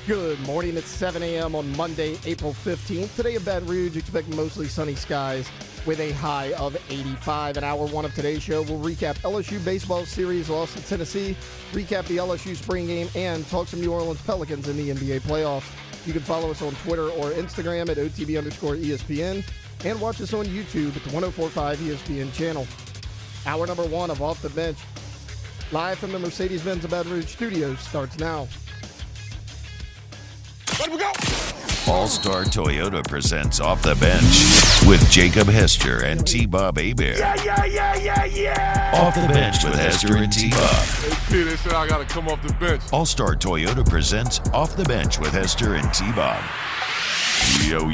Good morning. It's 7 a.m. on Monday, April 15th. Today in Baton Rouge, expect mostly sunny skies with a high of 85. In hour one of today's show, we'll recap LSU Baseball series loss to Tennessee, recap the LSU spring game, and talk some New Orleans Pelicans in the NBA playoffs. You can follow us on Twitter or Instagram at OTB_ESPN and watch us on YouTube at the 1045 ESPN channel. Hour number one of Off the Bench, live from the Mercedes-Benz Baton Rouge studios, starts now. Let we go. All-Star Toyota presents Off the Bench with Jacob Hester and T-Bob Hebert. Yeah. Off the Bench with Hester and T-Bob. Hey, P, they said I got to come off the bench. All-Star Toyota presents Off the Bench with Hester and T-Bob. Yo.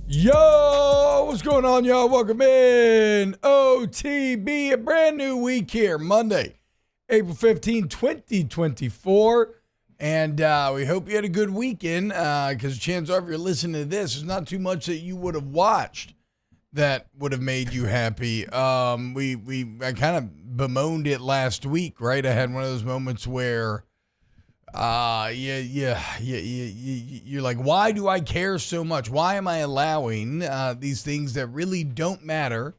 Yo, what's going on, y'all? Welcome in. OTB, a brand new week here, Monday, April 15, 2024. And we hope you had a good weekend because chances are if you're listening to this, there's not too much that you would have watched that would have made you happy. I kind of bemoaned it last week, right? I had one of those moments where you're like, why do I care so much? Why am I allowing these things that really don't matter,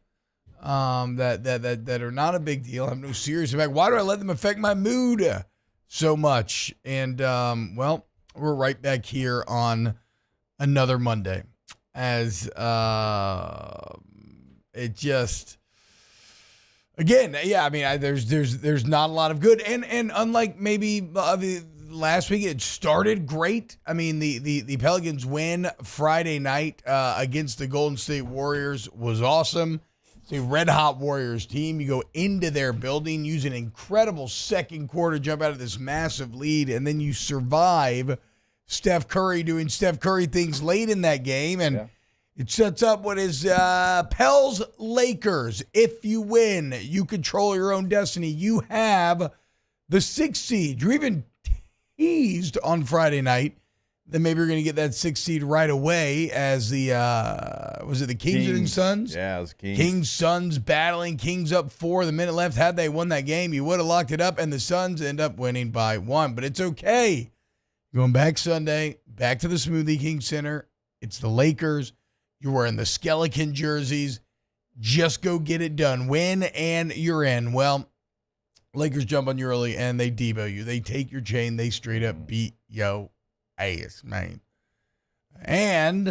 that are not a big deal, have no serious effect? Why do I let them affect my mood so much? And, well, we're right back here on another Monday as it just, again, yeah, I mean, there's not a lot of good. And unlike maybe last week, it started great. I mean, the Pelicans win Friday night against the Golden State Warriors was awesome. It's a red-hot Warriors team. You go into their building, use an incredible second quarter, jump out of this massive lead, and then you survive Steph Curry doing Steph Curry things late in that game, and it sets up what is Pels Lakers. If you win, you control your own destiny. You have the 6th seed. You're even teased on Friday night then maybe we're going to get that 6th seed right away as the, was it the Kings and Suns? Yeah, it was Kings. Kings, Suns battling. Kings up 4, the minute left. Had they won that game, you would have locked it up, and the Suns end up winning by 1. But it's okay. Going back Sunday, back to the Smoothie King Center. It's the Lakers. You're wearing the skeleton jerseys. Just go get it done. Win, and you're in. Well, Lakers jump on you early, and they Debo you. They take your chain. They straight up beat yo ass, man. And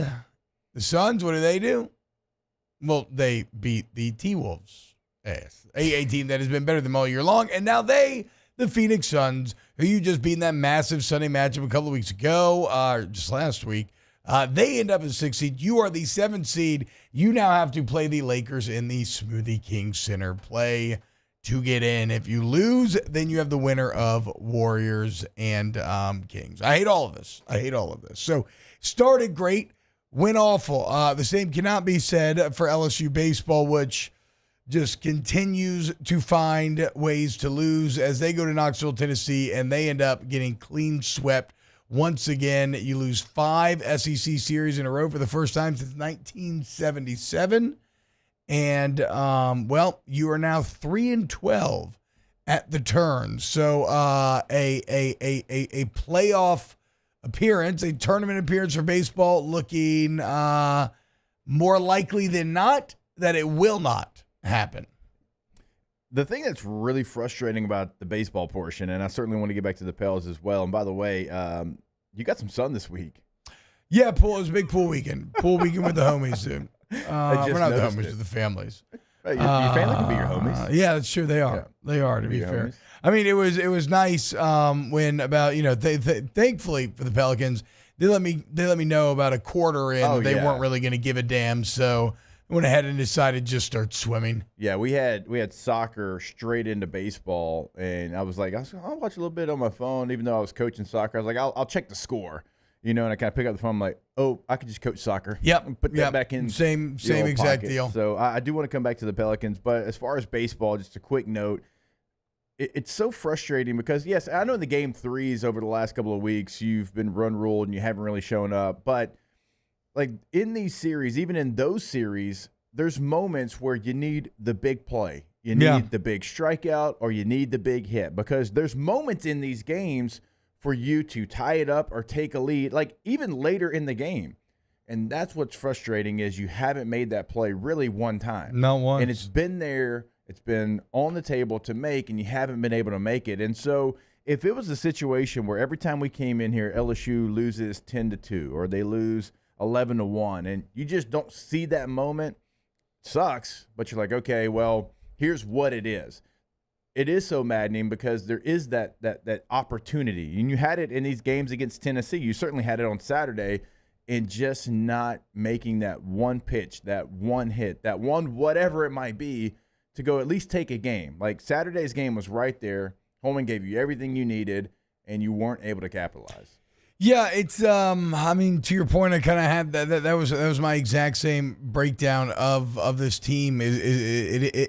the Suns, what do? Well, they beat the T-Wolves ass. A team that has been better than them all year long. And now the Phoenix Suns, who you just beat in that massive Sunday matchup a couple of weeks ago, just last week, they end up as 6th seed. You are the 7th seed. You now have to play the Lakers in the Smoothie King Center play to get in. If you lose, then you have the winner of Warriors and Kings. I hate all of this. So started great, went awful. The same cannot be said for LSU Baseball, which just continues to find ways to lose as they go to Knoxville, Tennessee, and they end up getting clean swept. Once again, you lose 5 SEC series in a row for the first time since 1977. And, well, you are now 3-12 at the turn. So a playoff appearance, a tournament appearance for baseball looking more likely than not that it will not happen. The thing that's really frustrating about the baseball portion, and I certainly want to get back to the Pels as well, and by the way, you got some sun this week. Yeah, it was a big pool weekend. Pool weekend with the homies, dude. We're not the homies, with the families. Right, your family can be your homies. Yeah, that's true. They are. Yeah. They are, to be fair. Homies. I mean, it was nice when about, thankfully for the Pelicans, they let me know about a quarter in they weren't really going to give a damn. So I went ahead and decided to just start swimming. Yeah, we had soccer straight into baseball, and I'll watch a little bit on my phone, even though I was coaching soccer. I was like, I'll check the score. And I kind of pick up the phone. I'm like, I could just coach soccer. Yep. And put that back in. Same exact pocket. deal. So I do want to come back to the Pelicans. But as far as baseball, just a quick note, it's so frustrating because, yes, I know in the game threes over the last couple of weeks, you've been run ruled and you haven't really shown up. But, like, in these series, even in those series, there's moments where you need the big play. You need the big strikeout or you need the big hit because there's moments in these games for you to tie it up or take a lead, like even later in the game. And that's what's frustrating is you haven't made that play really one time. Not once. And it's been there. It's been on the table to make, and you haven't been able to make it. And so if it was a situation where every time we came in here, LSU loses 10-2 or they lose 11-1, and you just don't see that moment, sucks. But you're like, okay, well, here's what it is. It is so maddening because there is that opportunity. And you had it in these games against Tennessee. You certainly had it on Saturday, and just not making that one pitch, that one hit, that one whatever it might be to go at least take a game. Like Saturday's game was right there. Holman gave you everything you needed, and you weren't able to capitalize. Yeah, it's I mean, to your point, I kind of had that was my exact same breakdown of this team. It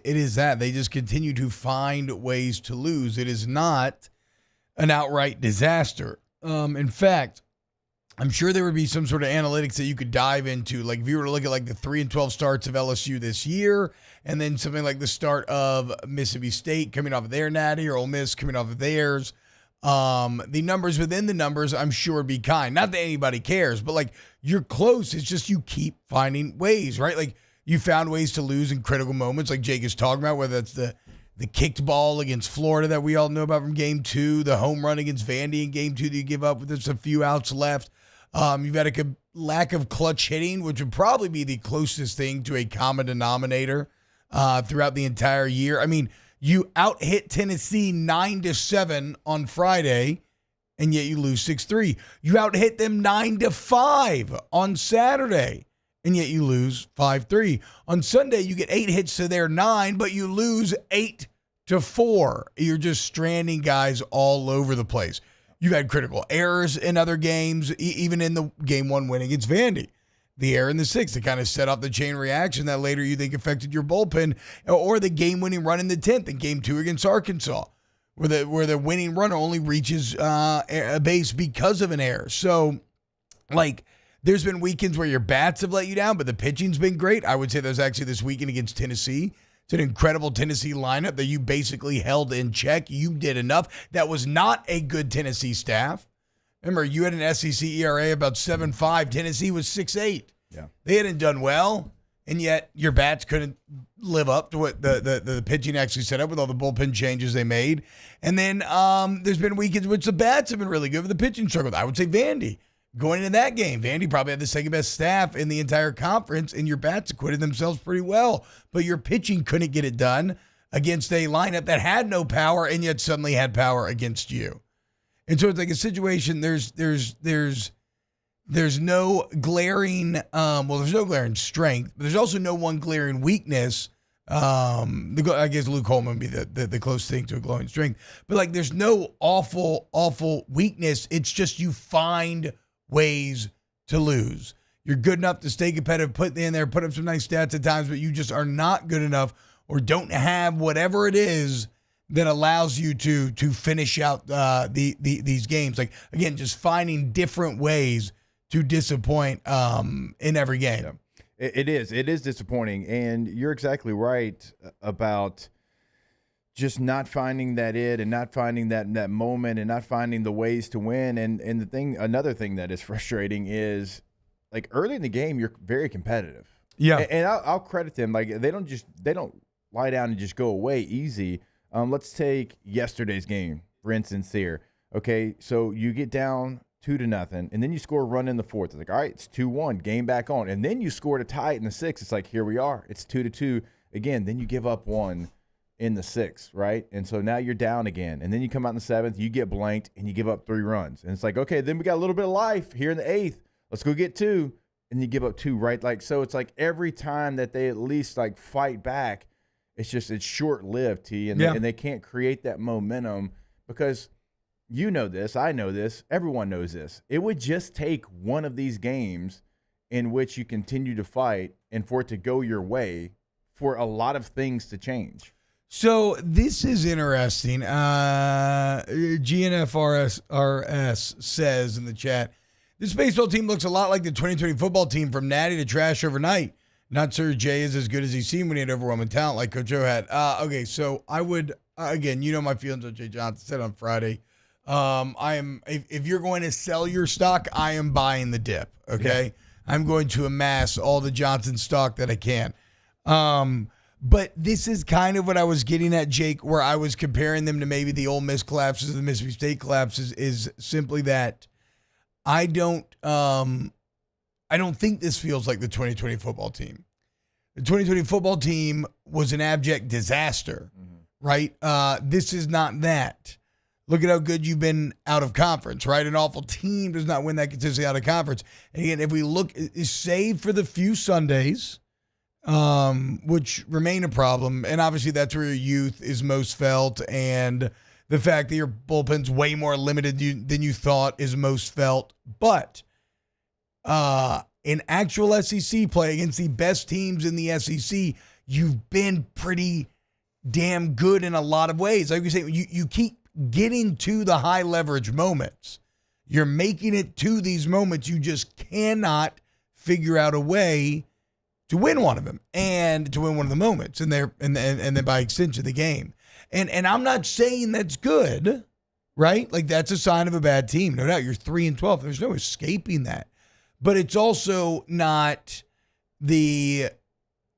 is that they just continue to find ways to lose. It is not an outright disaster. In fact, I'm sure there would be some sort of analytics that you could dive into. Like if you were to look at like the 3-12 starts of LSU this year, and then something like the start of Mississippi State coming off of their natty or Ole Miss coming off of theirs. The numbers within the numbers, I'm sure, would be kind. Not that anybody cares, but like you're close. It's just you keep finding ways, right? Like you found ways to lose in critical moments, like Jake is talking about, whether it's the kicked ball against Florida that we all know about from Game 2, the home run against Vandy in Game 2 that you give up with just a few outs left. You've had a lack of clutch hitting, which would probably be the closest thing to a common denominator throughout the entire year. I mean, you out-hit Tennessee 9-7 on Friday, and yet you lose 6-3. You out-hit them 9-5 on Saturday, and yet you lose 5-3. On Sunday, you get 8 hits to their 9, but you lose 8-4. You're just stranding guys all over the place. You've had critical errors in other games, even in the Game 1 win against Vandy. The error in the 6th to kind of set off the chain reaction that later you think affected your bullpen, or the game-winning run in the 10th in Game 2 against Arkansas, where the winning runner only reaches a base because of an error. So, like, there's been weekends where your bats have let you down, but the pitching's been great. I would say there's actually this weekend against Tennessee. It's an incredible Tennessee lineup that you basically held in check. You did enough. That was not a good Tennessee staff. Remember, you had an SEC ERA about 7.5. Tennessee was 6.8. Yeah, they hadn't done well, and yet your bats couldn't live up to what the pitching actually set up with all the bullpen changes they made. And then there's been weekends in which the bats have been really good, but the pitching struggled. I would say Vandy. Going into that game, Vandy probably had the second best staff in the entire conference, and your bats acquitted themselves pretty well. But your pitching couldn't get it done against a lineup that had no power and yet suddenly had power against you. And so it's like a situation. There's no glaring. There's no glaring strength, but there's also no one glaring weakness. I guess Luke Holman would be the close thing to a glowing strength. But like, there's no awful weakness. It's just you find ways to lose. You're good enough to stay competitive, put in there, put up some nice stats at times, but you just are not good enough or don't have whatever it is that allows you to finish out these games. Like, again, just finding different ways to disappoint in every game. Yeah. It is disappointing, and you're exactly right about just not finding that and not finding that moment and not finding the ways to win. And another thing that is frustrating is, like, early in the game, you're very competitive. Yeah. And I'll credit them. Like, they don't lie down and just go away easy. Let's take yesterday's game, for instance, here. Okay, so you get down 2-0, and then you score a run in the 4th. It's like, all right, it's 2-1, game back on. And then you score to tie it in the 6th. It's like, here we are. It's 2-2 again. Then you give up 1 in the 6th, right? And so now you're down again. And then you come out in the 7th, you get blanked, and you give up 3 runs. And it's like, okay, then we got a little bit of life here in the 8th. Let's go get 2. And you give up 2, right? Like, so it's like every time that they at least, like, fight back, it's short-lived, T, and they can't create that momentum because you know this, I know this, everyone knows this. It would just take one of these games in which you continue to fight and for it to go your way for a lot of things to change. So this is interesting. GNFRS says in the chat, this baseball team looks a lot like the 2020 football team from natty to trash overnight. Not sure Jay is as good as he seemed when he had overwhelming talent like Coach O had. Okay, so I would, again, you know my feelings on Jay Johnson. Said on Friday, If you're going to sell your stock, I am buying the dip. Okay. Yeah. I'm going to amass all the Johnson stock that I can. But this is kind of what I was getting at, Jake, where I was comparing them to maybe the Ole Miss collapses or the Mississippi State collapses, is simply that I don't think this feels like the 2020 football team. The 2020 football team was an abject disaster, right? This is not that. Look at how good you've been out of conference, right? An awful team does not win that consistently out of conference. And again, if we look, save for the few Sundays, which remain a problem, and obviously that's where your youth is most felt, and the fact that your bullpen's way more limited than you thought is most felt. But in actual SEC play against the best teams in the SEC, you've been pretty damn good in a lot of ways. Like you say, you keep getting to the high leverage moments. You're making it to these moments. You just cannot figure out a way to win one of them and to win one of the moments, and then by extension the game. And I'm not saying that's good, right? Like that's a sign of a bad team. No doubt, you're 3-12. There's no escaping that. But it's also not the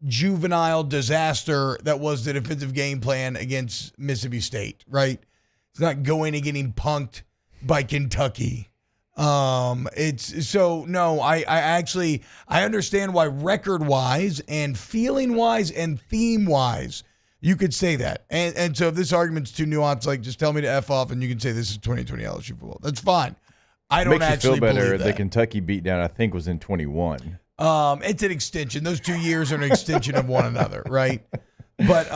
juvenile disaster that was the defensive game plan against Mississippi State, right? It's not going and getting punked by Kentucky. It's so no, I actually understand why record-wise and feeling-wise and theme-wise you could say that. And so if this argument's too nuanced, like just tell me to F off and you can say this is 2020 LSU football. That's fine. I don't actually believe that. Makes you feel better. The Kentucky beatdown, I think, was in 21. It's an extension. Those 2 years are an extension of one another, right? But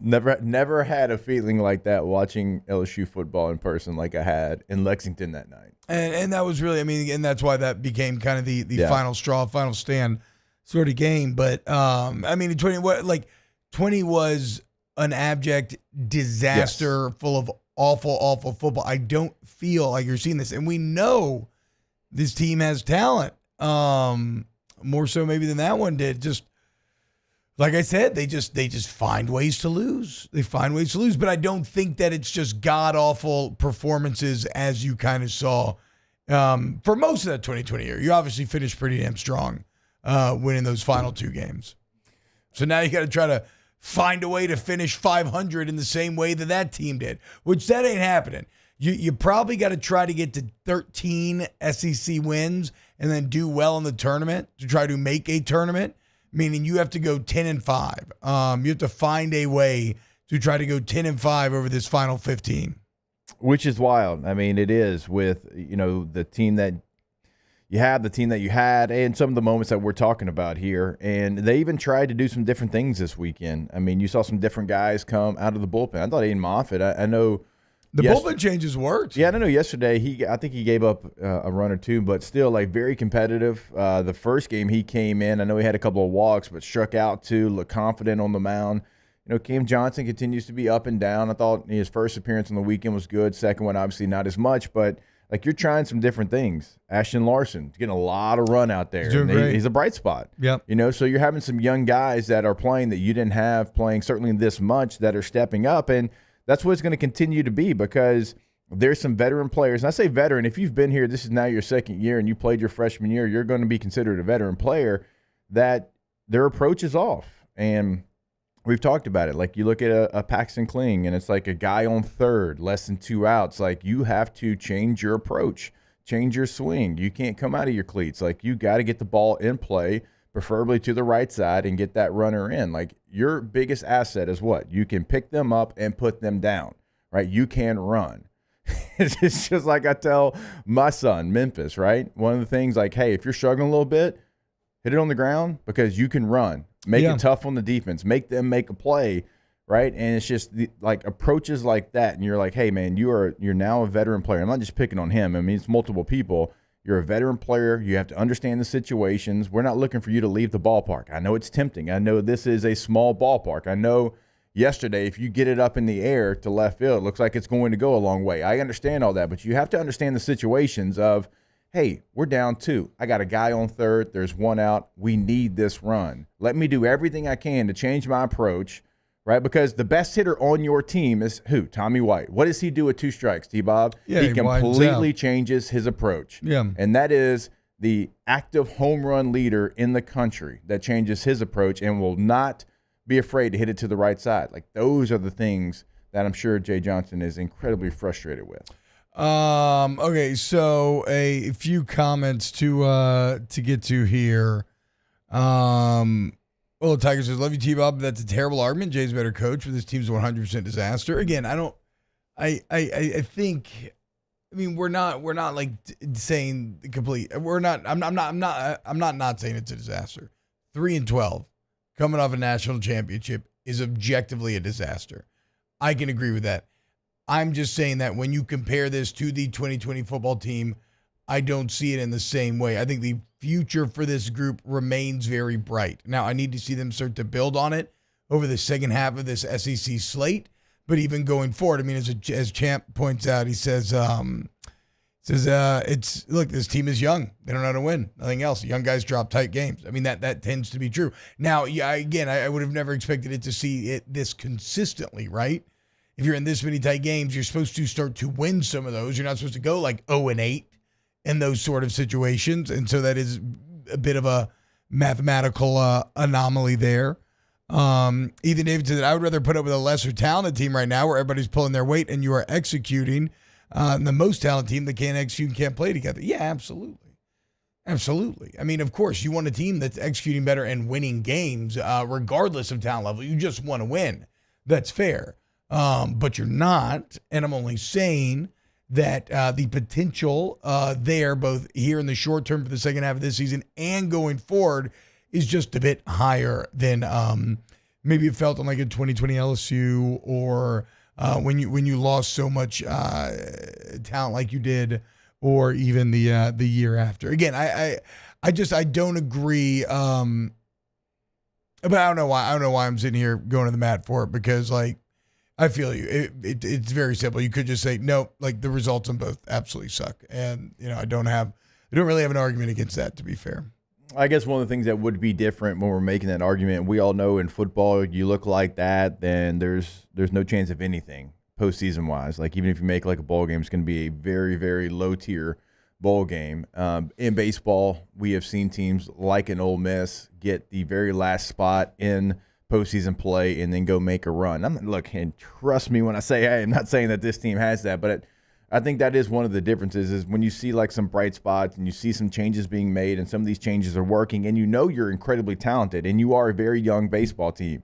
never had a feeling like that watching LSU football in person like I had in Lexington that night. And that was really, I mean, and that's why that became kind of the final straw, final stand sort of game. But I mean, 20 was an abject disaster full of awful football. I don't feel like you're seeing this, and we know this team has talent, more so maybe than that one did. Just like I said, they just find ways to lose. They find ways to lose, but I don't think that it's just god awful performances as you kind of saw for most of that 2020 year. You obviously finished pretty damn strong, winning those final 2 games. So now you got to try to find a way to finish 500 in the same way that team did, which that ain't happening. You probably got to try to get to 13 SEC wins and then do well in the tournament to try to make a tournament, meaning you have to go 10-5. You have to find a way to try to go 10-5 over this final 15. Which is wild. I mean, it is with, the team that you have, the team that you had, and some of the moments that we're talking about here. And they even tried to do some different things this weekend. I mean, you saw some different guys come out of the bullpen. I thought Aiden Moffitt, I know. The bullpen changes worked. Yeah, I don't know. Yesterday, I think he gave up a run or two, but still, very competitive. The first game he came in, I know he had a couple of walks, but struck out too, looked confident on the mound. Cam Johnson continues to be up and down. I thought his first appearance on the weekend was good. Second one, obviously not as much, but you're trying some different things. Ashton Larson getting a lot of run out there. He's doing great. He's a bright spot. Yep. So you're having some young guys that are playing that you didn't have playing certainly this much that are stepping up, and that's what it's going to continue to be because there's some veteran players. And I say veteran, if you've been here, this is now your second year and you played your freshman year, you're going to be considered a veteran player that their approach is off. And we've talked about it. Like you look at a Paxton Kling and it's like a guy on third, less than 2 outs. Like you have to change your approach, change your swing. You can't come out of your cleats. Like you got to get the ball in play, preferably to the right side, and get that runner in. Like your biggest asset is what? You can pick them up and put them down, right? You can run. It's just like I tell my son, Memphis, right? One of the things like, hey, if you're struggling a little bit, hit it on the ground because you can run. Make it tough on the defense. Make them make a play, right? And it's just approaches like that. And you're like, hey, man, you're now a veteran player. I'm not just picking on him. I mean, it's multiple people. You're a veteran player. You have to understand the situations. We're not looking for you to leave the ballpark. I know it's tempting. I know this is a small ballpark. I know yesterday if you get it up in the air to left field, it looks like it's going to go a long way. I understand all that, but you have to understand the situations of, hey, we're down 2. I got a guy on third. There's 1 out. We need this run. Let me do everything I can to change my approach, right? Because the best hitter on your team is who? Tommy White. What does he do with 2 strikes, T-Bob? Yeah, he completely widens out. changes his approach. Yeah. And that is the active home run leader in the country that changes his approach and will not be afraid to hit it to the right side. Like, those are the things that I'm sure Jay Johnson is incredibly frustrated with. Okay, so a few comments to get to here. Well, Tiger says, "Love you, T-Bob. That's a terrible argument. Jay's a better coach, but this team's a 100% disaster." Again, I think, I mean, we're not like saying the complete. We're not. I'm not saying it's a disaster. 3-12, coming off a national championship, is objectively a disaster. I can agree with that. I'm just saying that when you compare this to the 2020 football team, I don't see it in the same way. I think the future for this group remains very bright. Now, I need to see them start to build on it over the second half of this SEC slate. But even going forward, I mean, as Champ points out, he says, look, this team is young. They don't know how to win. Nothing else. Young guys drop tight games. I mean, that tends to be true. Now, yeah, again, I would have never expected it to see it this consistently, right? If you're in this many tight games, you're supposed to start to win some of those. You're not supposed to go like 0-8 in those sort of situations. And so that is a bit of a mathematical anomaly there. Ethan David said, I would rather put up with a lesser talented team right now where everybody's pulling their weight and you are executing the most talented team that can't execute and can't play together. Yeah, absolutely. Absolutely. I mean, of course, you want a team that's executing better and winning games regardless of talent level. You just want to win. That's fair. But you're not. And I'm only saying that the potential there, both here in the short term for the second half of this season and going forward, is just a bit higher than maybe it felt on like a 2020 LSU or when you lost so much talent like you did, or even the year after. Again, I don't agree. But I don't know why. I don't know why I'm sitting here going to the mat for it, because like I feel you. It's very simple. You could just say no. Like the results on both absolutely suck, and I don't really have an argument against that, to be fair. I guess one of the things that would be different when we're making that argument, we all know in football, you look like that, then there's no chance of anything postseason wise. Like even if you make like a bowl game, it's going to be a very, very low tier bowl game. In baseball, we have seen teams like an Ole Miss get the very last spot in postseason play and then go make a run. And trust me when I say, hey, I'm not saying that this team has that, but I think that is one of the differences is when you see like some bright spots and you see some changes being made and some of these changes are working and you're incredibly talented and you are a very young baseball team.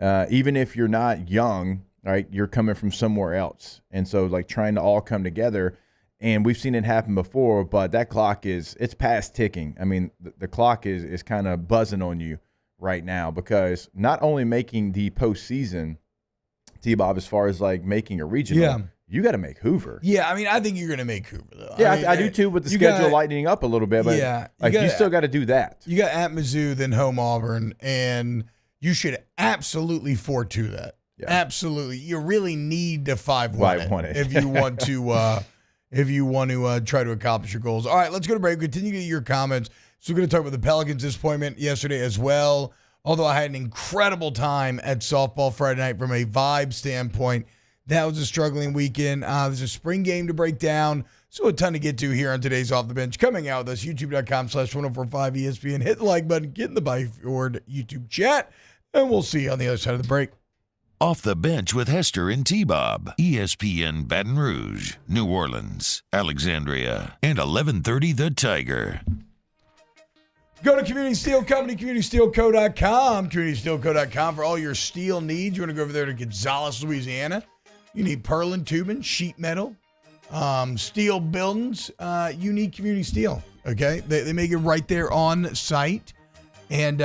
Even if you're not young, right, you're coming from somewhere else. And so like trying to all come together, and we've seen it happen before, but that clock it's past ticking. I mean, the clock is kind of buzzing on you right now, because not only making the postseason, T-Bob, as far as like making a regional, yeah. You got to make Hoover. Yeah, I mean, I think you're going to make Hoover, though. Yeah, I do too, with the schedule lightening up a little bit. But yeah, you still got to do that. You got at Mizzou, then home Auburn, and you should absolutely 4-2 that. Yeah. Absolutely, you really need to 5-1 it if you want to try to accomplish your goals. All right, let's go to break. Continue to get your comments. So we're going to talk about the Pelicans' disappointment yesterday as well. Although I had an incredible time at softball Friday night from a vibe standpoint. That was a struggling weekend. There's a spring game to break down. So a ton to get to here on today's Off the Bench. Coming out with us, youtube.com/1045 ESPN. Hit the like button, get in the Byford YouTube chat, and we'll see you on the other side of the break. Off the Bench with Hester and T-Bob. ESPN Baton Rouge, New Orleans, Alexandria, and 1130 The Tiger. Go to Community Steel Company, communitysteelco.com, communitysteelco.com for all your steel needs. You want to go over there to Gonzales, Louisiana. You need purlin, tubing, sheet metal, steel buildings. You need Community Steel, okay? They make it right there on site. And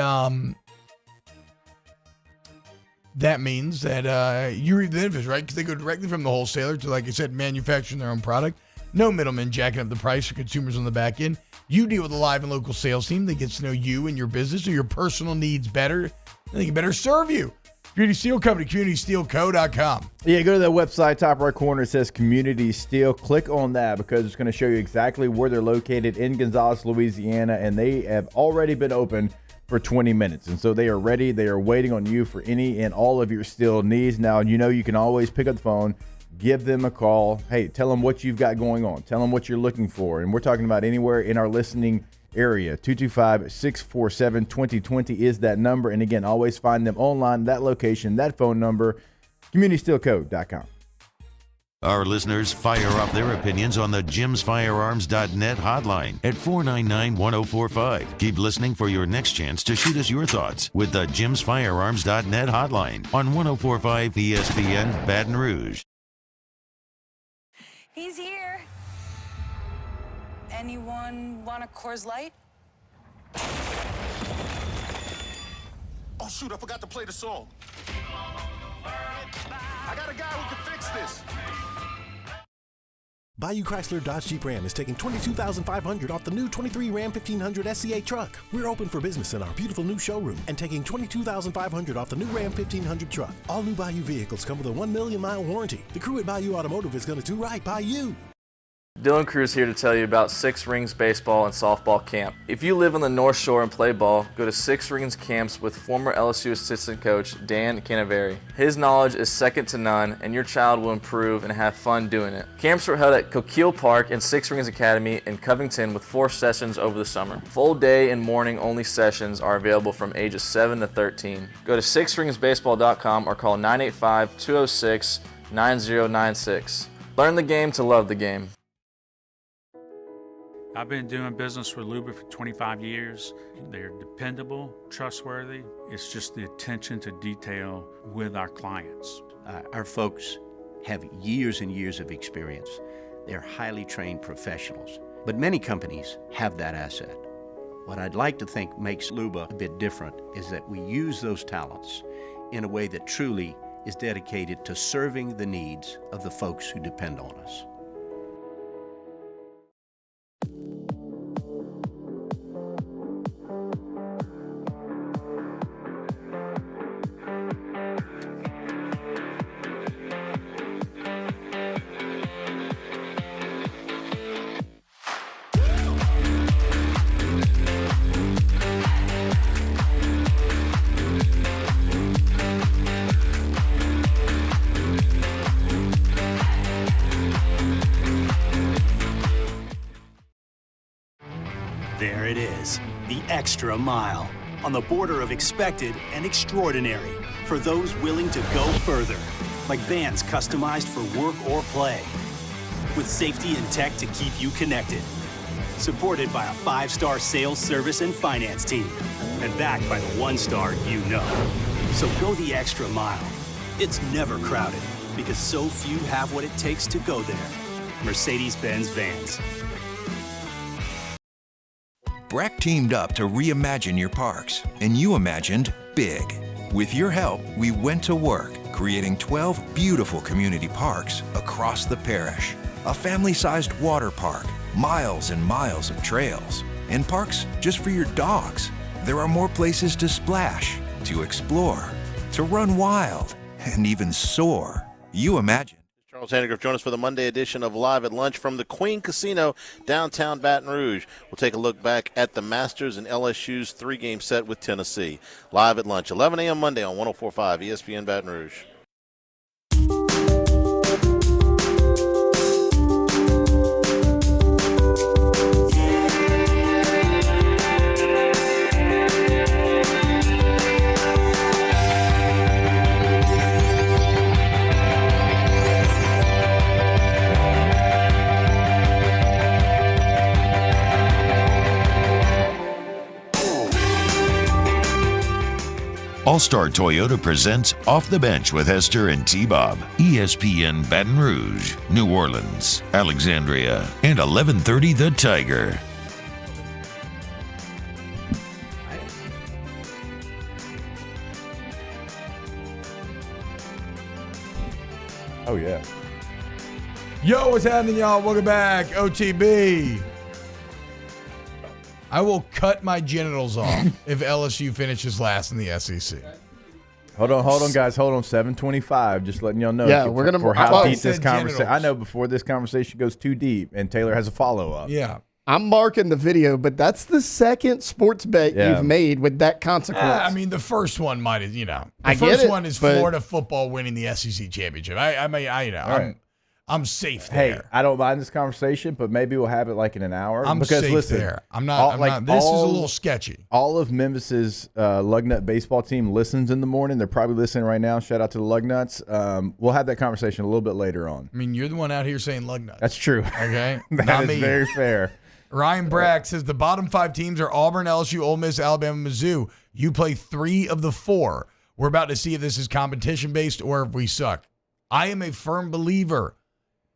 that means that you reap the benefits, right? Because they go directly from the wholesaler to, like I said, manufacturing their own product. No middlemen jacking up the price for consumers on the back end. You deal with a live and local sales team that gets to know you and your business or your personal needs better. They can better serve you. Community Steel Company, communitysteelco.com. Yeah, go to that website, top right corner. It says Community Steel. Click on that because it's going to show you exactly where they're located in Gonzales, Louisiana, and they have already been open for 20 minutes. And so they are ready. They are waiting on you for any and all of your steel needs. Now, you can always pick up the phone, give them a call. Hey, tell them what you've got going on. Tell them what you're looking for. And we're talking about anywhere in our listening area. 225-647-2020 is that number. And again, always find them online, that location, that phone number, communitysteelco.com. Our listeners fire off their opinions on the jimsfirearms.net hotline at 499-1045. Keep listening for your next chance to shoot us your thoughts with the jimsfirearms.net hotline on 1045 ESPN Baton Rouge. He's here. Anyone want a Coors Light? Oh, shoot, I forgot to play the song. I got a guy who can fix this. Bayou Chrysler Dodge Jeep Ram is taking $22,500 off the new 23 Ram 1500 SCA truck. We're open for business in our beautiful new showroom and taking $22,500 off the new Ram 1500 truck. All new Bayou vehicles come with a 1 million mile warranty. The crew at Bayou Automotive is going to do right by you. Dylan Cruz here to tell you about Six Rings Baseball and Softball Camp. If you live on the North Shore and play ball, go to Six Rings Camps with former LSU assistant coach Dan Canaveri. His knowledge is second to none, and your child will improve and have fun doing it. Camps were held at Coquille Park and Six Rings Academy in Covington with 4 sessions over the summer. Full day and morning only sessions are available from ages 7 to 13. Go to sixringsbaseball.com or call 985-206-9096. Learn the game to love the game. I've been doing business with Luba for 25 years. They're dependable, trustworthy. It's just the attention to detail with our clients. Our folks have years and years of experience. They're highly trained professionals, but many companies have that asset. What I'd like to think makes Luba a bit different is that we use those talents in a way that truly is dedicated to serving the needs of the folks who depend on us. There it is, the extra mile, on the border of expected and extraordinary for those willing to go further, like vans customized for work or play, with safety and tech to keep you connected, supported by a 5-star sales, service, and finance team, and backed by the 1-star you know. So go the extra mile. It's never crowded, because so few have what it takes to go there. Mercedes-Benz Vans. Breck teamed up to reimagine your parks, and you imagined big. With your help, we went to work, creating 12 beautiful community parks across the parish. A family-sized water park, miles and miles of trails, and parks just for your dogs. There are more places to splash, to explore, to run wild, and even soar. You imagine. Charles Handegriff, join us for the Monday edition of Live at Lunch from the Queen Casino, downtown Baton Rouge. We'll take a look back at the Masters and LSU's 3-game set with Tennessee. Live at Lunch, 11 a.m. Monday on 104.5 ESPN Baton Rouge. All-Star Toyota presents Off the Bench with Hester and T-Bob. ESPN Baton Rouge, New Orleans, Alexandria, and 1130 The Tiger. Oh, yeah. Yo, what's happening, y'all? Welcome back. OTB. I will cut my genitals off if LSU finishes last in the SEC. Hold on, guys. Hold on. 7:25. Just letting y'all know. Yeah, we're gonna for how deep said this conversation. genitals. I know before this conversation goes too deep, and Taylor has a follow up. Yeah. I'm marking the video, but that's the second sports bet you've made with that consequence. I mean, the first one might have, the I first get it, one is but- Florida football winning the SEC championship. I'm safe there. Hey, I don't mind this conversation, but maybe we'll have it like in an hour. I'm because safe listen, there. I'm not. This is a little sketchy. All of Memphis's Lugnut baseball team listens in the morning. They're probably listening right now. Shout out to the Lugnuts. We'll have that conversation a little bit later on. I mean, you're the one out here saying lug nuts. That's true. Okay, That not is me. very fair. Ryan Brack says the bottom 5 teams are Auburn, LSU, Ole Miss, Alabama, Mizzou. You play 3 of the 4. We're about to see if this is competition-based or if we suck. I am a firm believer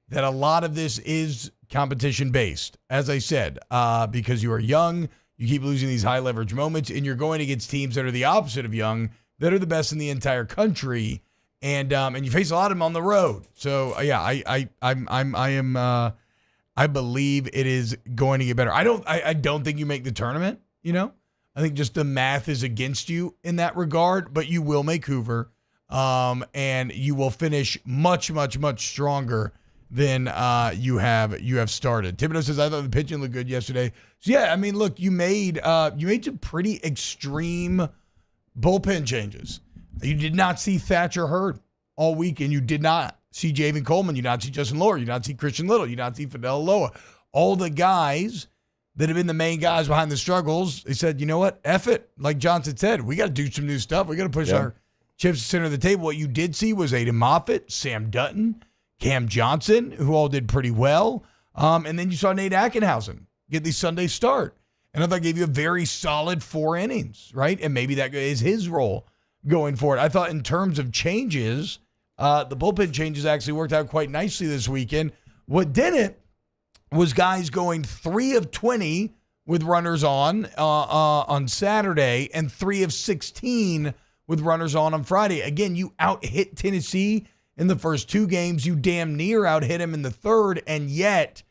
that a lot of this is competition-based, as I said, because you are young, you keep losing these high-leverage moments, and you're going against teams that are the opposite of young, that are the best in the entire country, and you face a lot of them on the road. So, yeah, I believe it is going to get better. I don't think you make the tournament, I think just the math is against you in that regard, but you will make Hoover, and you will finish much, much, much stronger than you have started. Thibodeau says, I thought the pitching looked good yesterday. So, yeah, I mean, look, you made some pretty extreme bullpen changes. You did not see Thatcher Hurd all week, and you did not see Javen Coleman. You did not see Justin Lohr. You did not see Christian Little. You did not see Fidel Loa. All the guys that have been the main guys behind the struggles, they said, you know what? F it. Like Johnson said, we got to do some new stuff. We got to push our chips to the center of the table. What you did see was Aiden Moffitt, Sam Dutton, Cam Johnson, who all did pretty well. And then you saw Nate Ackenhausen get the Sunday start. And I thought gave you a very solid 4 innings, right? And maybe that is his role going forward. I thought in terms of changes, the bullpen changes actually worked out quite nicely this weekend. What didn't was guys going 3 of 20 with runners on Saturday and 3 of 16 with runners on Friday. Again, you out-hit Tennessee in the first 2 games. You damn near out-hit him in the third, and yet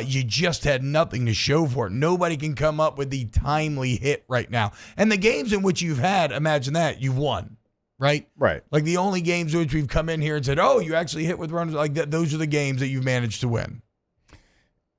you just had nothing to show for it. Nobody can come up with the timely hit right now. And the games in which you've had, imagine that, you've won. Right? Right. Like the only games in which we've come in here and said, oh, you actually hit with runners like that. Those are the games that you've managed to win.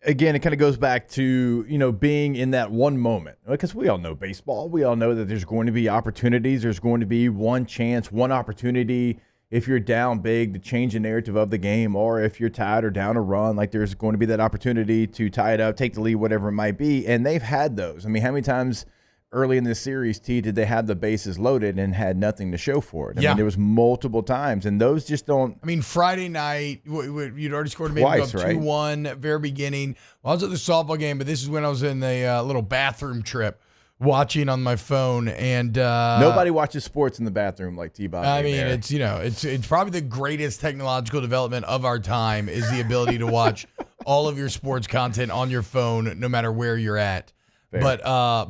Again, it kind of goes back to, being in that one moment. Because we all know baseball. We all know that there's going to be opportunities. There's going to be one chance, one opportunity. If you're down big to change the narrative of the game, or if you're tied or down a run, like there's going to be that opportunity to tie it up, take the lead, whatever it might be. And they've had those. I mean, how many times early in this series, did they have the bases loaded and had nothing to show for it? I mean, there was multiple times, and those just don't. I mean, Friday night, you'd already scored maybe twice, right? 2-1 at very beginning. Well, I was at the softball game, but this is when I was in a little bathroom trip watching on my phone. And nobody watches sports in the bathroom like T-Bob. I mean, it's probably the greatest technological development of our time is the ability to watch all of your sports content on your phone, no matter where you're at. Fair.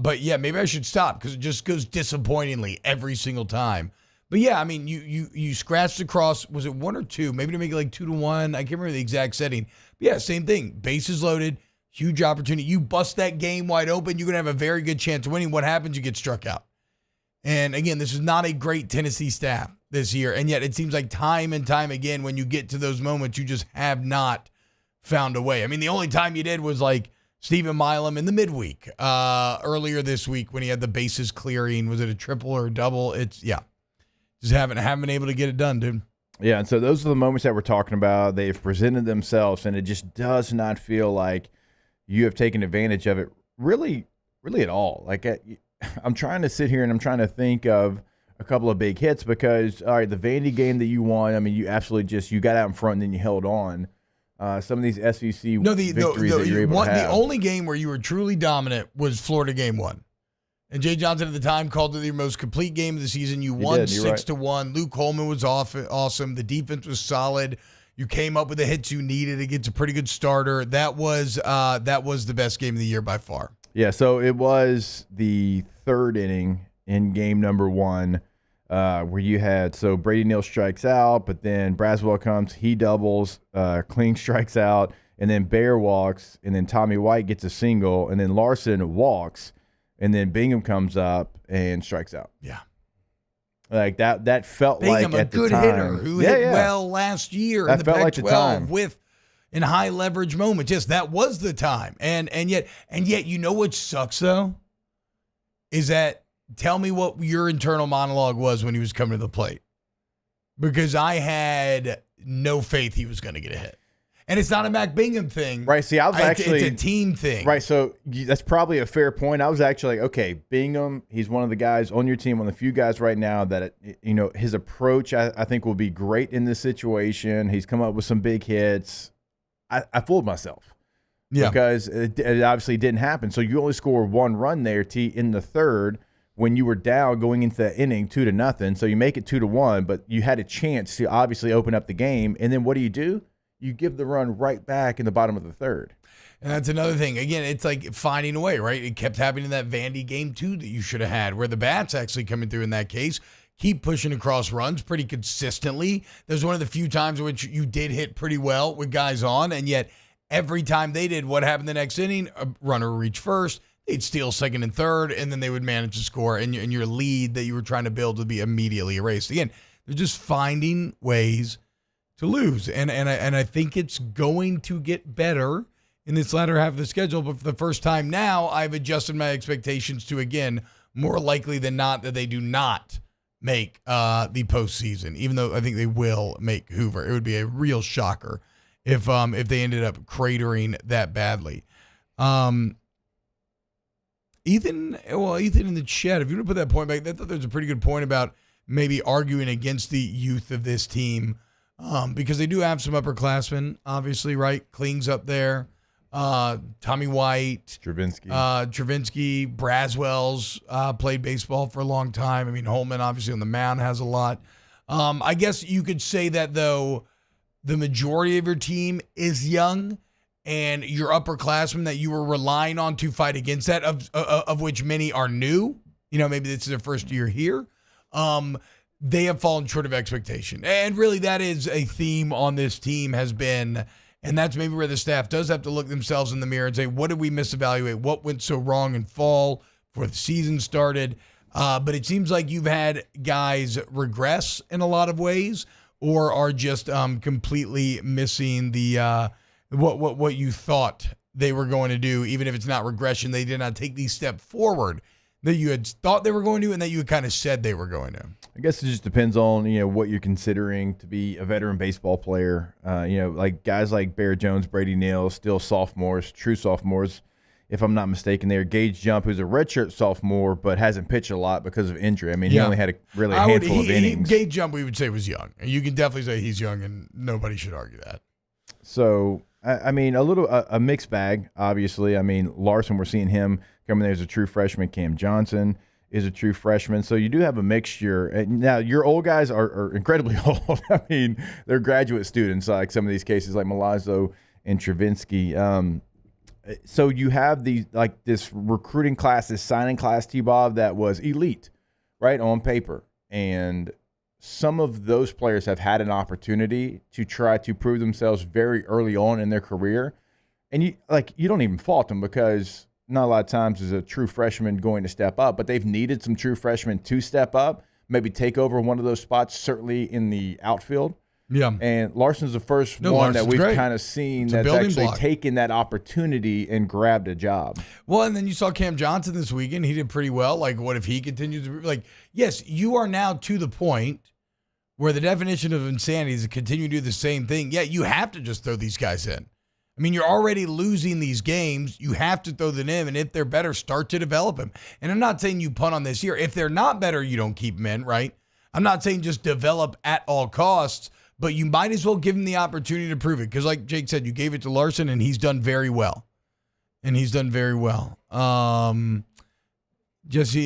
But yeah, maybe I should stop because it just goes disappointingly every single time. But yeah, I mean, you scratched across, was it 1 or 2? Maybe to make it like 2-1. I can't remember the exact setting. But yeah, same thing. Bases loaded, huge opportunity. You bust that game wide open, you're going to have a very good chance of winning. What happens? You get struck out. And again, this is not a great Tennessee staff this year. And yet it seems like time and time again, when you get to those moments, you just have not found a way. I mean, the only time you did was like Stephen Milam in the midweek earlier this week when he had the bases clearing. Was it a triple or a double? Just haven't been able to get it done, dude. Yeah, and so those are the moments that we're talking about. They've presented themselves, and it just does not feel like you have taken advantage of it really at all. Like I'm trying to sit here and I'm trying to think of a couple of big hits because, all right, the Vandy game that you won, I mean, you absolutely you got out in front and then you held on. Some of these SEC victories that you're able to have. The only game where you were truly dominant was Florida game 1. And Jay Johnson at the time called it your most complete game of the season. You won 6-1. Luke Coleman was awesome. The defense was solid. You came up with the hits you needed against a pretty good starter. That was the best game of the year by far. Yeah, so it was the 3rd inning in game number 1. Where you had, Brady Neal strikes out, but then Braswell comes, he doubles, Kling strikes out, and then Bear walks, and then Tommy White gets a single, and then Larson walks, and then Bingham comes up and strikes out. Yeah. Like that felt Bingham, like at the time. Bingham, a good hitter who hit well last year in the Pac-12 with in high leverage moments. Yes, that was the time. And yet, you know what sucks though? Is that, tell me what your internal monologue was when he was coming to the plate. Because I had no faith he was going to get a hit. And it's not a Mac Bingham thing. Right. See, I was actually. It's a team thing. Right. So that's probably a fair point. I was actually like, okay, Bingham, he's one of the guys on your team, one of the few guys right now that, his approach, I think, will be great in this situation. He's come up with some big hits. I fooled myself. Yeah. Because it obviously didn't happen. So you only score one run there, T, in the third when you were down going into that inning 2-0. So you make it 2-1, but you had a chance to obviously open up the game. And then what do? You give the run right back in the bottom of the third. And that's another thing. Again, it's like finding a way, right? It kept happening in that Vandy game, too, that you should have had, where the bats actually coming through in that case, keep pushing across runs pretty consistently. There's one of the few times in which you did hit pretty well with guys on, and yet every time they did, what happened the next inning? A runner would reach first, they'd steal second and third, and then they would manage to score, and your lead that you were trying to build would be immediately erased. Again, they're just finding ways to lose. And I think it's going to get better in this latter half of the schedule. But for the first time now, I've adjusted my expectations to, again, more likely than not that they do not make the postseason, even though I think they will make Hoover. It would be a real shocker if they ended up cratering that badly. Ethan in the chat, if you want to put that point back, I thought there was a pretty good point about maybe arguing against the youth of this team. Because they do have some upperclassmen, obviously, right? Kling's up there. Tommy White. Travinsky. Braswell's played baseball for a long time. I mean, Holman, obviously, on the mound has a lot. I guess you could say that, though, the majority of your team is young, and your upperclassmen that you were relying on to fight against that, of which many are new. Maybe this is their first year here. They have fallen short of expectation. And really that is a theme on this team has been, and that's maybe where the staff does have to look themselves in the mirror and say, what did we misevaluate? What went so wrong in fall before the season started? But it seems like you've had guys regress in a lot of ways or are just completely missing the what you thought they were going to do. Even if it's not regression, they did not take the step forward that you had thought they were going to and that you had kind of said they were going to. I guess it just depends on, what you're considering to be a veteran baseball player. Like guys like Bear Jones, Brady Neal, still sophomores, true sophomores, if I'm not mistaken there. Gage Jump, who's a redshirt sophomore, but hasn't pitched a lot because of injury. I mean, he only had a handful of innings. Gage Jump, we would say, was young. You can definitely say he's young, and nobody should argue that. So, I mean, a mixed bag, obviously. I mean, Larson, we're seeing him coming there as a true freshman. Cam Johnson is a true freshman. So you do have a mixture. And now, your old guys are incredibly old. I mean, they're graduate students, like some of these cases, like Milazzo and Travinsky. So you have this recruiting class, this signing class, T-Bob, that was elite, right, on paper. And some of those players have had an opportunity to try to prove themselves very early on in their career. And you don't even fault them because not a lot of times is a true freshman going to step up, but they've needed some true freshmen to step up, maybe take over one of those spots, certainly in the outfield. Yeah. And Larson's the first one that we've kind of seen that's actually taken that opportunity and grabbed a job. Well, and then you saw Cam Johnson this weekend. He did pretty well. Like, what if he continues to yes, you are now to the point where the definition of insanity is to continue to do the same thing. Yeah, you have to just throw these guys in. I mean, you're already losing these games. You have to throw them in, and if they're better, start to develop them. And I'm not saying you punt on this year. If they're not better, you don't keep them in, right? I'm not saying just develop at all costs, but you might as well give him the opportunity to prove it. Because like Jake said, you gave it to Larson, and he's done very well. Jesse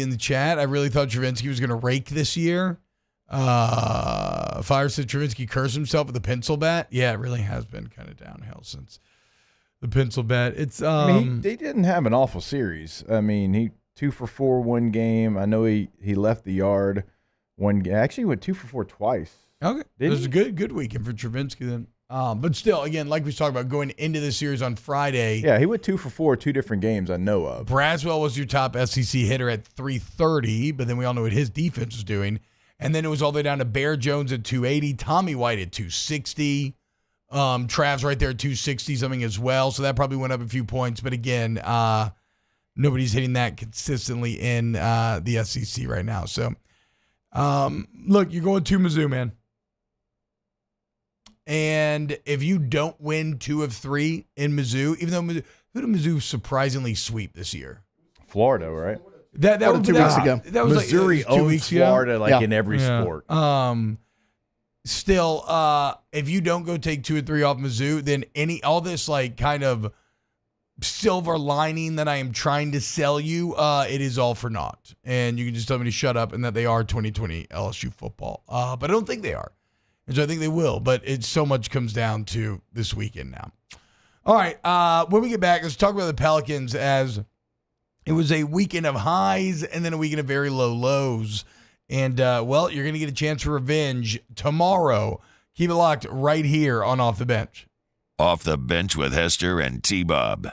in the chat, I really thought Travinsky was going to rake this year. Fire said Travinsky cursed himself with a pencil bat. Yeah, it really has been kind of downhill since the pencil bat. It's they didn't have an awful series. I mean, he 2 for 4 one game. I know he left the yard one game. Actually, he went 2 for 4 twice. Okay, it was a good weekend for Travinsky then. But still, again, like we talked about going into the series on Friday. Yeah, he went 2 for 4 2 different games I know of. Braswell was your top SEC hitter at 330, but then we all know what his defense was doing. And then it was all the way down to Bear Jones at 280, Tommy White at 260, Trav's right there at 260 something as well, so that probably went up a few points. But again, nobody's hitting that consistently in the SEC right now. So, look, you're going to Mizzou, man. And if you don't win 2 of 3 in Mizzou, even though who did Mizzou surprisingly sweep this year? Florida, right? That was 2 weeks ago. That was Missouri like 2 weeks ago. Florida in every sport. Still, if you don't go take 2 or 3 off Mizzou, then all this like kind of silver lining that I am trying to sell you, it is all for naught. And you can just tell me to shut up and that they are 2020 LSU football. But I don't think they are. And so I think they will. But it so much comes down to this weekend now. All right. When we get back, let's talk about the Pelicans, as it was a weekend of highs and then a weekend of very low lows. And, well, you're going to get a chance for revenge tomorrow. Keep it locked right here on Off the Bench. Off the Bench with Hester and T-Bob.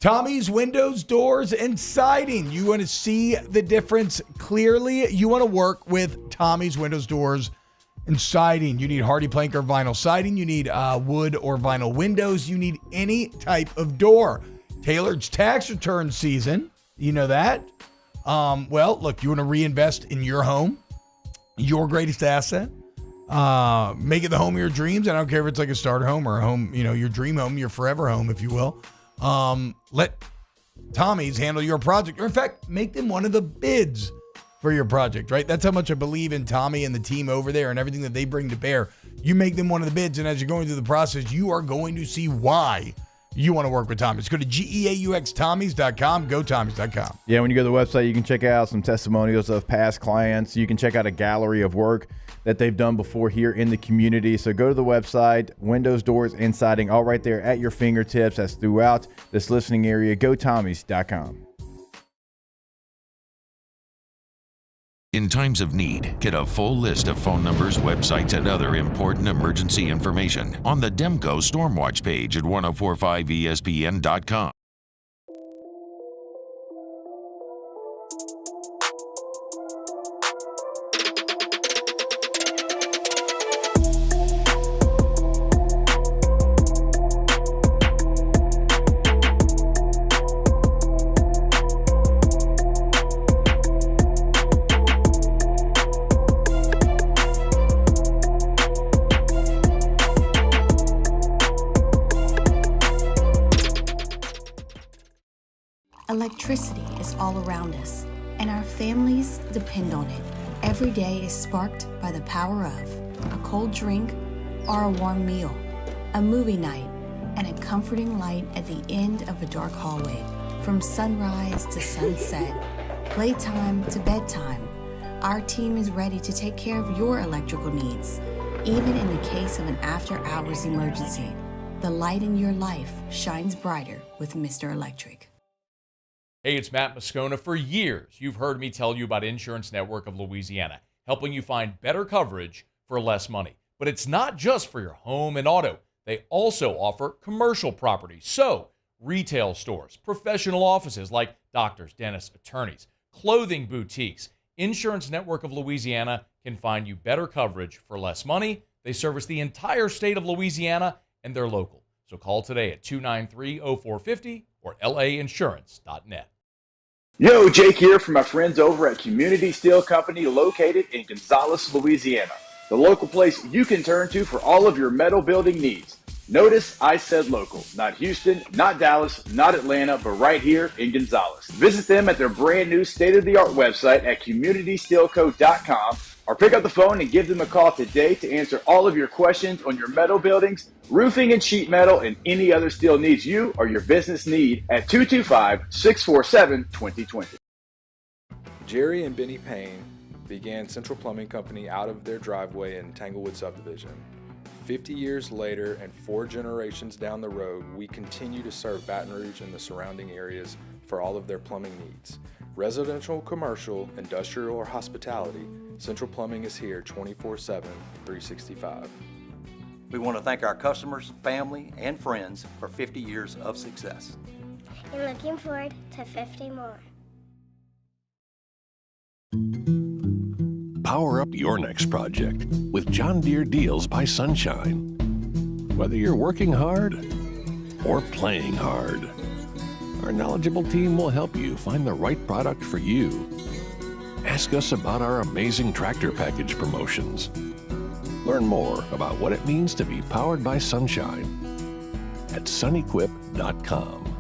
Tommy's Windows, Doors, and Siding. You want to see the difference clearly? You want to work with Tommy's Windows, Doors, and Siding. You need hardy plank or vinyl siding. You need wood or vinyl windows. You need any type of door. Tailored tax return season. You know that? Well, look, you want to reinvest in your home, your greatest asset. Make it the home of your dreams. I don't care if it's like a starter home or a home, your dream home, your forever home, if you will. Let Tommy's handle your project. Or in fact, make them one of the bids for your project, right? That's how much I believe in Tommy and the team over there and everything that they bring to bear. You make them one of the bids, and as you're going through the process, you are going to see why you want to work with Tommy's. Go to GEAUXTommy's.com. Go Tommy's.com. Yeah, when you go to the website, you can check out some testimonials of past clients. You can check out a gallery of work that they've done before here in the community. So go to the website, windows, doors, and siding, all right there at your fingertips. That's throughout this listening area. Go Tommy's.com. In times of need, get a full list of phone numbers, websites, and other important emergency information on the Demco Stormwatch page at 1045ESPN.com. Electricity is all around us, and our families depend on it. Every day is sparked by the power of a cold drink or a warm meal, a movie night, and a comforting light at the end of a dark hallway. From sunrise to sunset, playtime to bedtime, our team is ready to take care of your electrical needs. Even in the case of an after-hours emergency, the light in your life shines brighter with Mr. Electric. Hey, it's Matt Moscona. For years, you've heard me tell you about Insurance Network of Louisiana, helping you find better coverage for less money. But it's not just for your home and auto. They also offer commercial property. So, retail stores, professional offices like doctors, dentists, attorneys, clothing boutiques. Insurance Network of Louisiana can find you better coverage for less money. They service the entire state of Louisiana, and they're local. So call today at 293-0450 or lainsurance.net. Yo, Jake here from my friends over at Community Steel Company located in Gonzales, Louisiana. The local place you can turn to for all of your metal building needs. Notice I said local, not Houston, not Dallas, not Atlanta, but right here in Gonzales. Visit them at their brand new state-of-the-art website at communitysteelco.com or pick up the phone and give them a call today to answer all of your questions on your metal buildings, roofing and sheet metal, and any other steel needs you or your business need at 225-647-2020. Jerry and Benny Payne began Central Plumbing Company out of their driveway in Tanglewood subdivision. 50 years later and 4 generations down the road, we continue to serve Baton Rouge and the surrounding areas for all of their plumbing needs. Residential, commercial, industrial, or hospitality, Central Plumbing is here 24/7, 365. We want to thank our customers, family, and friends for 50 years of success. And looking forward to 50 more. Power up your next project with John Deere Deals by Sunshine. Whether you're working hard or playing hard, our knowledgeable team will help you find the right product for you. Ask us about our amazing tractor package promotions. Learn more about what it means to be powered by sunshine at sunequip.com.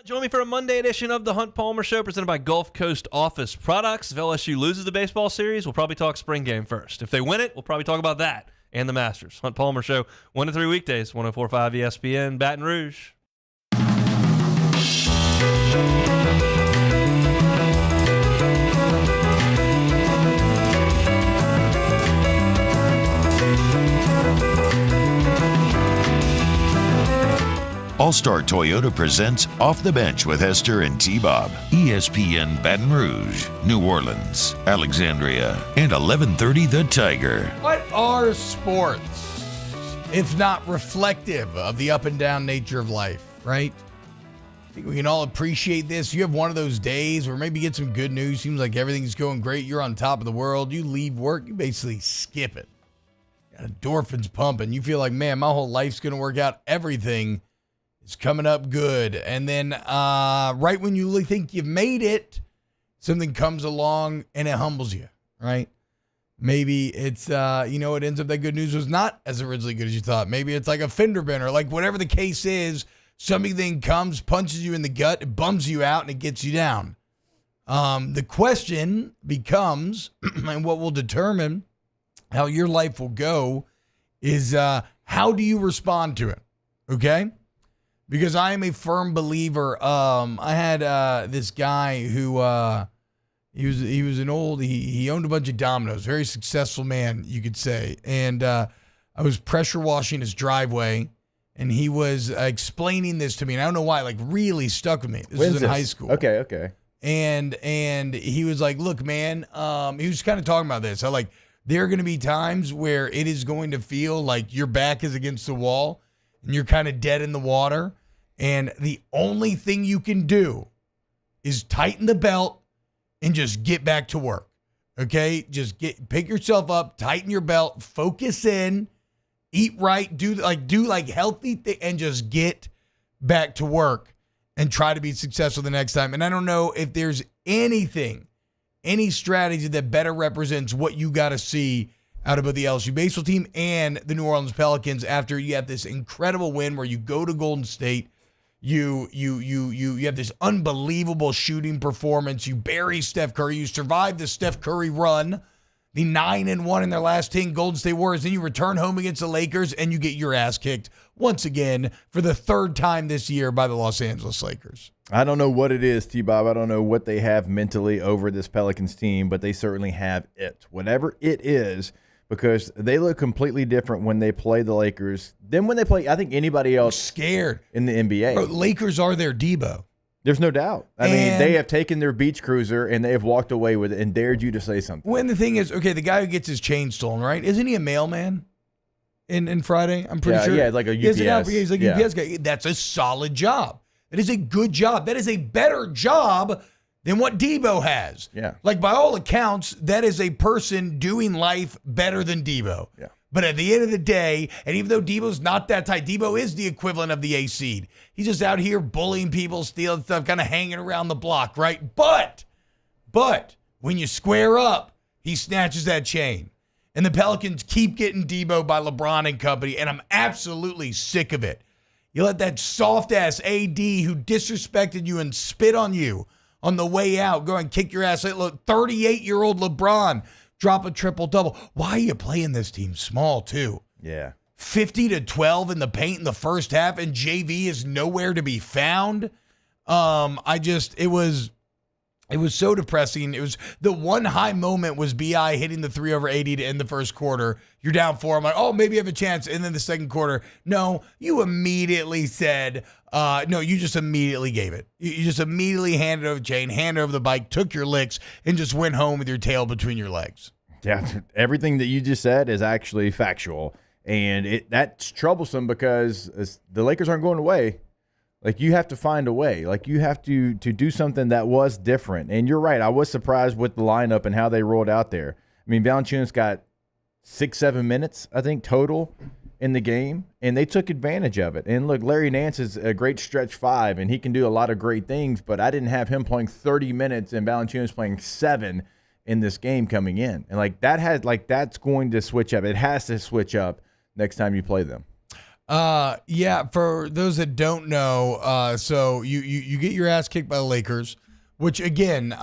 Join me for a Monday edition of the Hunt Palmer Show, presented by Gulf Coast Office Products. If LSU loses the baseball series, we'll probably talk spring game first. If they win it, we'll probably talk about that and the Masters. Hunt Palmer Show, 1 to 3 weekdays, 104.5 ESPN, Baton Rouge. All-Star Toyota presents Off the Bench with Hester and T-Bob. ESPN Baton Rouge, New Orleans, Alexandria, and 1130 The Tiger. What are sports if not reflective of the up and down nature of life, right? I think we can all appreciate this. You have one of those days where maybe you get some good news. Seems like everything's going great. You're on top of the world. You leave work. You basically skip it. Got endorphins pumping. You feel like, man, my whole life's going to work out. Everything is coming up good. And then right when you think you've made it, something comes along and it humbles you, right? Maybe it's, it ends up that good news was not as originally good as you thought. Maybe it's like a fender bender, like whatever the case is, something comes, punches you in the gut, it bums you out, and it gets you down. The question becomes, and what will determine how your life will go is how do you respond to it, okay? Because I am a firm believer. I had this guy who he owned a bunch of dominoes, very successful man, you could say. And I was pressure washing his driveway, and he was explaining this to me, and I don't know why, like really stuck with me. This was in high school. Okay. And he was like, look, man, he was kind of talking about this. There are going to be times where it is going to feel like your back is against the wall and you're kind of dead in the water. And the only thing you can do is tighten the belt and just get back to work. Okay? Just pick yourself up, tighten your belt, focus in, eat right, do healthy things, and just get back to work and try to be successful the next time. And I don't know if there's any strategy that better represents what you got to see out of both the LSU baseball team and the New Orleans Pelicans after you have this incredible win where you go to Golden State, you have this unbelievable shooting performance, you bury Steph Curry, you survive the Steph Curry run, the 9-1 in their last 10 Golden State Warriors, then you return home against the Lakers and you get your ass kicked once again for the third time this year by the Los Angeles Lakers. I don't know what it is, T-Bob. I don't know what they have mentally over this Pelicans team, but they certainly have it. Whatever it is, because they look completely different when they play the Lakers than when they play, I think, anybody else scared in the NBA. Bro, Lakers are their Debo. There's no doubt. I mean, they have taken their beach cruiser and they have walked away with it and dared you to say something. When the thing is, okay, the guy who gets his chain stolen, right? Isn't he a mailman in Friday? I'm pretty sure. Yeah, like a UPS. He's like a UPS guy. That's a solid job. That is a good job. That is a better job than what Debo has. Yeah. Like, by all accounts, that is a person doing life better than Debo. Yeah. But at the end of the day, and even though Debo's not that tight, Debo is the equivalent of the A seed. He's just out here bullying people, stealing stuff, kind of hanging around the block, right? But when you square up, he snatches that chain. And the Pelicans keep getting Debo by LeBron and company, and I'm absolutely sick of it. You let that soft-ass AD who disrespected you and spit on you on the way out go and kick your ass. Look, 38-year-old LeBron drop a triple-double. Why are you playing this team small, too? Yeah. 50-12 in the paint in the first half, and JV is nowhere to be found. It was so depressing. It was the one high moment was BI hitting the 3 over 80 to end the first quarter. You're down 4. I'm like, oh, maybe I have a chance. And then the second quarter, no, you immediately said, no, you just immediately gave it. You just immediately handed over the chain, handed over the bike, took your licks, and just went home with your tail between your legs. Yeah, everything that you just said is actually factual. And that's troublesome because the Lakers aren't going away. Like, you have to find a way. Like, you have to do something that was different. And you're right. I was surprised with the lineup and how they rolled out there. I mean, Valanciunas got 6-7 minutes, I think, total. in the game, and they took advantage of it. And look, Larry Nance is a great stretch 5, and he can do a lot of great things, but I didn't have him playing 30 minutes and Valanciunas playing 7 in this game coming in. And that's going to switch up. It has to switch up next time you play them. Yeah, for those that don't know, so you get your ass kicked by the Lakers, which again,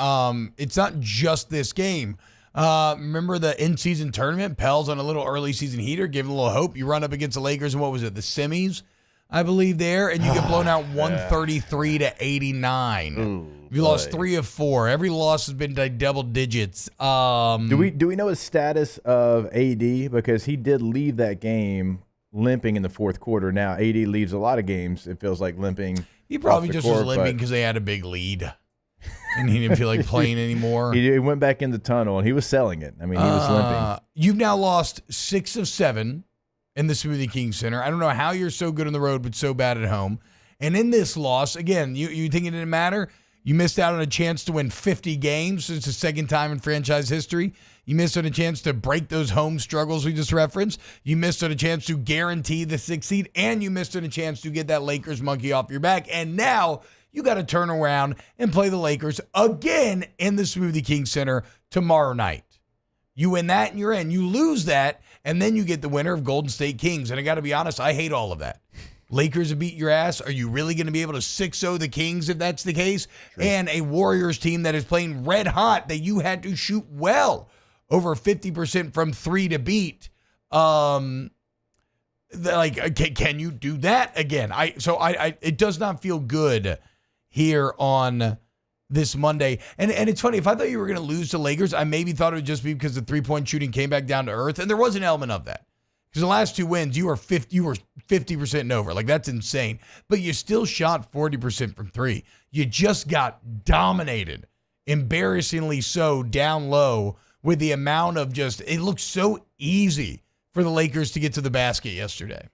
it's not just this game. Remember the in-season tournament? Pels on a little early season heater, giving a little hope. You run up against the Lakers, and what was it, the semis, I believe, there, and you get blown out 133-89. Ooh, you lost 3 of 4. Every loss has been like double digits. Do we know his status of AD? Because he did leave that game limping in the fourth quarter. Now, AD leaves a lot of games, it feels like, limping. He probably off the just court, was limping because they had a big lead. And he didn't feel like playing anymore. He went back in the tunnel, and he was selling it. I mean, he was limping. You've now lost 6 of 7 in the Smoothie King Center. I don't know how you're so good on the road but so bad at home. And in this loss, again, you think it didn't matter? You missed out on a chance to win 50 games. It's the second time in franchise history. You missed on a chance to break those home struggles we just referenced. You missed on a chance to guarantee the 6th seed. And you missed on a chance to get that Lakers monkey off your back. And now you got to turn around and play the Lakers again in the Smoothie King Center tomorrow night. You win that and you're in. You lose that, and then you get the winner of Golden State Kings. And I got to be honest, I hate all of that. Lakers have beat your ass. Are you really going to be able to 6-0 the Kings if that's the case? Sure. And a Warriors team that is playing red hot that you had to shoot well over 50% from 3 to beat. Can you do that again? It does not feel good here on this Monday. And it's funny, if I thought you were going to lose to Lakers, I maybe thought it would just be because the 3-point shooting came back down to earth. And there was an element of that. Because the last 2 wins, you were 50% and over. Like, that's insane. But you still shot 40% from 3. You just got dominated, embarrassingly so, down low with the amount of it looked so easy for the Lakers to get to the basket yesterday.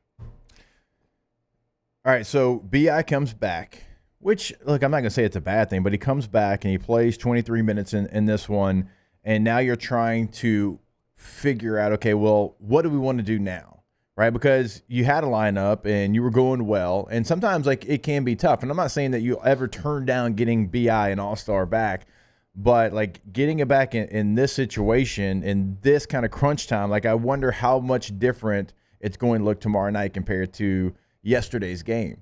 All right, so B.I. comes back, which, look, I'm not going to say it's a bad thing, but he comes back and he plays 23 minutes in this one, and now you're trying to figure out, okay, well, what do we want to do now, right? Because you had a lineup and you were going well, and sometimes it can be tough. And I'm not saying that you'll ever turn down getting B.I. an all-star back, but getting it back in this situation, in this kind of crunch time, I wonder how much different it's going to look tomorrow night compared to yesterday's game.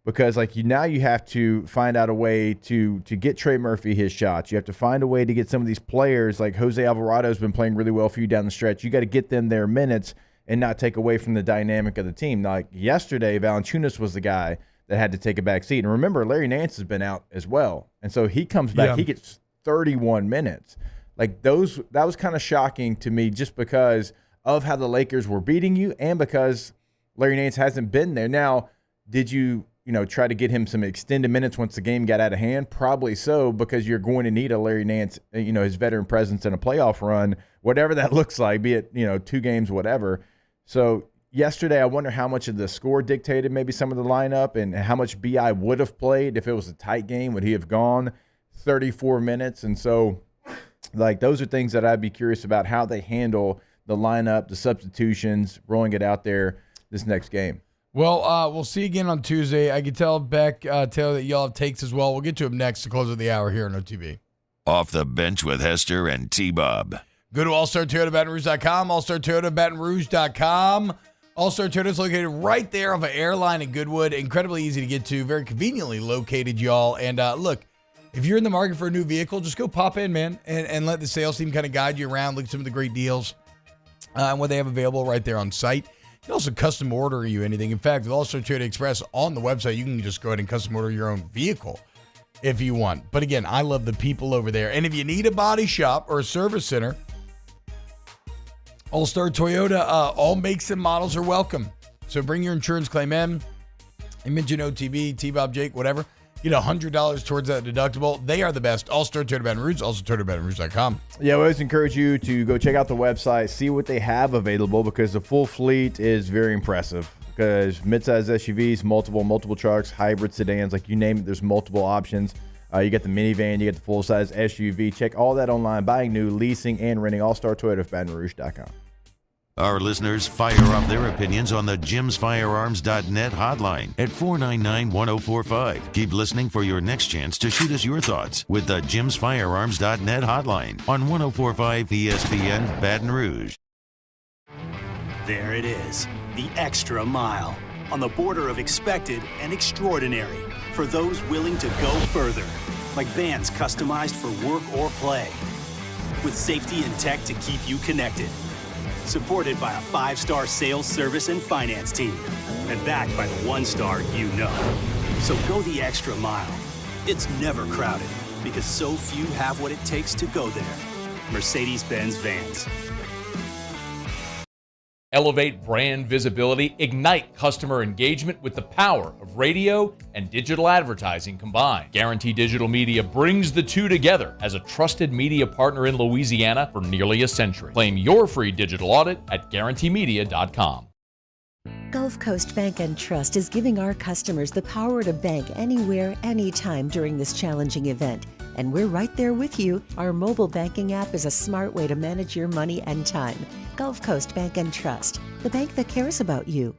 Because now you have to find out a way to get Trey Murphy his shots. You have to find a way to get some of these players, like Jose Alvarado has been playing really well for you down the stretch. You got to get them their minutes and not take away from the dynamic of the team. Now, Yesterday, Valanciunas was the guy that had to take a back seat. And remember, Larry Nance has been out as well. And so he comes back, He gets 31 minutes. That was kind of shocking to me just because of how the Lakers were beating you and because Larry Nance hasn't been there. Now, did you try to get him some extended minutes once the game got out of hand? Probably so, because you're going to need a Larry Nance, his veteran presence in a playoff run, whatever that looks like, be it, 2 games, whatever. So yesterday, I wonder how much of the score dictated maybe some of the lineup and how much B.I. would have played if it was a tight game. Would he have gone 34 minutes? And so, those are things that I'd be curious about how they handle the lineup, the substitutions, rolling it out there this next game. Well, we'll see you again on Tuesday. I can tell Beck, Taylor, that y'all have takes as well. We'll get to him next to close of the hour here on OTB. Off the Bench with Hester and T-Bob. Go to allstartoyotabatonrouge.com, allstartoyotabatonrouge.com. All-Star Toyota is located right there off of Airline in Goodwood. Incredibly easy to get to, very conveniently located, y'all. And look, if you're in the market for a new vehicle, just go pop in, man, and let the sales team kind of guide you around, look at some of the great deals and what they have available right there on site. You can also custom order you anything. In fact, with All-Star Toyota Express on the website, you can just go ahead and custom order your own vehicle if you want. But again, I love the people over there. And if you need a body shop or a service center, All-Star Toyota, all makes and models are welcome. So bring your insurance claim in. You mention OTB, T-Bob, Jake, whatever. Get $100 towards that deductible. They are the best. All-Star Toyota Baton Rouge, also ToyotaBatonRouge.com. Yeah, we always encourage you to go check out the website, see what they have available, because the full fleet is very impressive. Because midsize SUVs, multiple trucks, hybrid sedans, you name it, there's multiple options. You get the minivan, you get the full-size SUV. Check all that online, buying new, leasing, and renting. All-Star Toyota of BatonRouge.com. Our listeners fire off their opinions on the jimsfirearms.net hotline at 499-1045. Keep listening for your next chance to shoot us your thoughts with the jimsfirearms.net hotline on 1045 ESPN Baton Rouge. There it is, the extra mile, on the border of expected and extraordinary for those willing to go further, like vans customized for work or play, with safety and tech to keep you connected. Supported by a 5-star sales, service, and finance team, and backed by the 1-star you know. So go the extra mile. It's never crowded, because so few have what it takes to go there. Mercedes-Benz Vans. Elevate brand visibility, ignite customer engagement with the power of radio and digital advertising combined. Guarantee Digital Media brings the two together as a trusted media partner in Louisiana for nearly a century. Claim your free digital audit at guaranteemedia.com. Gulf Coast Bank and Trust is giving our customers the power to bank anywhere, anytime during this challenging event. And we're right there with you. Our mobile banking app is a smart way to manage your money and time. Gulf Coast Bank and Trust, the bank that cares about you.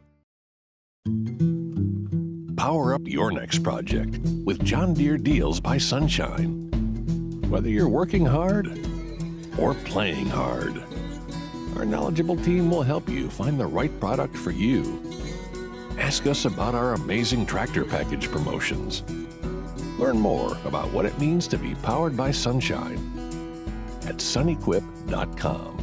Power up your next project with John Deere Deals by Sunshine. Whether you're working hard or playing hard, our knowledgeable team will help you find the right product for you. Ask us about our amazing tractor package promotions. Learn more about what it means to be powered by sunshine at sunequip.com.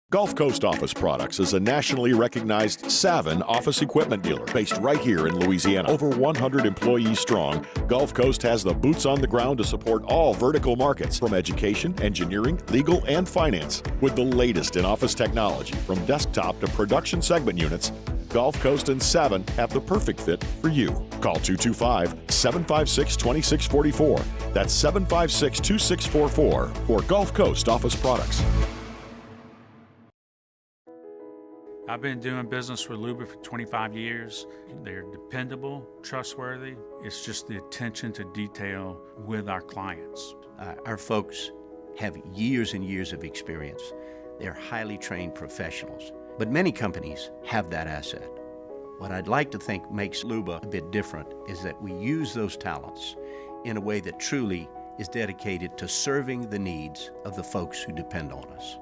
Gulf Coast Office Products is a nationally recognized Savin office equipment dealer based right here in Louisiana. Over 100 employees strong, Gulf Coast has the boots on the ground to support all vertical markets, from education, engineering, legal, and finance. With the latest in office technology, from desktop to production segment units, Gulf Coast and Savin have the perfect fit for you. Call 225-756-2644. That's 756-2644 for Gulf Coast Office Products. I've been doing business with Luber for 25 years. They're dependable, trustworthy. It's just the attention to detail with our clients. Our folks have years and years of experience. They're highly trained professionals, but many companies have that asset. What I'd like to think makes Luba a bit different is that we use those talents in a way that truly is dedicated to serving the needs of the folks who depend on us.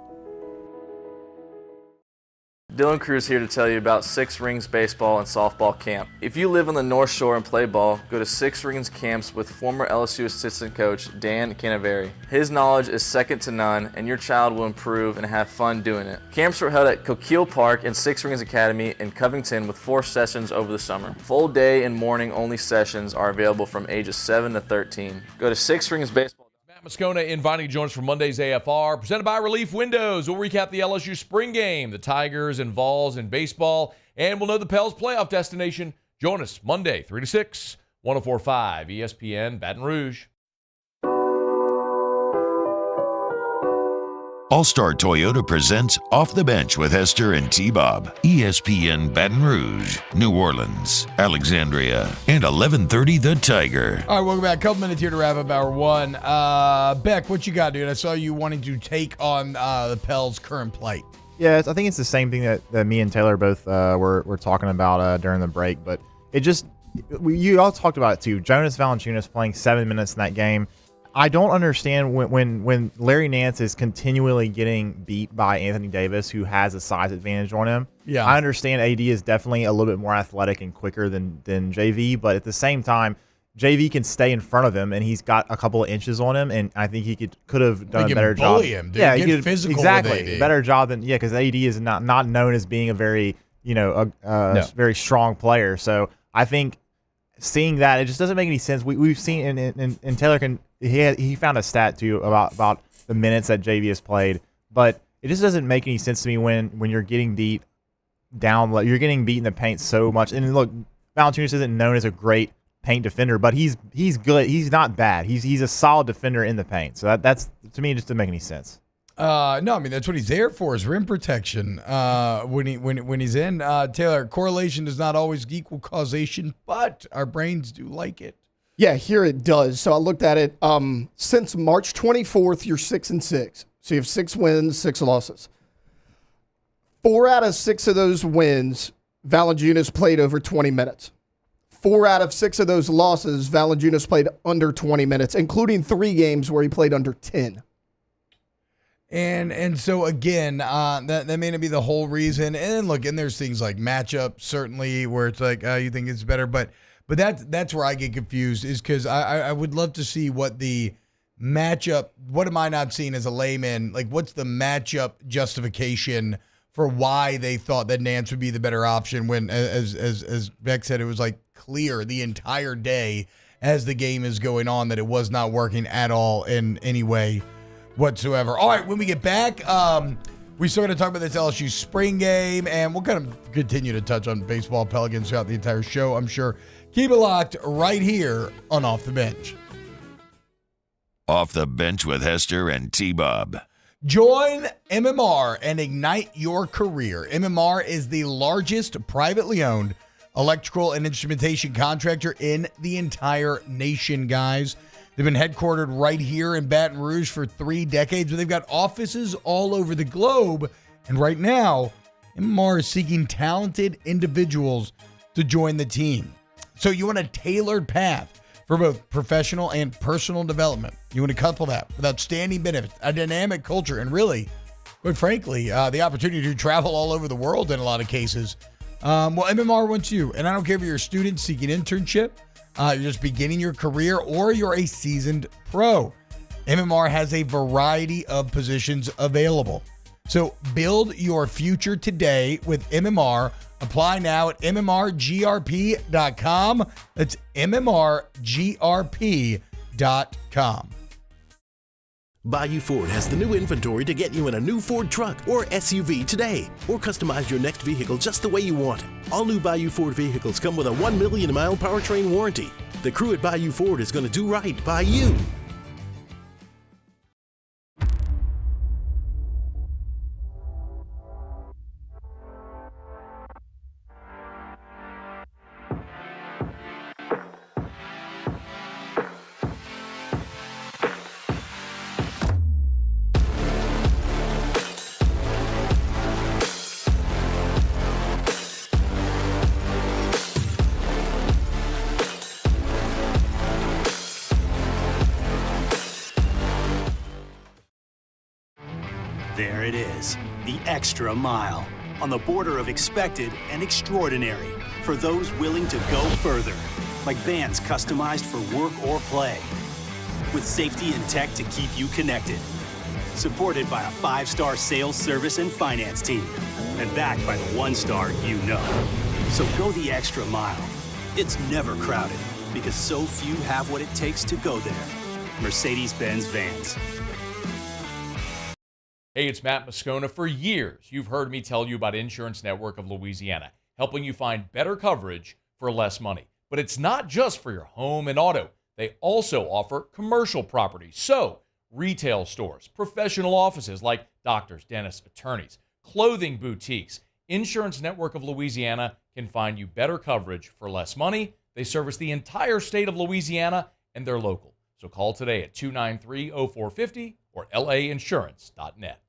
Dylan Cruz here to tell you about Six Rings Baseball and Softball Camp. If you live on the North Shore and play ball, go to Six Rings Camps with former LSU assistant coach Dan Canaveri. His knowledge is second to none, and your child will improve and have fun doing it. Camps were held at Coquille Park and Six Rings Academy in Covington with 4 sessions over the summer. Full day and morning only sessions are available from ages 7 to 13. Go to Six Rings Baseball. Moscona inviting you to join us for Monday's AFR, presented by Relief Windows. We'll recap the LSU spring game, the Tigers and Vols in baseball, and we'll know the Pels playoff destination. Join us Monday, 3 to 6, 104.5 ESPN Baton Rouge. All-Star Toyota presents Off the Bench with Hester and T-Bob. ESPN Baton Rouge, New Orleans, Alexandria, and 1130 The Tiger. All right, welcome back. A couple minutes here to wrap up hour one. Beck, what you got, dude? I saw you wanting to take on the Pels' current plight. Yeah, I think it's the same thing that me and Taylor both were talking about during the break. But it just, you all talked about it too. Jonas Valanciunas playing 7 minutes in that game. I don't understand when Larry Nance is continually getting beat by Anthony Davis, who has a size advantage on him. Yeah. I understand AD is definitely a little bit more athletic and quicker than JV, but at the same time, JV can stay in front of him, and he's got a couple of inches on him, and I think he could have done a better job. Bully him, dude. Yeah, Get he could, physical exactly, with AD. better job than because AD is not known as being a very very strong player. So I think seeing that, it just doesn't make any sense. We've seen and Taylor can. He found a stat too about the minutes that JV has played, but it just doesn't make any sense to me when you're getting beat down, you're getting beat in the paint so much. And look, Valanciunas isn't known as a great paint defender, but he's good. He's not bad. He's a solid defender in the paint. So that's to me, it just doesn't make any sense. No, I mean that's what he's there for, is rim protection. When he's in, Taylor, correlation does not always equal causation, but our brains do like it. Yeah, here it does. So I looked at it. Since March 24th, you're 6-6. So you have 6 wins, 6 losses. 4 out of 6 of those wins, Valanciunas played over 20 minutes. 4 out of 6 of those losses, Valanciunas played under 20 minutes, including 3 games where he played under 10. And so again, that may not be the whole reason. And look, and there's things like matchup, certainly, where it's like you think it's better, but that's where I get confused, is because I would love to see what the matchup. What am I not seeing as a layman? Like, what's the matchup justification for why they thought that Nance would be the better option when, as Beck said, it was like clear the entire day as the game is going on that it was not working at all in any way whatsoever. All right, when we get back, we still going to talk about this LSU spring game, and we'll kind of continue to touch on baseball Pelicans throughout the entire show, I'm sure. Keep it locked right here on Off the Bench. Off the Bench with Hester and T-Bob. Join MMR and ignite your career. MMR is the largest privately owned electrical and instrumentation contractor in the entire nation, guys. They've been headquartered right here in Baton Rouge for 3 decades, but they've got offices all over the globe. And right now, MMR is seeking talented individuals to join the team. So you want a tailored path for both professional and personal development. You want to couple that with outstanding benefits, a dynamic culture, and really, quite frankly, the opportunity to travel all over the world in a lot of cases. Well, MMR wants you. And I don't care if you're a student seeking internship, you're just beginning your career, or you're a seasoned pro. MMR has a variety of positions available. So build your future today with MMR. Apply now at mmrgrp.com. That's mmrgrp.com. Bayou Ford has the new inventory to get you in a new Ford truck or SUV today, or customize your next vehicle just the way you want it. All new Bayou Ford vehicles come with a 1 million mile powertrain warranty. The crew at Bayou Ford is going to do right by you. There it is, the extra mile, on the border of expected and extraordinary, for those willing to go further, like vans customized for work or play, with safety and tech to keep you connected, supported by a 5-star sales, service, and finance team, and backed by the 1-star you know. So go the extra mile. It's never crowded, because so few have what it takes to go there. Mercedes-Benz Vans. Hey, it's Matt Moscona. For years, you've heard me tell you about Insurance Network of Louisiana, helping you find better coverage for less money. But it's not just for your home and auto. They also offer commercial property. So, retail stores, professional offices like doctors, dentists, attorneys, clothing boutiques. Insurance Network of Louisiana can find you better coverage for less money. They service the entire state of Louisiana, and they're local. So call today at 293-0450 or lainsurance.net.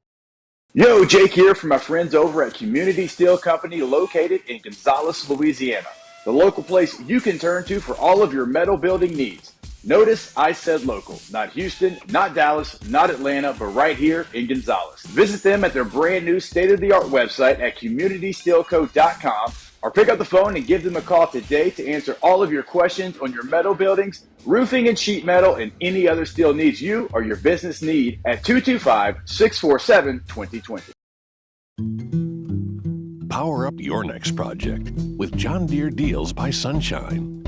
Yo, Jake here from my friends over at Community Steel Company located in Gonzales, Louisiana. The local place you can turn to for all of your metal building needs. Notice I said local, not Houston, not Dallas, not Atlanta, but right here in Gonzales. Visit them at their brand new state-of-the-art website at communitysteelco.com or pick up the phone and give them a call today to answer all of your questions on your metal buildings, roofing and sheet metal, and any other steel needs you or your business need at 225-647-2020. Power up your next project with John Deere Deals by Sunshine.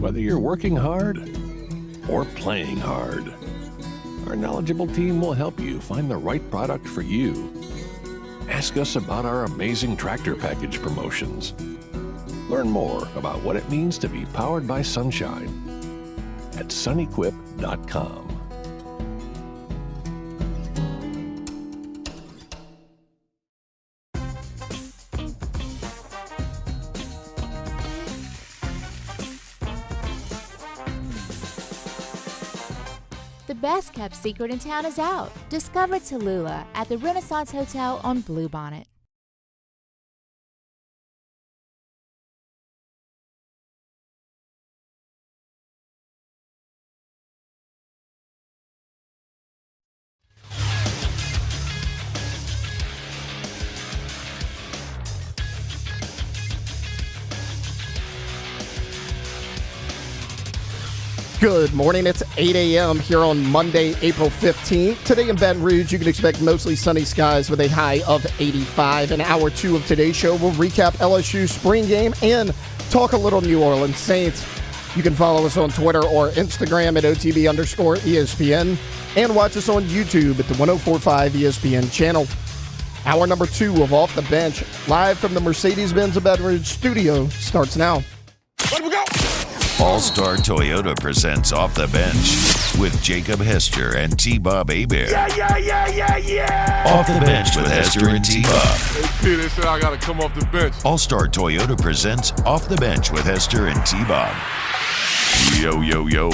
Whether you're working hard or playing hard, our knowledgeable team will help you find the right product for you. Ask us about our amazing tractor package promotions. Learn more about what it means to be powered by Sunshine at sunequip.com. best kept secret in town is out. Discover Tallulah at the Renaissance Hotel on Bluebonnet. Good morning. It's 8 a.m. here on Monday, April 15th. Today in Baton Rouge, you can expect mostly sunny skies with a high of 85. In hour 2 of today's show, we'll recap LSU spring game and talk a little New Orleans Saints. You can follow us on Twitter or Instagram at OTB_ESPN and watch us on YouTube at the 1045 ESPN channel. Hour number 2 of Off the Bench, live from the Mercedes-Benz of Baton Rouge studio, starts now. Let we go! All-Star Toyota presents Off the Bench with Jacob Hester and T-Bob Hebert. Yeah! Off the Bench with Hester and T-Bob. Hey, they said I got to come off the bench. All-Star Toyota presents Off the Bench with Hester and T-Bob. Yo, yo, yo.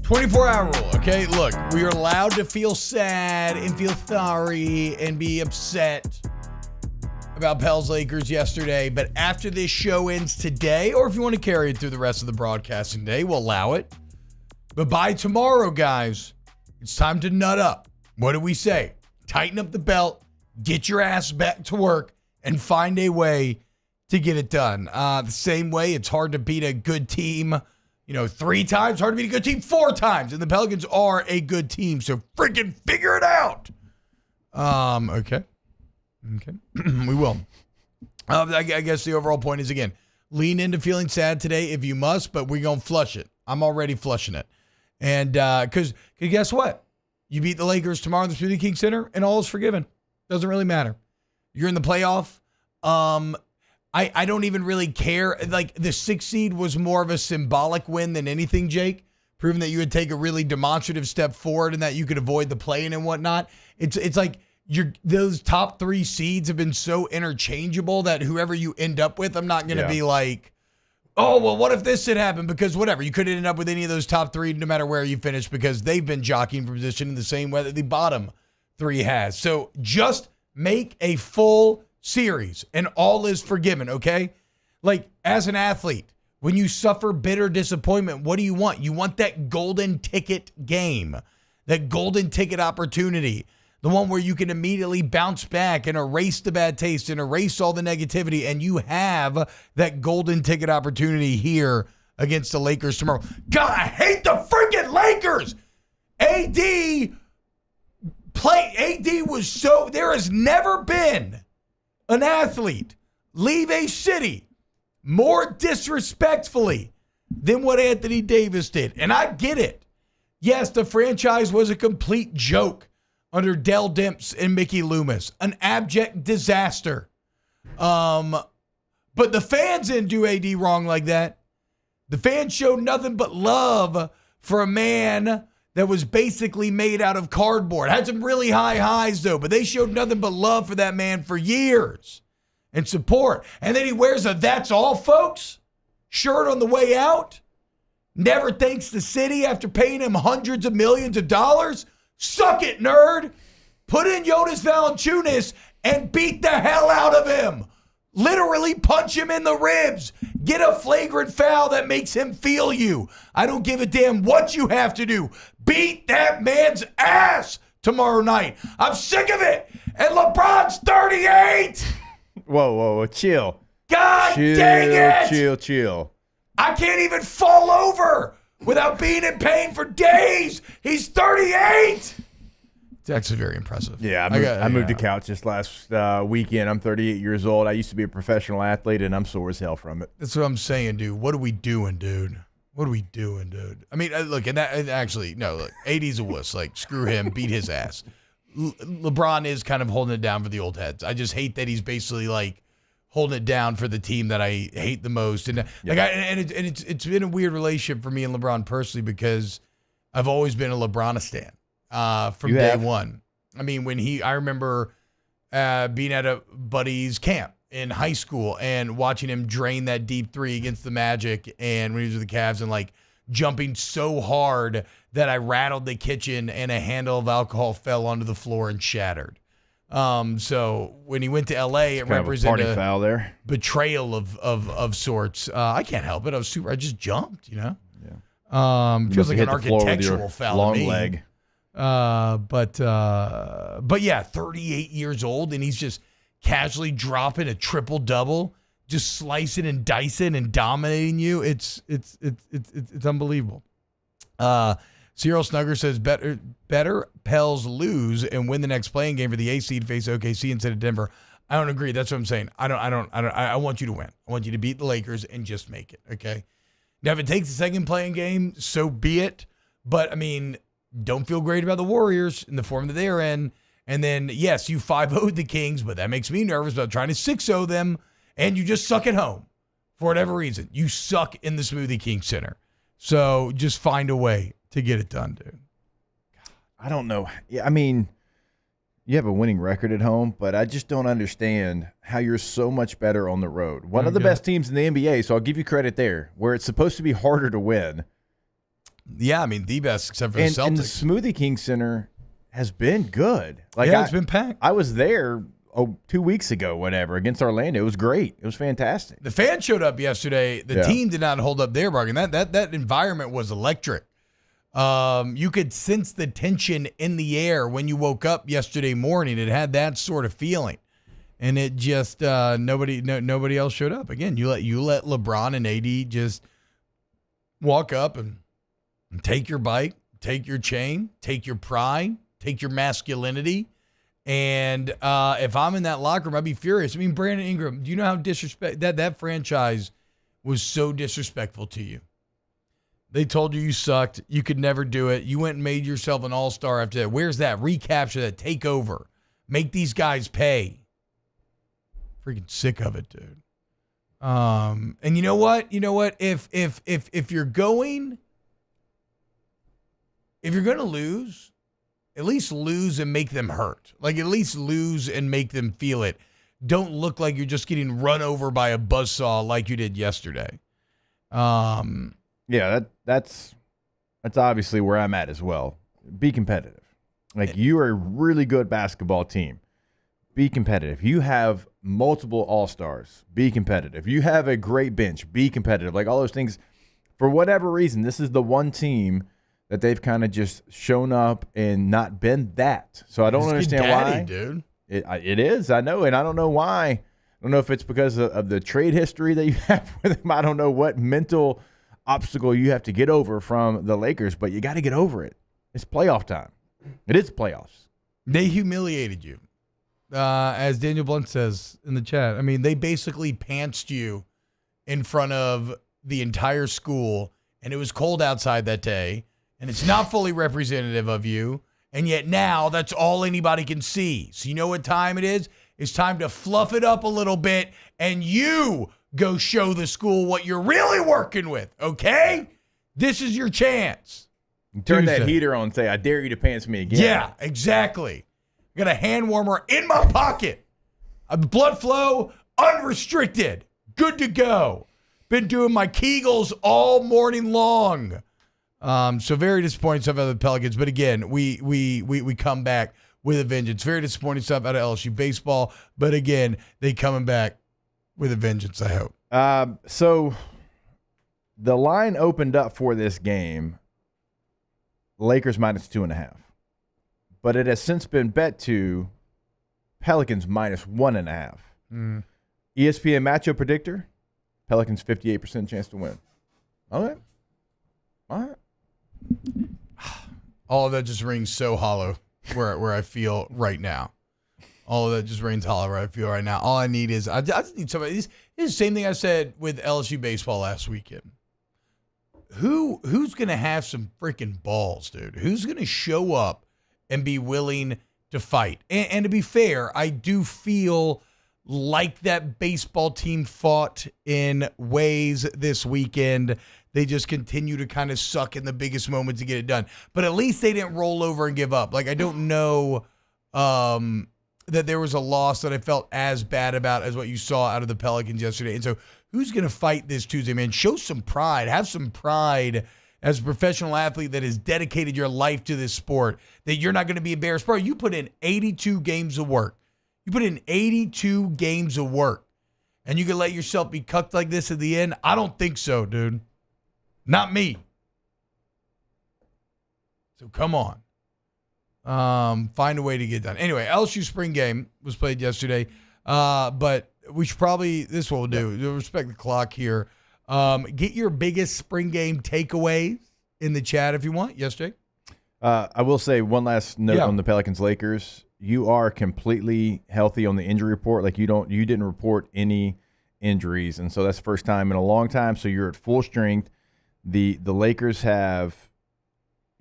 24-hour rule, okay? Look, we are allowed to feel sad and feel sorry and be upset about Pels Lakers yesterday, but after this show ends today, or if you want to carry it through the rest of the broadcasting day, we'll allow it. But by tomorrow, guys, it's time to nut up. What do we say? Tighten up the belt, get your ass back to work, and find a way to get it done. The same way, it's hard to beat a good team, 3 times, hard to beat a good team 4 times, and the Pelicans are a good team, so freaking figure it out. Okay. We will. I guess the overall point is, again, lean into feeling sad today if you must, but we're going to flush it. I'm already flushing it. And because guess what? You beat the Lakers tomorrow in the Smoothie King Center, and all is forgiven. Doesn't really matter. You're in the playoff. I don't even really care. Like, the 6th seed was more of a symbolic win than anything, Jake, proving that you would take a really demonstrative step forward and that you could avoid the play-in and whatnot. It's like, those top 3 seeds have been so interchangeable that whoever you end up with, I'm not going to be like, oh, well, what if this had happened? Because whatever, you could end up with any of those top 3 no matter where you finish because they've been jockeying for position in the same way that the bottom 3 has. So just make a full series and all is forgiven, okay? Like, as an athlete, when you suffer bitter disappointment, what do you want? You want that golden ticket game, that golden ticket opportunity. The one where you can immediately bounce back and erase the bad taste and erase all the negativity, and you have that golden ticket opportunity here against the Lakers tomorrow. God, I hate the freaking Lakers! AD was so... There has never been an athlete leave a city more disrespectfully than what Anthony Davis did. And I get it. Yes, the franchise was a complete joke under Dell Demps and Mickey Loomis. An abject disaster. But the fans didn't do AD wrong like that. The fans showed nothing but love for a man that was basically made out of cardboard. Had some really high highs, though, but they showed nothing but love for that man for years and support. And then he wears a "That's All, Folks" shirt on the way out. Never thanks the city after paying him hundreds of millions of dollars. Suck it, nerd. Put in Jonas Valanciunas and beat the hell out of him. Literally punch him in the ribs. Get a flagrant foul that makes him feel you. I don't give a damn what you have to do. Beat that man's ass tomorrow night. I'm sick of it. And LeBron's 38. Whoa. Chill. God dang it. Chill. I can't even fall over without being in pain for days. He's 38. It's actually very impressive. Yeah, I moved to couch this last weekend. I'm 38 years old. I used to be a professional athlete, and I'm sore as hell from it. That's what I'm saying, dude. What are we doing, dude? I mean, look, and actually, no, look, AD's a wuss. Like, screw him. Beat his ass. LeBron is kind of holding it down for the old heads. I just hate that he's basically, like, holding it down for the team that I hate the most. And it's been a weird relationship for me and LeBron personally because I've always been a LeBronistan from day one. I mean, I remember being at a buddy's camp in high school and watching him drain that deep three against the Magic and when he was with the Cavs and like jumping so hard that I rattled the kitchen and a handle of alcohol fell onto the floor and shattered. So when he went to L.A., it represented a foul there. Betrayal of sorts. I can't help it. I just jumped, Yeah. Feels like an architectural foul. Long leg. But yeah, 38 years old, and he's just casually dropping a triple-double, just slicing and dicing and dominating you. It's unbelievable. Cyril Snugger says better Pels lose and win the next playing game for the A seed, face OKC instead of Denver. I don't agree. That's what I'm saying. I want you to win. I want you to beat the Lakers and just make it. Okay. Now, if it takes a second playing game, so be it. But I mean, don't feel great about the Warriors in the form that they're in. And then, yes, you 5-0'd the Kings, but that makes me nervous about trying to 6-0 them. And you just suck at home for whatever reason. You suck in the Smoothie King Center. So just find a way to get it done, dude. I don't know. Yeah, I mean, you have a winning record at home, but I just don't understand how you're so much better on the road. One of the best teams in the NBA, so I'll give you credit there, where it's supposed to be harder to win. Yeah, I mean, the best except for the Celtics. And the Smoothie King Center has been good. It's been packed. I was there 2 weeks ago, whatever, against Orlando. It was great. It was fantastic. The fans showed up yesterday. The team did not hold up their bargain. That environment was electric. You could sense the tension in the air when you woke up yesterday morning. It had that sort of feeling, and it just nobody else showed up. Again, you let LeBron and AD just walk up and take your bike, take your chain, take your pride, take your masculinity. And if I'm in that locker room, I'd be furious. I mean, Brandon Ingram, do you know how that franchise was so disrespectful to you? They told you sucked. You could never do it. You went and made yourself an all-star after that. Where's that? Recapture that. Take over. Make these guys pay. Freaking sick of it, dude. And you know what? If you're going to lose, at least lose and make them hurt. Like, at least lose and make them feel it. Don't look like you're just getting run over by a buzzsaw like you did yesterday. Yeah, that's obviously where I'm at as well. Be competitive. Like, you are a really good basketball team. Be competitive. You have multiple all-stars. Be competitive. You have a great bench. Be competitive. Like, all those things. For whatever reason, this is the one team that they've kind of just shown up and not been that. So I don't understand why. Dude. It is, I know, and I don't know why. I don't know if it's because of the trade history that you have with them. I don't know what mental obstacle you have to get over from the Lakers, but you got to get over it. It's playoff time. It is playoffs. They humiliated you. As Daniel Blunt says in the chat, I mean, they basically pantsed you in front of the entire school, and it was cold outside that day, and it's not fully representative of you, and yet now that's all anybody can see. So you know what time it is? It's time to fluff it up a little bit, and you go show the school what you're really working with, okay? This is your chance. Turn that heater on and say, I dare you to pants me again. Yeah, exactly. I got a hand warmer in my pocket. Blood flow unrestricted. Good to go. Been doing my Kegels all morning long. So very disappointing stuff out of the Pelicans. But again, we come back with a vengeance. Very disappointing stuff out of LSU baseball. But again, they coming back with a vengeance, I hope. So the line opened up for this game, Lakers minus 2.5. But it has since been bet to Pelicans minus 1.5. ESPN matchup predictor, Pelicans 58% chance to win. Okay. All right. All of that just rings so hollow where I feel right now. All of that just rings hollow where I feel right now. All I need is I just need somebody. This is the same thing I said with LSU baseball last weekend. Who's going to have some freaking balls, dude? Who's going to show up and be willing to fight? And to be fair, I do feel like that baseball team fought in ways this weekend. They just continue to kind of suck in the biggest moments to get it done. But at least they didn't roll over and give up. Like, I don't know that there was a loss that I felt as bad about as what you saw out of the Pelicans yesterday. And so who's going to fight this Tuesday, man? Show some pride. Have some pride as a professional athlete that has dedicated your life to this sport that you're not going to be embarrassed. Bro, you put in 82 games of work. You put in 82 games of work, and you can let yourself be cucked like this at the end? I don't think so, dude. Not me. So come on. Find a way to get done. Anyway, LSU spring game was played yesterday, but we should probably, this is what we'll do. We'll respect the clock here. Get your biggest spring game takeaways in the chat if you want. Yes, Jake? I will say one last note on the Pelicans-Lakers. You are completely healthy on the injury report. Like you didn't report any injuries, and so that's the first time in a long time. So you're at full strength. The Lakers have,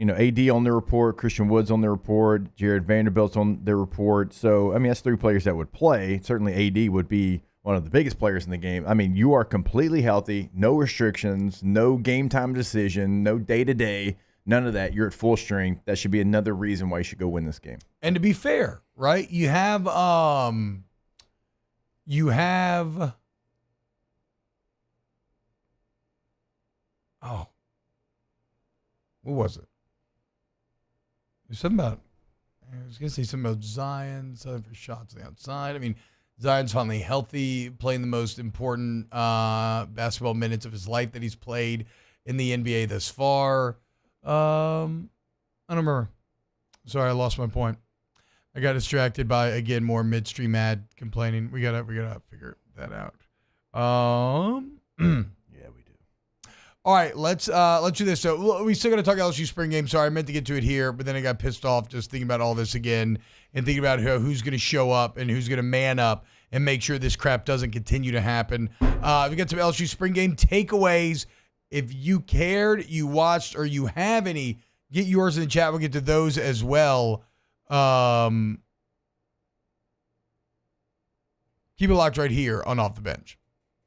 AD on their report, Christian Wood's on their report, Jared Vanderbilt's on their report. So, I mean, that's 3 players that would play. Certainly AD would be one of the biggest players in the game. I mean, you are completely healthy, no restrictions, no game time decision, no day-to-day, none of that. You're at full strength. That should be another reason why you should go win this game. And to be fair, right, you have what was it? There's something about, I was going to say something about Zion, something for shots on the outside. I mean, Zion's finally healthy, playing the most important basketball minutes of his life that he's played in the NBA thus far. I don't remember. Sorry, I lost my point. I got distracted by, again, more midstream ad complaining. We gotta figure that out. Yeah, we do. All right, let's do this. So we still got to talk LSU spring game. Sorry, I meant to get to it here, but then I got pissed off just thinking about all this again and thinking about who's going to show up and who's going to man up and make sure this crap doesn't continue to happen. We got some LSU spring game takeaways. If you cared, you watched, or you have any, get yours in the chat. We'll get to those as well. Keep it locked right here on Off the Bench.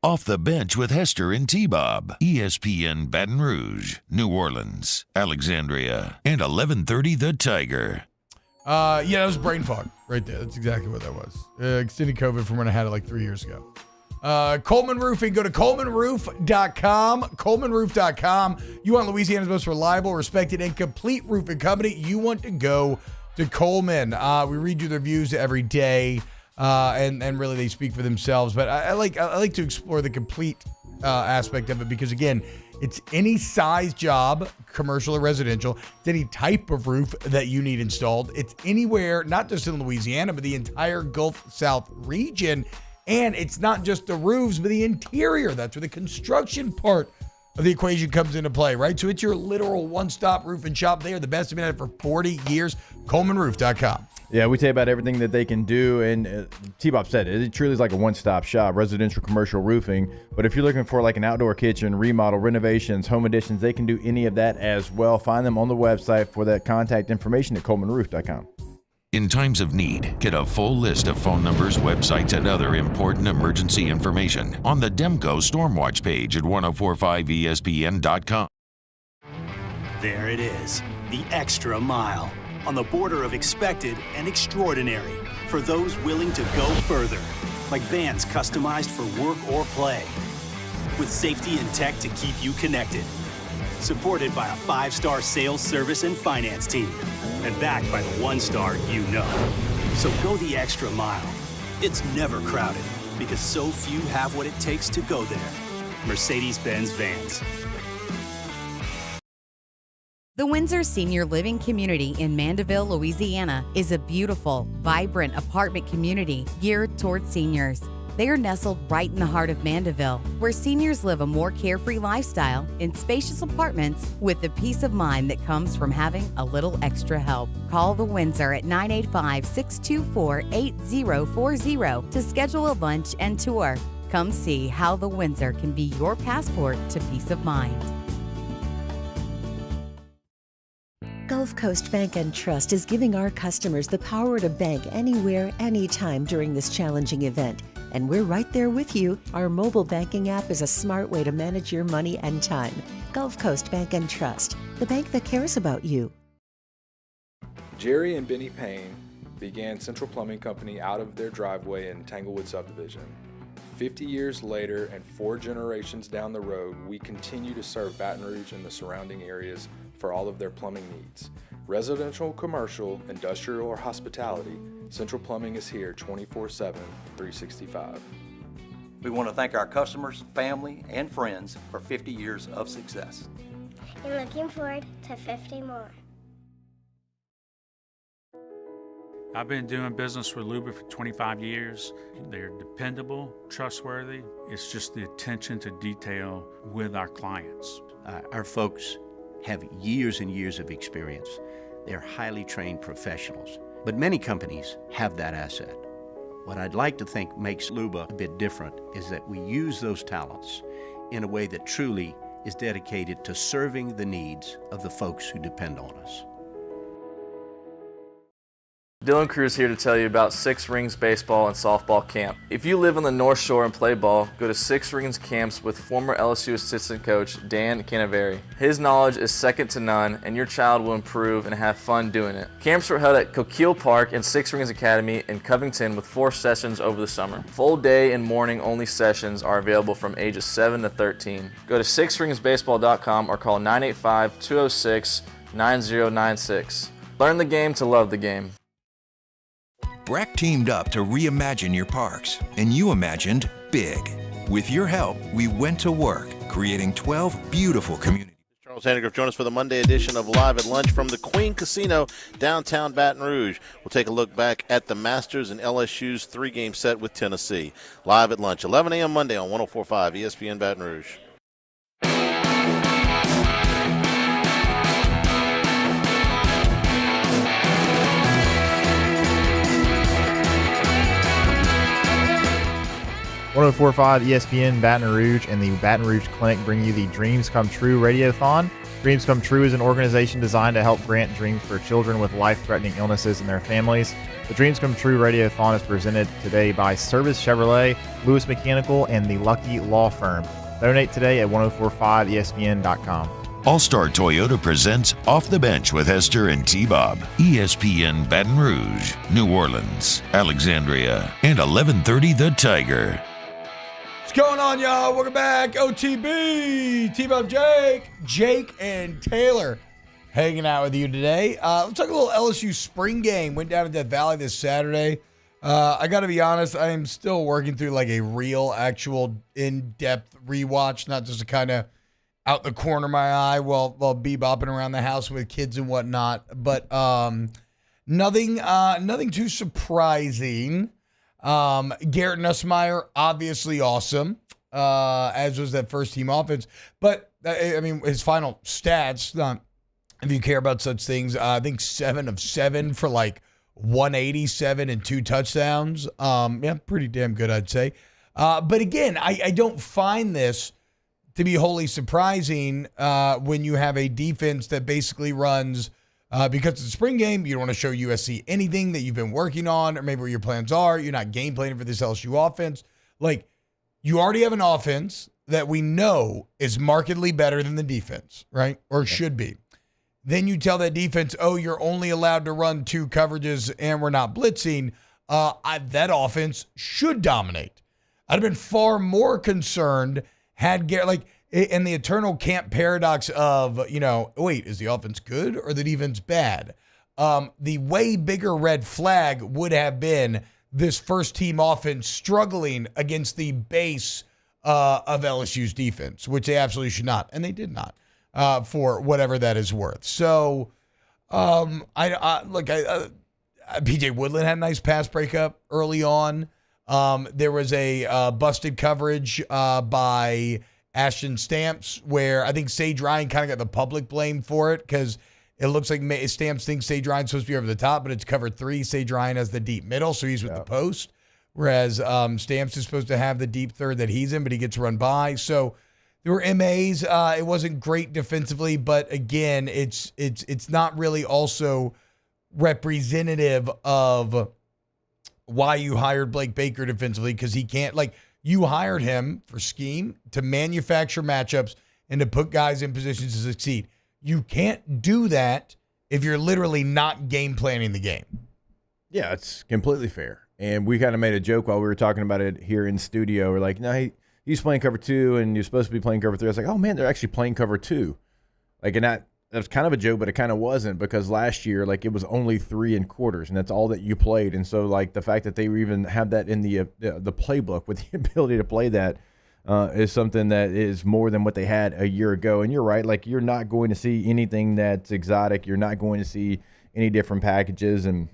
Off the Bench with Hester and T-Bob. ESPN Baton Rouge, New Orleans, Alexandria, and 1130 The Tiger. Yeah, that was brain fog right there. That's exactly what that was. Extended COVID from when I had it like 3 years ago. Coleman Roofing. Go to ColemanRoof.com. ColemanRoof.com. You want Louisiana's most reliable, respected, and complete roofing company. You want to go to Coleman. We read you the reviews every day. And really they speak for themselves. But I like to explore the complete aspect of it because, again, it's any size job, commercial or residential. It's any type of roof that you need installed. It's anywhere, not just in Louisiana, but the entire Gulf South region. And it's not just the roofs, but the interior. That's where the construction part of the equation comes into play, right? So it's your literal one-stop roofing shop. They are the best. Have been at it for 40 years. ColemanRoof.com. Yeah, we tell you about everything that they can do, and T-Bob said it truly is like a one-stop shop, residential, commercial roofing. But if you're looking for like an outdoor kitchen, remodel, renovations, home additions, they can do any of that as well. Find them on the website for that contact information at ColemanRoof.com. In times of need, get a full list of phone numbers, websites, and other important emergency information on the Demco Stormwatch page at 1045ESPN.com. There it is, the extra mile. On the border of expected and extraordinary for those willing to go further, like vans customized for work or play, with safety and tech to keep you connected, supported by a 5-star sales, service, and finance team, and backed by the 1-star you know. So go the extra mile. It's never crowded because so few have what it takes to go there. Mercedes-Benz Vans. The Windsor Senior Living Community in Mandeville, Louisiana is a beautiful, vibrant apartment community geared toward seniors. They are nestled right in the heart of Mandeville, where seniors live a more carefree lifestyle in spacious apartments with the peace of mind that comes from having a little extra help. Call the Windsor at 985-624-8040 to schedule a lunch and tour. Come see how the Windsor can be your passport to peace of mind. Gulf Coast Bank and Trust is giving our customers the power to bank anywhere, anytime during this challenging event. And we're right there with you. Our mobile banking app is a smart way to manage your money and time. Gulf Coast Bank and Trust, the bank that cares about you. Jerry and Benny Payne began Central Plumbing Company out of their driveway in Tanglewood subdivision. 50 years later and 4 generations down the road, we continue to serve Baton Rouge and the surrounding areas for all of their plumbing needs. Residential, commercial, industrial, or hospitality, Central Plumbing is here 24/7, 365. We want to thank our customers, family, and friends for 50 years of success. And looking forward to 50 more. I've been doing business with Luba for 25 years. They're dependable, trustworthy. It's just the attention to detail with our clients. Our folks have years and years of experience. They're highly trained professionals, but many companies have that asset. What I'd like to think makes Luba a bit different is that we use those talents in a way that truly is dedicated to serving the needs of the folks who depend on us. Dylan Cruz here to tell you about Six Rings Baseball and Softball Camp. If you live on the North Shore and play ball, go to Six Rings Camps with former LSU assistant coach Dan Canaveri. His knowledge is second to none, and your child will improve and have fun doing it. Camps are held at Coquille Park and Six Rings Academy in Covington with 4 sessions over the summer. Full day and morning only sessions are available from ages 7 to 13. Go to sixringsbaseball.com or call 985-206-9096. Learn the game to love the game. BRAC teamed up to reimagine your parks, and you imagined big. With your help, we went to work, creating 12 beautiful communities. Charles Handegriff, join us for the Monday edition of Live at Lunch from the Queen Casino, downtown Baton Rouge. We'll take a look back at the Masters and LSU's 3-game set with Tennessee. Live at Lunch, 11 a.m. Monday on 104.5 ESPN Baton Rouge. 104.5 ESPN Baton Rouge and the Baton Rouge Clinic bring you the Dreams Come True Radiothon. Dreams Come True is an organization designed to help grant dreams for children with life-threatening illnesses and their families. The Dreams Come True Radiothon is presented today by Service Chevrolet, Lewis Mechanical, and the Lucky Law Firm. Donate today at 1045ESPN.com. All-Star Toyota presents Off the Bench with Hester and T-Bob. ESPN Baton Rouge, New Orleans, Alexandria, and 1130 The Tiger. What's going on, y'all? Welcome back. OTB, T-Bob, Jake, and Taylor hanging out with you today. Let's talk a little LSU spring game. Went down to Death Valley this Saturday. I got to be honest, I am still working through like a real, actual, in-depth rewatch, not just a kind of out the corner of my eye while bebopping around the house with kids and whatnot. But nothing too surprising. Garrett Nussmeier, obviously awesome, as was that first-team offense. But, I mean, his final stats, if you care about such things, I think 7 of 7 for like 187 and 2 touchdowns. Yeah, pretty damn good, I'd say. But again, I don't find this to be wholly surprising when you have a defense that basically runs, because it's a spring game, you don't want to show USC anything that you've been working on or maybe what your plans are. You're not game planning for this LSU offense. Like, you already have an offense that we know is markedly better than the defense, right? Or should be. Then you tell that defense, oh, you're only allowed to run 2 coverages and we're not blitzing. That offense should dominate. I'd have been far more concerned had Garrett, like, in the eternal camp paradox of, wait, is the offense good or the defense bad? The way bigger red flag would have been this first-team offense struggling against the base of LSU's defense, which they absolutely should not, and they did not, for whatever that is worth. So, P.J. Woodland had a nice pass breakup early on. There was a busted coverage by Ashton Stamps where I think Sage Ryan kind of got the public blame for it because it looks like Stamps thinks Sage Ryan's supposed to be over the top, but it's covered 3. Sage Ryan has the deep middle, so he's with the post, whereas Stamps is supposed to have the deep third that he's in, but he gets run by. So there were MAs. It wasn't great defensively, but again, it's not really also representative of why you hired Blake Baker defensively, because he can't, you hired him for scheme to manufacture matchups and to put guys in positions to succeed. You can't do that if you're literally not game planning the game. Yeah, it's completely fair. And we kind of made a joke while we were talking about it here in studio. We're like, no, he's playing cover 2, and you're supposed to be playing cover 3. I was like, oh, man, they're actually playing cover 2. Like, and that was kind of a joke, but it kind of wasn't, because last year, like, it was only 3 and quarters, and that's all that you played. And so, like, the fact that they even have that in the playbook with the ability to play that is something that is more than what they had a year ago. And you're right, like, you're not going to see anything that's exotic. You're not going to see any different packages, and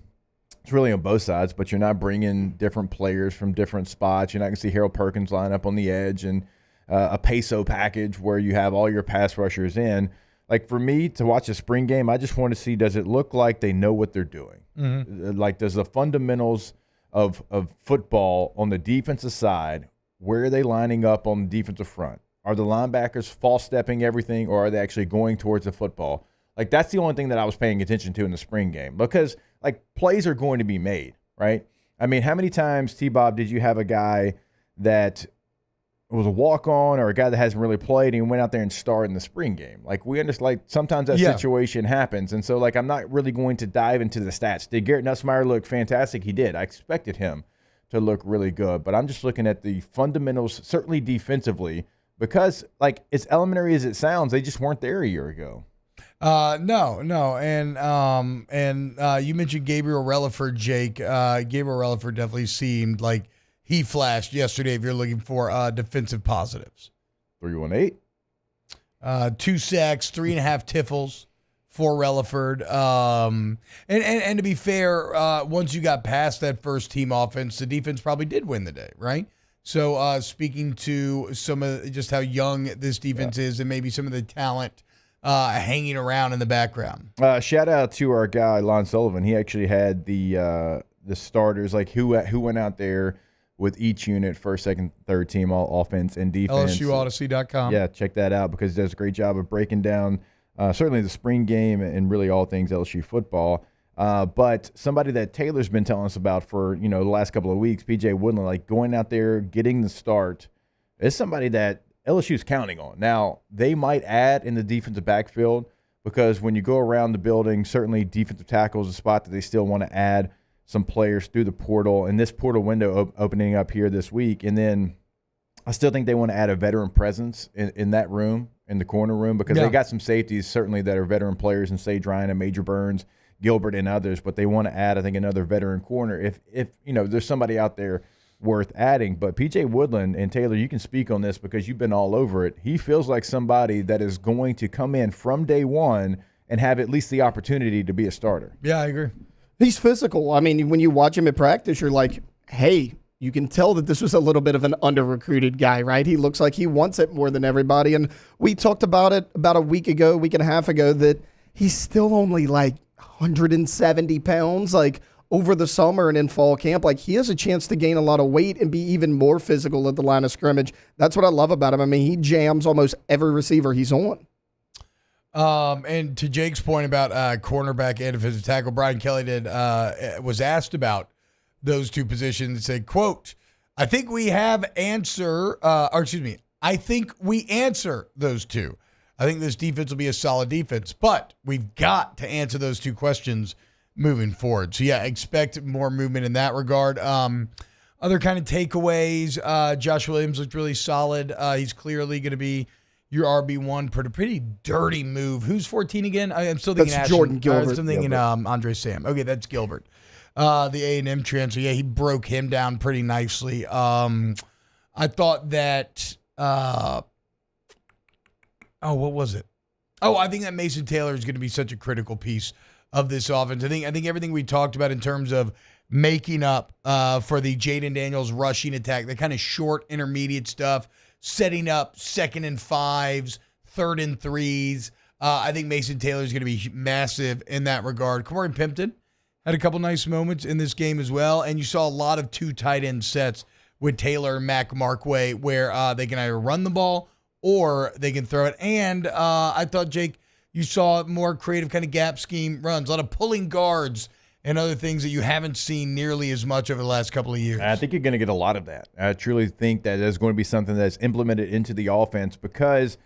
it's really on both sides, but you're not bringing different players from different spots. You're not going to see Harold Perkins line up on the edge and a peso package where you have all your pass rushers in. Like, for me, to watch a spring game, I just want to see, does it look like they know what they're doing? Mm-hmm. Like, does the fundamentals of football on the defensive side, where are they lining up on the defensive front? Are the linebackers false stepping everything, or are they actually going towards the football? Like, that's the only thing that I was paying attention to in the spring game, because, like, plays are going to be made, right? I mean, how many times, T-Bob, did you have a guy that was a walk-on or a guy that hasn't really played and he went out there and started in the spring game? Like, we understand, like, sometimes that situation happens. And so, like, I'm not really going to dive into the stats. Did Garrett Nussmeier look fantastic? He did. I expected him to look really good. But I'm just looking at the fundamentals, certainly defensively, because, like, as elementary as it sounds, they just weren't there a year ago. No. And you mentioned Gabriel Relaford, Jake. Gabriel Relaford definitely seemed like he flashed yesterday if you're looking for defensive positives. 318. 2 sacks, 3.5 tiffles for Relaford. And to be fair, once you got past that first team offense, the defense probably did win the day, right? So speaking to some of just how young this defense is and maybe some of the talent hanging around in the background. Shout out to our guy Lon Sullivan. He actually had the starters, like who went out there with each unit, first, second, third team, all offense and defense. LSUodyssey.com. Yeah, check that out, because he does a great job of breaking down certainly the spring game and really all things LSU football. But somebody that Taylor's been telling us about for the last couple of weeks, PJ Woodland, like going out there, getting the start, is somebody that LSU's counting on. Now, they might add in the defensive backfield, because when you go around the building, certainly defensive tackle is a spot that they still want to add some players through the portal, and this portal window opening up here this week. And then I still think they want to add a veteran presence in that room, in the corner room, because they got some safeties certainly that are veteran players in Sage Ryan and Major Burns, Gilbert and others, but they want to add, I think, another veteran corner if there's somebody out there worth adding. But PJ Woodland, and Taylor, you can speak on this because you've been all over it. He feels like somebody that is going to come in from day one and have at least the opportunity to be a starter. Yeah, I agree. He's physical. I mean, when you watch him at practice, you're like, hey, you can tell that this was a little bit of an under-recruited guy, right? He looks like he wants it more than everybody. And we talked about it about a week and a half ago, that he's still only like 170 pounds, like over the summer and in fall camp. Like, he has a chance to gain a lot of weight and be even more physical at the line of scrimmage. That's what I love about him. I mean, he jams almost every receiver he's on. And to Jake's point about cornerback and defensive tackle, Brian Kelly was asked about those two positions and said, quote, I think we answer those two. I think this defense will be a solid defense, but we've got to answer those two questions moving forward. So, yeah, expect more movement in that regard. Other kind of takeaways, Josh Williams looked really solid. He's clearly going to be your RB1 for a pretty dirty move. Who's 14 again? I'm still thinking that's Jordan Gilbert. I'm still thinking Andre Sam. Okay, that's Gilbert. The A&M transfer. Yeah, he broke him down pretty nicely. I thought that what was it? I think that Mason Taylor is going to be such a critical piece of this offense. I think everything we talked about in terms of making up for the Jaden Daniels rushing attack, the kind of short intermediate stuff, setting up 2nd and 5s, 3rd and 3s. I think Mason Taylor is going to be massive in that regard. Kamari Pimpton had a couple nice moments in this game as well, and you saw a lot of 2 tight end sets with Taylor and Mac Markway, where they can either run the ball or they can throw it. And I thought, Jake, you saw more creative kind of gap scheme runs, a lot of pulling guards and other things that you haven't seen nearly as much over the last couple of years. I think you're going to get a lot of that. I truly think that there's going to be something that's implemented into the offense, because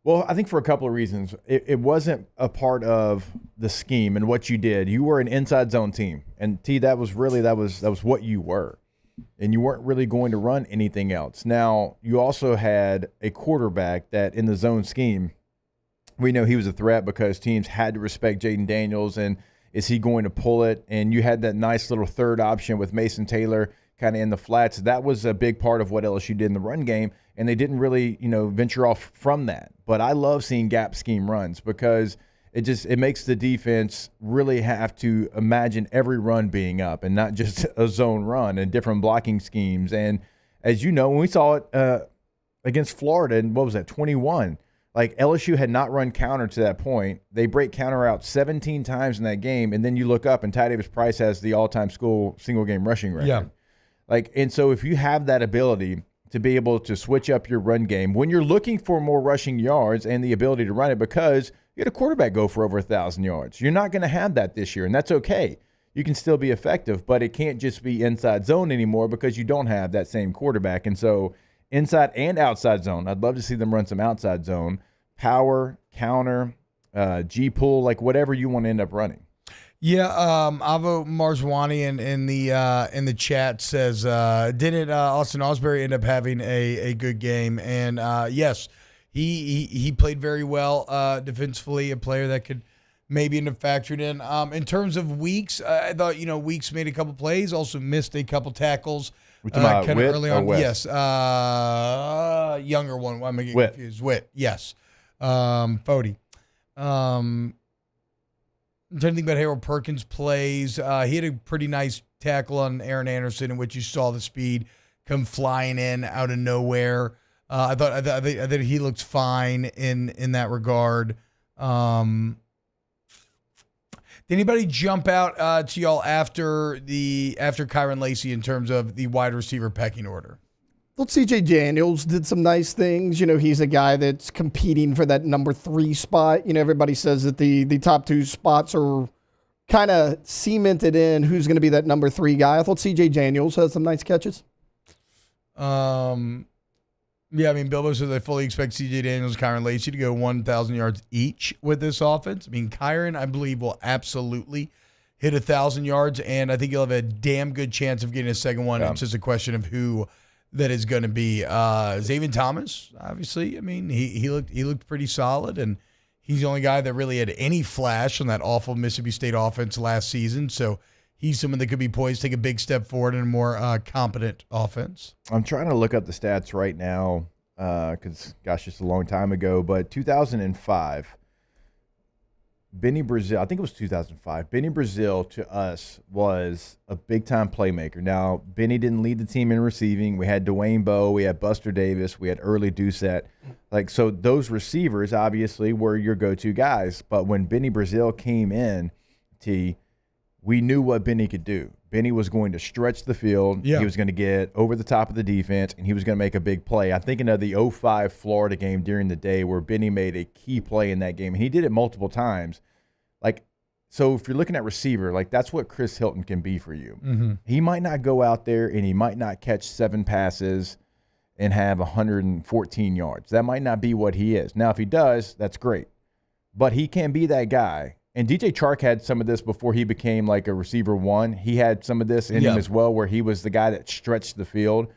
Well, I think for a couple of reasons. It wasn't a part of the scheme and what you did. You were an inside zone team, and that was what you were, and you weren't really going to run anything else. Now, you also had a quarterback that in the zone scheme, we know he was a threat because teams had to respect Jaden Daniels, and is he going to pull it? And you had that nice little third option with Mason Taylor kind of in the flats. That was a big part of what LSU did in the run game, and they didn't really, venture off from that. But I love seeing gap scheme runs because it makes the defense really have to imagine every run being up and not just a zone run and different blocking schemes. And as you know, when we saw it against Florida, and what was that, 21, like LSU had not run counter to that point. They break counter out 17 times in that game, and then you look up and Ty Davis-Price has the all-time school single-game rushing record. Yeah. And so if you have that ability to be able to switch up your run game when you're looking for more rushing yards and the ability to run it, because you had a quarterback go for over 1,000 yards. You're not going to have that this year, and that's okay. You can still be effective, but it can't just be inside zone anymore because you don't have that same quarterback. And so inside and outside zone, I'd love to see them run some outside zone, power, counter, G-pull, like whatever you want to end up running. Yeah, Avo Marzwani in the chat says, didn't Austin Osbury end up having a good game? And yes, he played very well defensively, a player that could maybe end up factored in. In terms of Weeks, I thought Weeks made a couple plays, also missed a couple tackles. Kind of early on. Yes, younger one. Why am I getting confused? Witt, yes. Fody. I'm trying to think about Harold Perkins' plays. He had a pretty nice tackle on Aaron Anderson in which you saw the speed come flying in out of nowhere. I thought he looked fine in that regard. Did anybody jump out to y'all after Kyron Lacey in terms of the wide receiver pecking order? Well, CJ Daniels did some nice things. He's a guy that's competing for that number 3 spot. Everybody says that the top 2 spots are kind of cemented in who's going to be that number 3 guy. I thought CJ Daniels had some nice catches. Yeah, Bilbo says I fully expect CJ Daniels and Kyron Lacey to go 1,000 yards each with this offense. Kyron, I believe, will absolutely hit 1,000 yards, and I think he'll have a damn good chance of getting a second one. Yeah. It's just a question of who that is going to be. Xavier Thomas, obviously. He looked pretty solid, and he's the only guy that really had any flash on that awful Mississippi State offense last season. So he's someone that could be poised to take a big step forward in a more competent offense. I'm trying to look up the stats right now because, gosh, it's a long time ago, but 2005, Benny Brazil, I think it was 2005, Benny Brazil to us was a big-time playmaker. Now, Benny didn't lead the team in receiving. We had Dwayne Bowe, we had Buster Davis, we had Early Doucette. So those receivers obviously were your go-to guys. But when Benny Brazil came in, we knew what Benny could do. Benny was going to stretch the field. Yeah. He was going to get over the top of the defense, and he was going to make a big play. I'm thinking of the 2005 Florida game during the day where Benny made a key play in that game, and he did it multiple times. So if you're looking at receiver, that's what Chris Hilton can be for you. Mm-hmm. He might not go out there and he might not catch 7 passes and have 114 yards. That might not be what he is. Now, if he does, that's great. But he can be that guy. And DJ Chark had some of this before he became a receiver 1. He had some of this in him as well where he was the guy that stretched the field.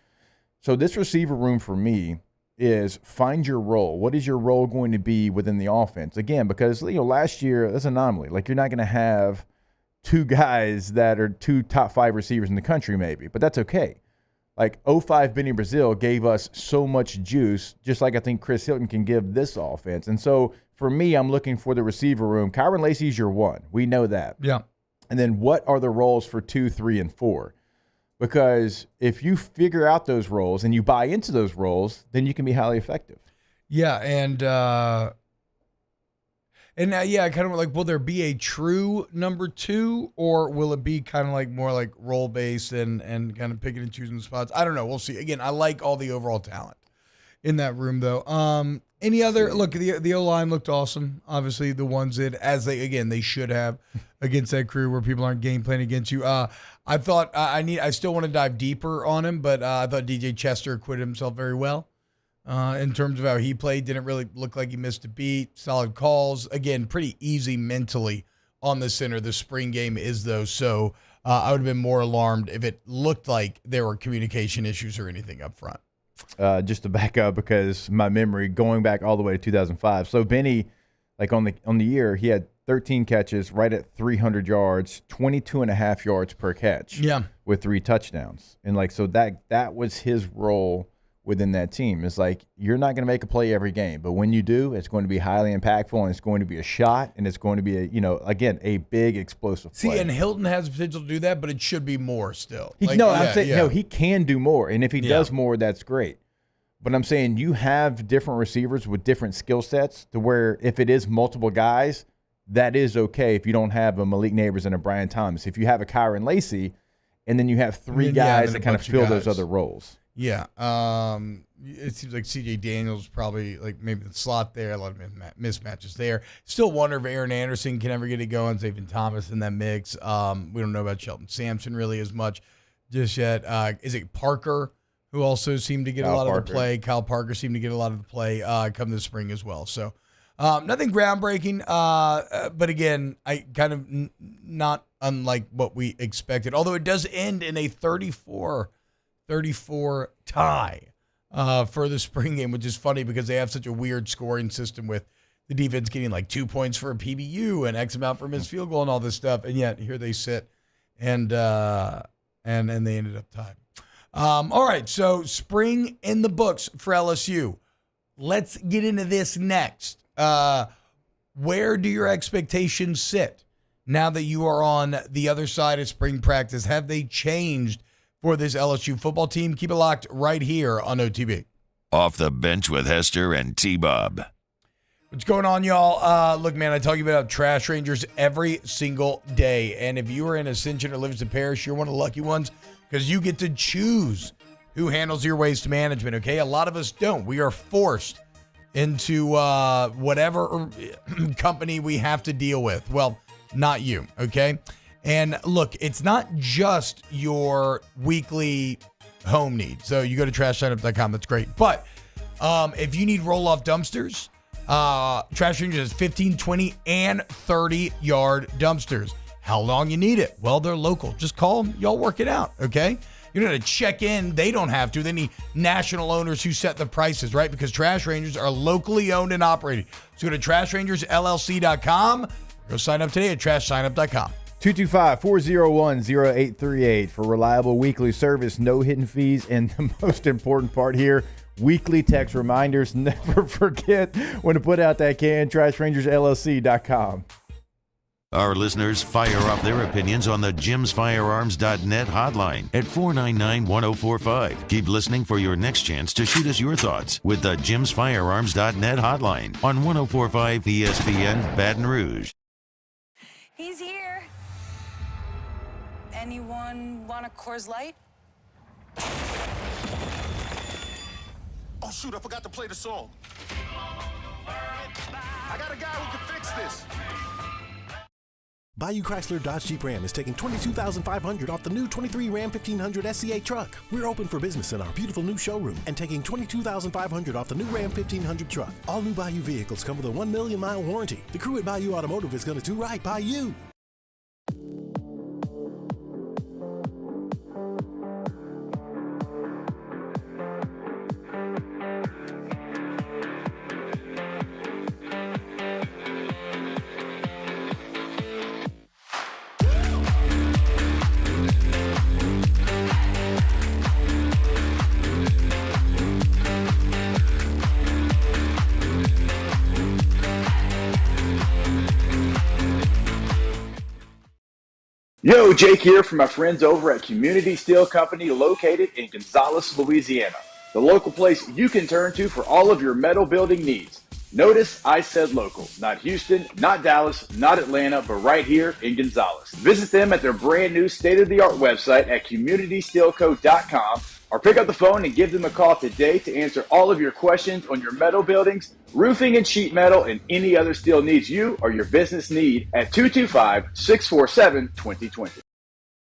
So this receiver room for me is find your role. What is your role going to be within the offense? Again, because last year, that's an anomaly. You're not going to have 2 guys that are 2 top 5 receivers in the country maybe, but that's okay. 2005 Benny Brazil gave us so much juice, just like I think Chris Hilton can give this offense. And so for me, I'm looking for the receiver room. Kyron Lacey's your 1. We know that. Yeah. And then what are the roles for 2, 3, and 4? Because if you figure out those roles and you buy into those roles, then you can be highly effective. Yeah, and I kind of will there be a true number 2, or will it be kind of more role based and kind of picking and choosing the spots? I don't know. We'll see. Again, I like all the overall talent in that room, though. Any other look? The O-line looked awesome. Obviously, the ones that they should have against that crew where people aren't game planning against you. I thought I still want to dive deeper on him, but I thought DJ Chester acquitted himself very well. in terms of how he played. Didn't really look like he missed a beat. Solid calls. Again, pretty easy mentally on the center. The spring game is, though, so I would have been more alarmed if it looked like there were communication issues or anything up front. Just to back up, because my memory going back all the way to 2005. So Benny, like on the year, he had 13 catches, right at 300 yards, 22.5 yards per catch. Yeah, with 3 touchdowns, and like so that was his role within that team. It's like you're not going to make a play every game, but when you do, it's going to be highly impactful, and it's going to be a shot, and it's going to be a big explosive play. See, and Hilton has the potential to do that, but it should be more still. I'm saying he can do more, and if he does more, that's great. But I'm saying you have different receivers with different skill sets to where if it is multiple guys, that is okay if you don't have a Malik Neighbors and a Brian Thomas. If you have a Kyron Lacey, and then you have 3 guys that kind of fill those other roles. Yeah. It seems like C.J. Daniels probably like maybe the slot there, a lot of mismatches there. Still wonder if Aaron Anderson can ever get it going. Xavier Thomas in that mix. We don't know about Shelton Sampson really as much just yet. Is it Parker, who also seemed to get a lot of the play? Kyle Parker seemed to get a lot of the play come this spring as well. So nothing groundbreaking, but again, I kind of not unlike what we expected, although it does end in a 34 tie for the spring game, which is funny because they have such a weird scoring system with the defense getting like 2 points for a PBU and X amount for missed field goal and all this stuff, and yet here they sit and they ended up tied. All right, so spring in the books for LSU. Let's get into this next. Where do your expectations sit now that you are on the other side of spring practice? Have they changed for this LSU football team? Keep it locked right here on OTB. Off the bench with Hester and T-Bob. What's going on, y'all? Look, man, I talk about Trash Rangers every single day. And if you are in Ascension or Livingston Parish, you're one of the lucky ones because you get to choose who handles your waste management, okay? A lot of us don't. We are forced into whatever company we have to deal with. Well, not you, okay? And look, it's not just your weekly home need. So you go to trashsignup.com. That's great. But if you need roll-off dumpsters, Trash Rangers has 15, 20, and 30-yard dumpsters. How long you need it? Well, they're local. Just call them. Y'all work it out, okay? You don't have to check in. They don't have to. They need national owners who set the prices, right? Because Trash Rangers are locally owned and operated. So go to trashrangersllc.com. Go sign up today at trashsignup.com. 225-401-0838 for reliable weekly service, no hidden fees, and the most important part here, weekly text reminders. Never forget when to put out that can, trashrangersllc.com. Our listeners fire off their opinions on the jimsfirearms.net hotline at 499-1045. Keep listening for your next chance to shoot us your thoughts with the jimsfirearms.net hotline on 1045 ESPN Baton Rouge. He's here. Anyone want a Coors Light? Oh, shoot, I forgot to play the song. I got a guy who can fix this. Bayou Chrysler Dodge Jeep Ram is taking $22,500 off the new 23 Ram 1500 SCA truck. We're open for business in our beautiful new showroom and taking $22,500 off the new Ram 1500 truck. All new Bayou vehicles come with a 1 million mile warranty. The crew at Bayou Automotive is going to do right by you. Yo, Jake here from my friends over at Community Steel Company located in Gonzales, Louisiana. The local place you can turn to for all of your metal building needs. Notice I said local, not Houston, not Dallas, not Atlanta, but right here in Gonzales. Visit them at their brand new state-of-the-art website at communitysteelco.com or pick up the phone and give them a call today to answer all of your questions on your metal buildings, roofing and sheet metal, and any other steel needs you or your business need at 225-647-2020.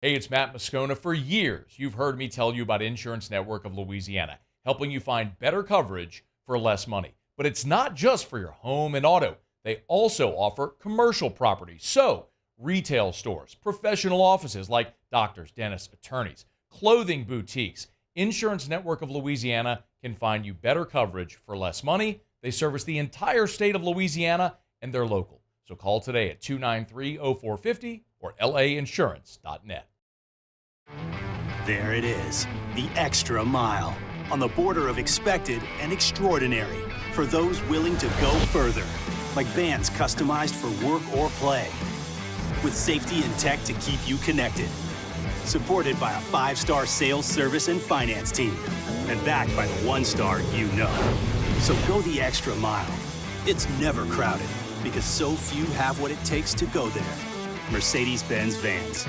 Hey, it's Matt Moscona. For years, you've heard me tell you about Insurance Network of Louisiana, helping you find better coverage for less money. But it's not just for your home and auto. They also offer commercial properties. So, retail stores, professional offices like doctors, dentists, attorneys, clothing boutiques, Insurance Network of Louisiana can find you better coverage for less money. They service the entire state of Louisiana, and they're local. So call today at 293-0450 or lainsurance.net. There it is, the extra mile, on the border of expected and extraordinary for those willing to go further, like vans customized for work or play, with safety and tech to keep you connected. Supported by a 5-star sales, service, and finance team, and backed by the 1-star you know. So go the extra mile. It's never crowded, because so few have what it takes to go there. Mercedes-Benz Vans.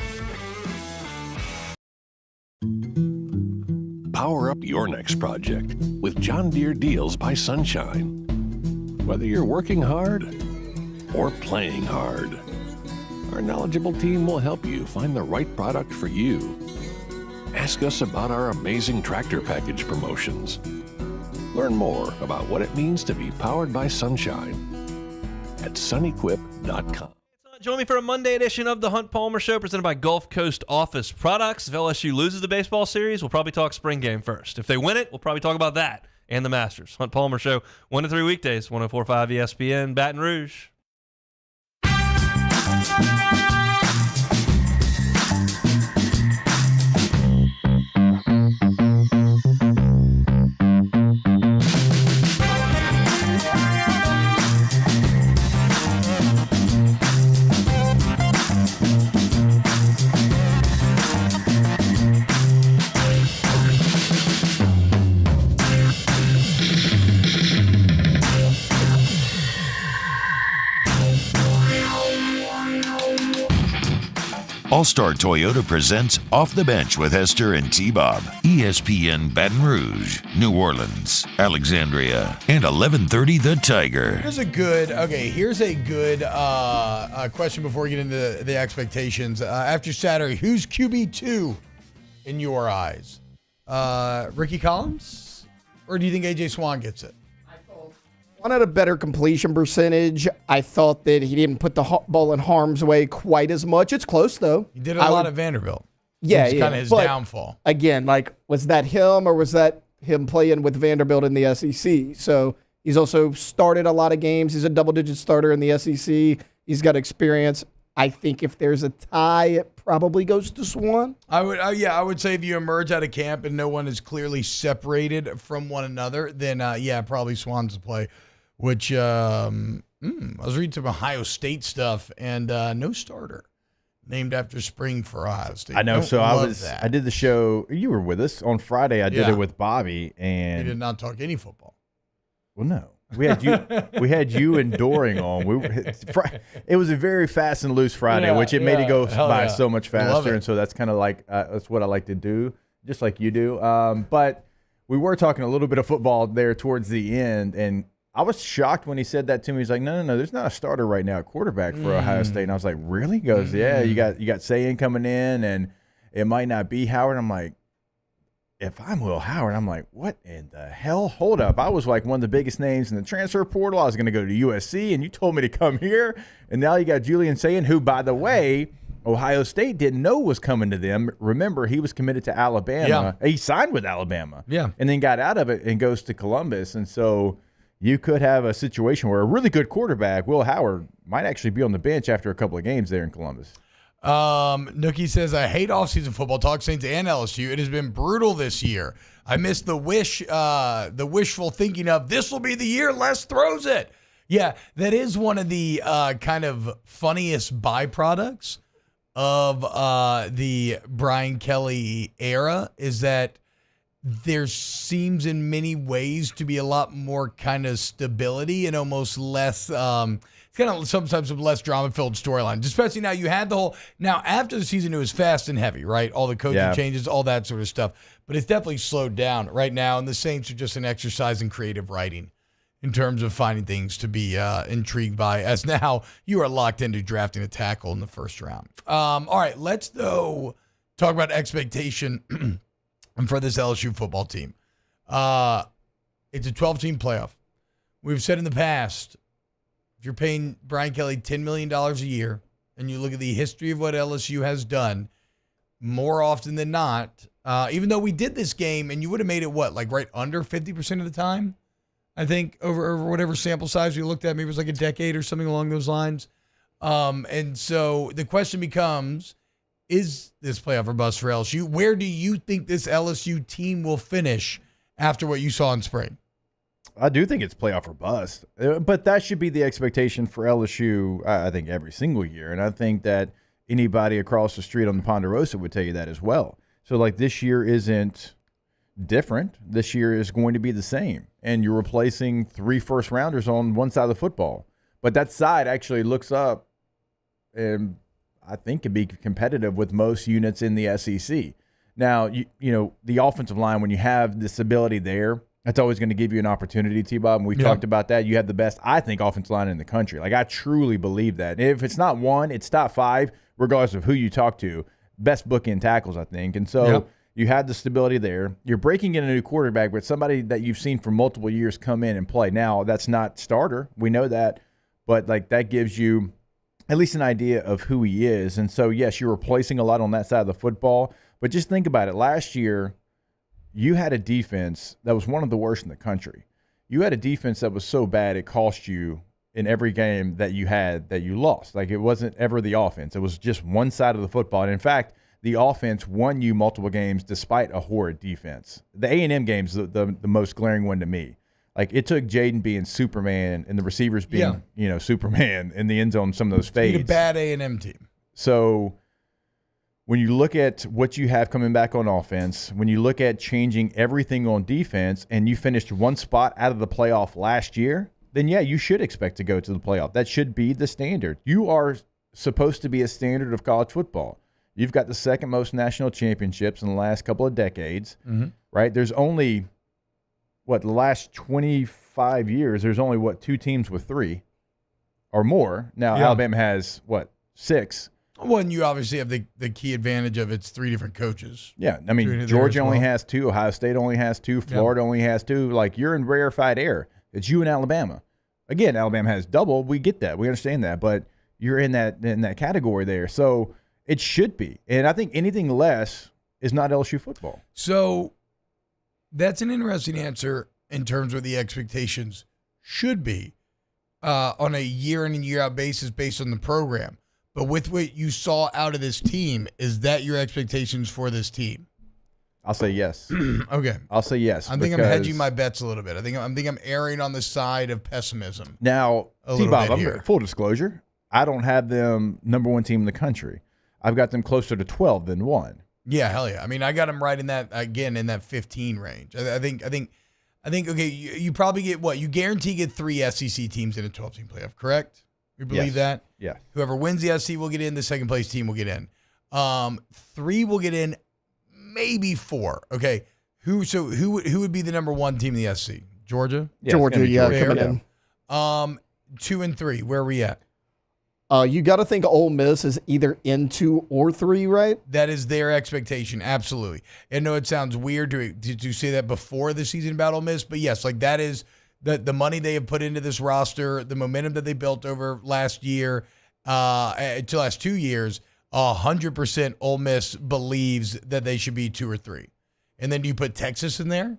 Power up your next project with John Deere Deals by Sunshine. Whether you're working hard or playing hard, our knowledgeable team will help you find the right product for you. Ask us about our amazing tractor package promotions. Learn more about what it means to be powered by sunshine at sunequip.com. Join me for a Monday edition of the Hunt Palmer Show presented by Gulf Coast Office Products. If LSU loses the baseball series, we'll probably talk spring game first. If they win it, we'll probably talk about that and the Masters. Hunt Palmer Show, 1 to 3 weekdays, 104.5 ESPN, Baton Rouge. All-Star Toyota presents Off the Bench with Hester and T-Bob. ESPN Baton Rouge, New Orleans, Alexandria, and 1130 The Tiger. Here's a good question before we get into the expectations. After Saturday, who's QB2 in your eyes? Ricky Collins? Or do you think A.J. Swan gets it? One had a better completion percentage. I thought that he didn't put the ball in harm's way quite as much. It's close, though. He did a lot at Vanderbilt. Yeah, it was kind of his downfall. Again, was that him or was that him playing with Vanderbilt in the SEC? So he's also started a lot of games. He's a double-digit starter in the SEC. He's got experience. I think if there's a tie, it probably goes to Swan. I would say if you emerge out of camp and no one is clearly separated from one another, then probably Swan's the play. Which I was reading some Ohio State stuff, and no starter named after spring for Ohio State. I know. I did the show. You were with us on Friday. I did it with Bobby, and he did not talk any football. Well, no, we had you. We had you and Doring on. It was a very fast and loose Friday, which it made it go by so much faster, and so that's kind of like that's what I like to do, just like you do. But we were talking a little bit of football there towards the end, and I was shocked when he said that to me. He's like, no, there's not a starter right now at quarterback for Ohio State. And I was like, really? He goes, yeah, you got Sayan coming in, and it might not be Howard. I'm like, if I'm Will Howard, I'm like, what in the hell? Hold up. I was like one of the biggest names in the transfer portal. I was going to go to USC, and you told me to come here. And now you got Julian Sayan, who, by the way, Ohio State didn't know was coming to them. Remember, he was committed to Alabama. Yeah. He signed with Alabama. Yeah. And then got out of it and goes to Columbus. And so you could have a situation where a really good quarterback, Will Howard, might actually be on the bench after a couple of games there in Columbus. Nookie says, I hate offseason football talk, Saints and LSU. It has been brutal this year. I miss the wishful thinking of this will be the year Les throws it. Yeah, that is one of the kind of funniest byproducts of the Brian Kelly era is that there seems in many ways to be a lot more kind of stability and almost less it's kind of sometimes some less drama-filled storylines, especially now you had the whole now after the season it was fast and heavy, right? All the coaching changes, all that sort of stuff. But it's definitely slowed down right now, and the Saints are just an exercise in creative writing in terms of finding things to be intrigued by, as now you are locked into drafting a tackle in the first round. All right, let's though talk about expectation for this LSU football team. It's a 12-team playoff. We've said in the past, if you're paying Brian Kelly $10 million a year and you look at the history of what LSU has done, more often than not, even though we did this game and you would have made it, right under 50% of the time? I think over whatever sample size we looked at, maybe it was like a decade or something along those lines. And so the question becomes, is this playoff or bust for LSU? Where do you think this LSU team will finish after what you saw in spring? I do think it's playoff or bust, but that should be the expectation for LSU, I think, every single year. And I think that anybody across the street on the Ponderosa would tell you that as well. So, this year isn't different. This year is going to be the same. And you're replacing 3 first-rounders on one side of the football. But that side actually looks up and I think can be competitive with most units in the SEC. Now, you know, the offensive line, when you have this ability there, that's always going to give you an opportunity, T-Bob, and we've talked about that. You have the best, I think, offensive line in the country. I truly believe that. And if it's not one, it's top 5, regardless of who you talk to. Best bookend tackles, I think. And so you have the stability there. You're breaking in a new quarterback, but somebody that you've seen for multiple years come in and play. Now, that's not starter. We know that. But, that gives you at least an idea of who he is. And so, yes, you're replacing a lot on that side of the football. But just think about it. Last year, you had a defense that was one of the worst in the country. You had a defense that was so bad it cost you in every game that you had that you lost. It wasn't ever the offense. It was just one side of the football. And, in fact, the offense won you multiple games despite a horrid defense. The A&M game's the most glaring one to me. It took Jaden being Superman and the receivers being, Superman in the end zone, some of those fades. Beat a bad A&M team. So when you look at what you have coming back on offense, when you look at changing everything on defense, and you finished one spot out of the playoff last year, then, you should expect to go to the playoff. That should be the standard. You are supposed to be a standard of college football. You've got the second most national championships in the last couple of decades, right? There's only – the last 25 years, there's only, 2 teams with 3 or more. Now, Alabama has, 6. Well, and you obviously have the key advantage of it's 3 different coaches. Yeah, I mean, Georgia only has 2. Ohio State only has 2. Florida only has 2. You're in rarefied air. It's you and Alabama. Again, Alabama has double. We get that. We understand that. But you're in that category there. So it should be. And I think anything less is not LSU football. So that's an interesting answer in terms of the expectations should be on a year in and year out basis based on the program. But with what you saw out of this team, is that your expectations for this team? I'll say yes. Okay. I'll say yes. I think I'm hedging my bets a little bit. I think I'm erring on the side of pessimism. Now, T-Bob, full disclosure, I don't have them number 1 team in the country. I've got them closer to 12 than 1. Yeah, hell yeah. I mean, I got them right in that, again, in that 15 range. I think. Okay, you probably get what? You guarantee get 3 SEC teams in a 12-team playoff, correct? You believe that? Yeah. Whoever wins the SEC will get in. The second place team will get in. 3 will get in, maybe 4. Okay. Who would be the number 1 team in the SEC? Georgia? Yeah, Georgia, coming in. 2 and 3. Where are we at? You got to think Ole Miss is either in 2 or 3, right? That is their expectation, absolutely. I know it sounds weird to say that before the season about Ole Miss, but yes, that is the money they have put into this roster, the momentum that they built over last year, to last 2 years. 100% Ole Miss believes that they should be 2 or 3. And then do you put Texas in there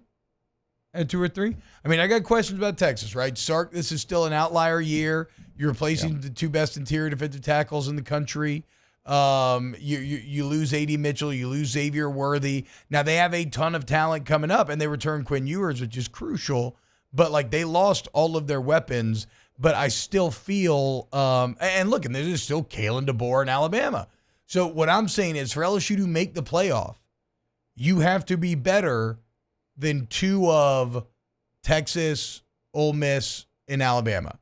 at 2 or 3? I mean, I got questions about Texas, right? Sark, this is still an outlier year. You're replacing the 2 best interior defensive tackles in the country. You lose A.D. Mitchell. You lose Xavier Worthy. Now, they have a ton of talent coming up, and they return Quinn Ewers, which is crucial. But, they lost all of their weapons. But I still feel and look, and there's still Kalen DeBoer in Alabama. So what I'm saying is for LSU to make the playoff, you have to be better than 2 of Texas, Ole Miss, and Alabama.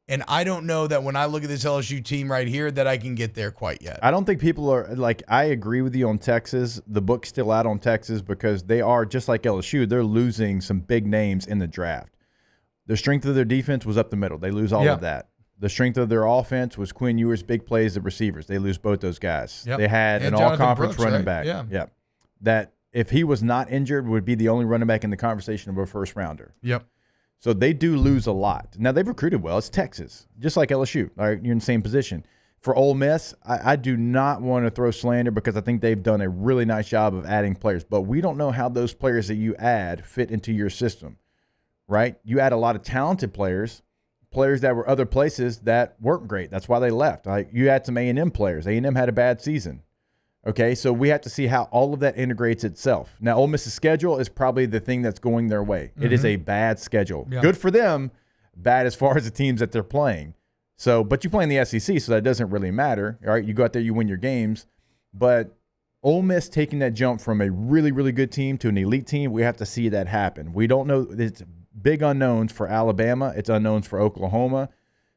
And I don't know that when I look at this LSU team right here that I can get there quite yet. I don't think people are I agree with you on Texas. The book's still out on Texas because they are, just like LSU, they're losing some big names in the draft. The strength of their defense was up the middle. They lose all of that. The strength of their offense was Quinn Ewers' big plays, the receivers. They lose both those guys. They had an all-conference running back. Yeah. That if he was not injured, would be the only running back in the conversation of a first rounder. Yep. So they do lose a lot. Now, they've recruited well. It's Texas, just like LSU. All right, you're in the same position. For Ole Miss, I do not want to throw slander because I think they've done a really nice job of adding players. But we don't know how those players that you add fit into your system, right? You add a lot of talented players that were other places that weren't great. That's why they left. Like you had some A&M players. A&M had a bad season. Okay, so we have to see how all of that integrates itself. Now, Ole Miss's schedule is probably the thing that's going their way. It is a bad schedule. Yeah. Good for them, bad as far as the teams that they're playing. So, but you play in the SEC, so that doesn't really matter. All right, you go out there, you win your games. But Ole Miss taking that jump from a really, really good team to an elite team, we have to see that happen. We don't know. It's big unknowns for Alabama. It's unknowns for Oklahoma.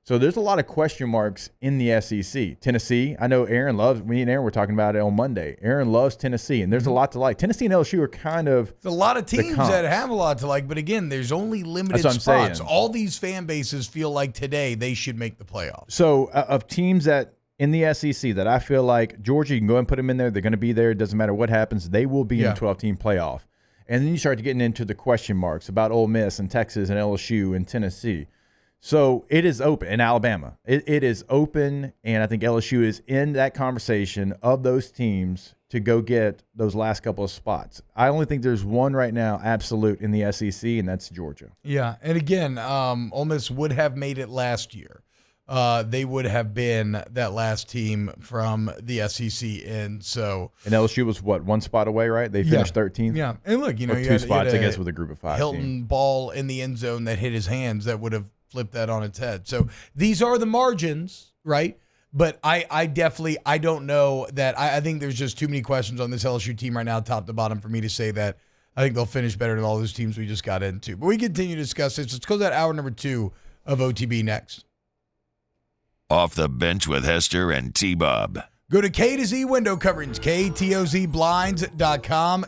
So there's a lot of question marks in the SEC. Tennessee, I know Aaron loves, me and Aaron were talking about it on Monday. Aaron loves Tennessee, and there's a lot to like. Tennessee and LSU are kind of There's a lot of teams that have a lot to like, but again, there's only limited That's what I'm spots. saying. All these fan bases feel like today they should make the playoffs. So of teams that in the SEC that I feel like Georgia, you can go and put them in there. They're going to be there. It doesn't matter what happens. They will be in the 12-team playoff. And then you start getting into the question marks about Ole Miss and Texas and LSU and Tennessee. So it is open in Alabama. It is open, and I think LSU is in that conversation of those teams to go get those last couple of spots. I only think there's one right now absolute in the SEC, and that's Georgia. Yeah, and again, Ole Miss would have made it last year. They would have been that last team from the SEC, and LSU was what, one spot away, right? They finished 13th. Yeah, and look, you know, or you two had, spots, you had I guess, with a group of 5 Hilton team. ball in the end zone that hit his hands that would have flipped that on its head. So these are the margins, right? But I definitely don't know that. I think there's just too many questions on this LSU team right now, top to bottom, for me to say that I think they'll finish better than all those teams we just got into. But we continue to discuss this. Let's go to that hour number 2 of OTB next. Off the bench with Hester and T-Bob. Go to K to Z window coverings, KTOZblinds.com,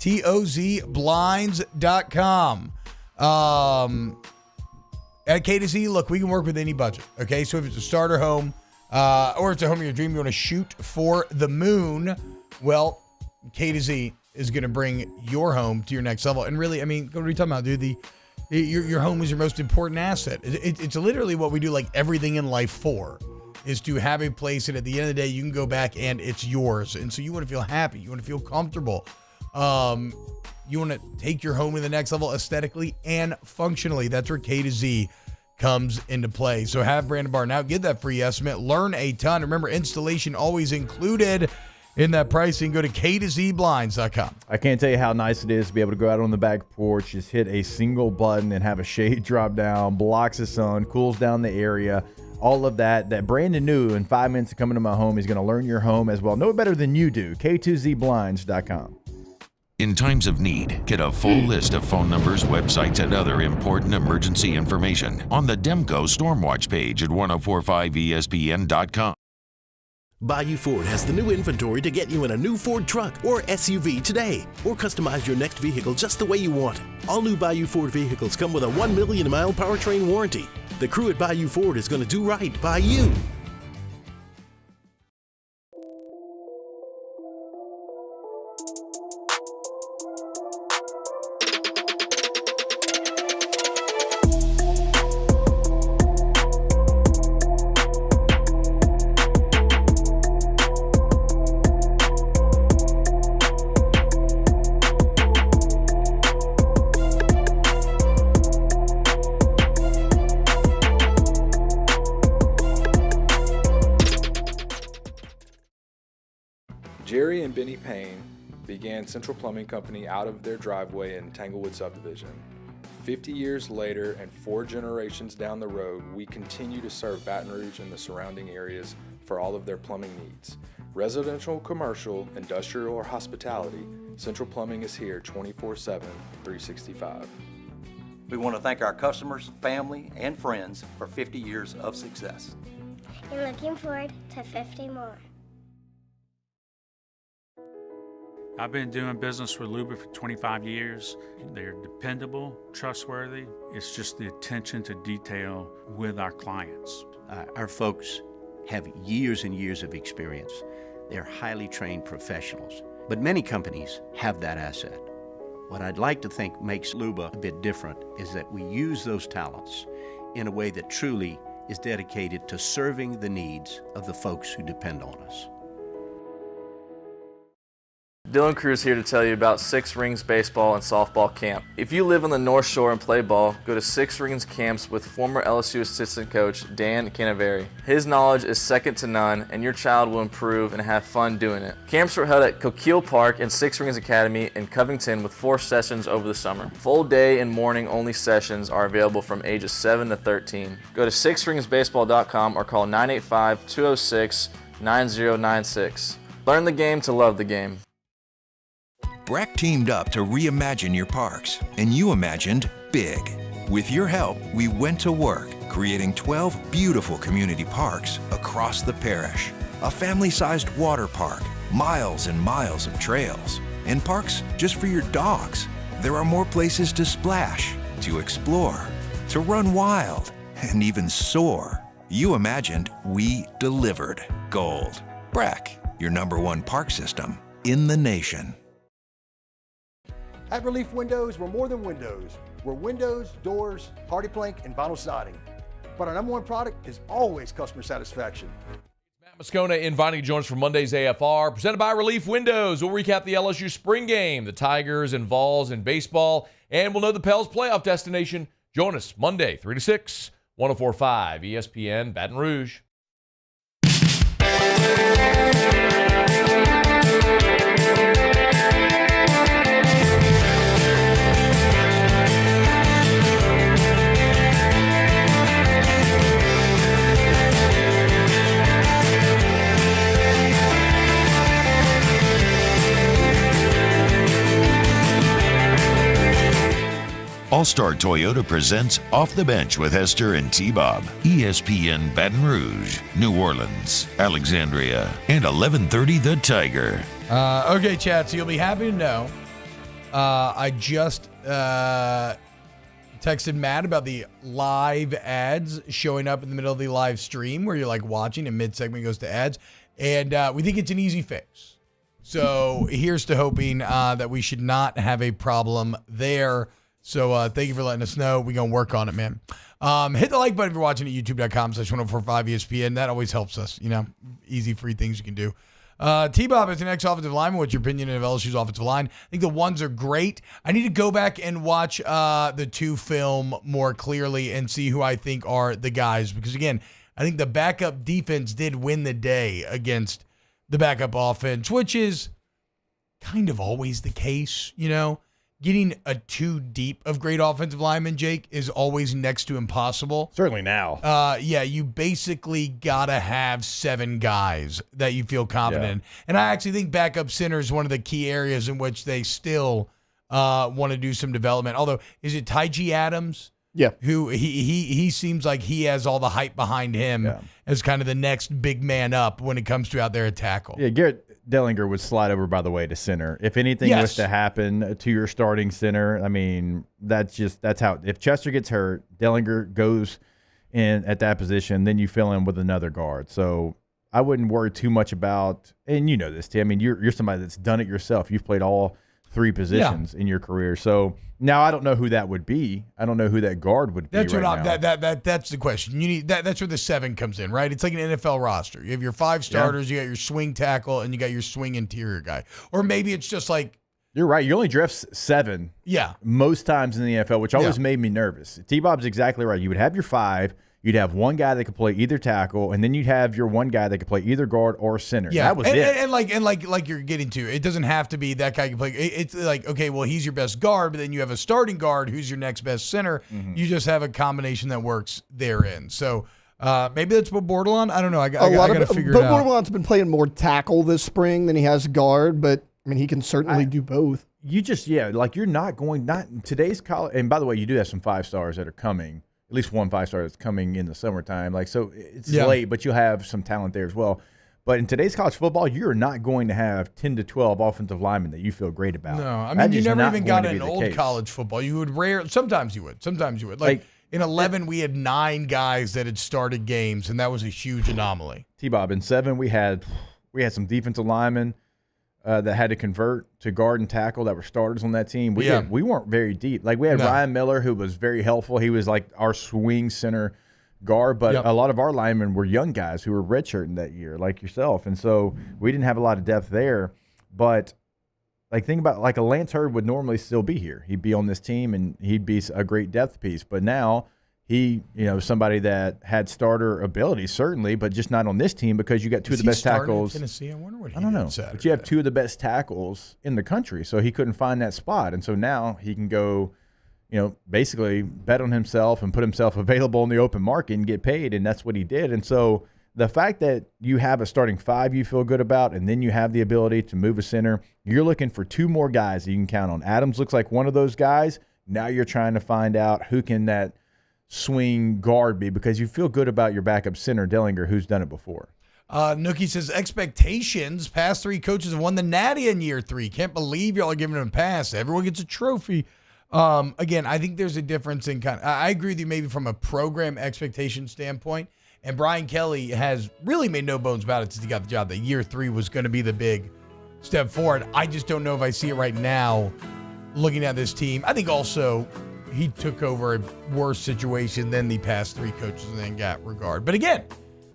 KTOZblinds.com. At K to Z, look, we can work with any budget. Okay, so if it's a starter home or it's a home of your dream, you want to shoot for the moon, well, K to Z is going to bring your home to your next level. And really, I mean, what are we talking about, dude? Your home is your most important asset. It's literally what we do like everything in life for, is to have a place that at the end of the day you can go back and it's yours. And so you want to feel happy. You want to feel comfortable. You want to take your home to the next level aesthetically and functionally. That's where K to Z comes into play. So have Brandon Barton out. Get that free estimate. Learn a ton. Remember, installation always included in that pricing. Go to KTOZblinds.com. I can't tell you how nice it is to be able to go out on the back porch, just hit a single button and have a shade drop down, blocks the sun, cools down the area. All of that Brandon knew in 5 minutes of coming to my home. He's going to learn your home as well. Know it better than you do. K2ZBlinds.com. In times of need, get a full list of phone numbers, websites, and other important emergency information on the Demco Stormwatch page at 1045ESPN.com. Bayou Ford has the new inventory to get you in a new Ford truck or SUV today, or customize your next vehicle just the way you want. All new Bayou Ford vehicles come with a 1 million mile powertrain warranty. The crew at Bayou Ford is going to do right by you. Jerry and Benny Payne began Central Plumbing Company out of their driveway in Tanglewood subdivision. 50 years later and 4 generations down the road, we continue to serve Baton Rouge and the surrounding areas for all of their plumbing needs. Residential, commercial, industrial, or hospitality, Central Plumbing is here 24/7, 365. We want to thank our customers, family, and friends for 50 years of success. And looking forward to 50 more. I've been doing business with Luba for 25 years. They're dependable, trustworthy. It's just the attention to detail with our clients. Our folks have years and years of experience. They're highly trained professionals. But many companies have that asset. What I'd like to think makes Luba a bit different is that we use those talents in a way that truly is dedicated to serving the needs of the folks who depend on us. Dylan Cruz here to tell you about Six Rings Baseball and Softball Camp. If you live on the North Shore and play ball, go to Six Rings Camps with former LSU assistant coach Dan Canaveri. His knowledge is second to none, and your child will improve and have fun doing it. Camps were held at Coquille Park and Six Rings Academy in Covington with 4 sessions over the summer. Full day and morning only sessions are available from ages 7 to 13. Go to sixringsbaseball.com or call 985-206-9096. Learn the game to love the game. Breck teamed up to reimagine your parks, and you imagined big. With your help, we went to work, creating 12 beautiful community parks across the parish. A family-sized water park, miles and miles of trails, and parks just for your dogs. There are more places to splash, to explore, to run wild, and even soar. You imagined, we delivered gold. Breck, your #1 park system in the nation. At Relief Windows, we're more than windows. We're windows, doors, hardy plank, and vinyl siding. But our #1 product is always customer satisfaction. Matt Moscona inviting you to join us for Monday's AFR, presented by Relief Windows. We'll recap the LSU spring game, the Tigers and Vols in baseball, and we'll know the Pels playoff destination. Join us Monday, 3 to 6, 104.5 ESPN Baton Rouge. All-Star Toyota presents Off the Bench with Hester and T-Bob. ESPN Baton Rouge, New Orleans, Alexandria, and 1130 The Tiger. Okay, Chad, so you'll be happy to know I just texted Matt about the live ads showing up in the middle of the live stream where you're like watching and mid-segment goes to ads. And we think it's an easy fix. So here's to hoping that we should not have a problem there. So thank you for letting us know. We're going to work on it, man. Hit the like button if you're watching at youtube.com/1045 ESPN. That always helps us. You know, easy, free things you can do. T-Bob is the next offensive lineman. What's your opinion of LSU's offensive line? I think the ones are great. I need to go back and watch the 2 film more clearly and see who I think are the guys. Because, again, I think the backup defense did win the day against the backup offense, which is kind of always the case, you know. Getting a 2 deep of great offensive linemen, Jake, is always next to impossible. Certainly now. Yeah, you basically got to have 7 guys that you feel confident in. And I actually think backup center is one of the key areas in which they still want to do some development. Although, is it Tyjee Adams? Yeah. Who he seems like he has all the hype behind him as kind of the next big man up when it comes to out there at tackle. Yeah, Garrett Dellinger would slide over, by the way, to center. If anything was to happen to your starting center, I mean, that's how. If Chester gets hurt, Dellinger goes in at that position, then you fill in with another guard. So I wouldn't worry too much about, and you know this, Tim. I mean, you're somebody that's done it yourself. You've played all 3 positions in your career. So now I don't know who that would be. I don't know who that guard would be. That's right now. That's the question. You need that's where the 7 comes in, right? It's like an NFL roster. You have your 5 starters, you got your swing tackle, and you got your swing interior guy. Or maybe it's just like you're right. You only draft 7. Yeah. Most times in the NFL, which always made me nervous. T-Bob's exactly right. You would have your 5. You'd have one guy that could play either tackle, and then you'd have your one guy that could play either guard or center. Yeah, that was it. And like you're getting to, it doesn't have to be that guy can play. It's like, okay, well, he's your best guard, but then you have a starting guard who's your next best center. Mm-hmm. You just have a combination that works therein. So maybe that's what Bordelon. I don't know. I got to figure it out. But Bordelon's been playing more tackle this spring than he has guard, but I mean, he can certainly do both. You just, like you're not today's college. And by the way, you do have some 5-stars that are coming. At least one 5-star that's coming in the summertime. So it's late, but you'll have some talent there as well. But in today's college football, you're not going to have 10 to 12 offensive linemen that you feel great about. No, I mean, you never even got it in old college football. You would sometimes you would. Like in 11, we had 9 guys that had started games, and that was a huge anomaly. T-Bob, in 7, we had some defensive linemen. that had to convert to guard and tackle that were starters on that team. We weren't very deep. Like we had Ryan Miller, who was very helpful. He was like our swing center guard, but a lot of our linemen were young guys who were redshirting that year, like yourself. And so we didn't have a lot of depth there. But like think about like a Lance Hurd would normally still be here. He'd be on this team and he'd be a great depth piece. But now he, somebody that had starter ability certainly, but just not on this team because you got two of the best tackles. In Tennessee, I wonder what he I don't know, did Saturday. but you have two of the best tackles in the country, so he couldn't find that spot, and so now he can go, basically bet on himself and put himself available in the open market and get paid, and that's what he did. And so the fact that you have a starting five you feel good about, and then you have the ability to move a center, you're looking for two more guys that you can count on. Adams looks like one of those guys. Now you're trying to find out who can that swing guard be, because you feel good about your backup center, Dellinger, who's done it before. Nookie says, expectations. Past three coaches have won the Natty in year 3. Can't believe y'all are giving them a pass. Everyone gets a trophy. Again, I think there's a difference in I agree with you maybe from a program expectation standpoint. And Brian Kelly has really made no bones about it since he got the job that year 3 was going to be the big step forward. I just don't know if I see it right now looking at this team. I think also he took over a worse situation than the past 3 coaches and then got regard. But again,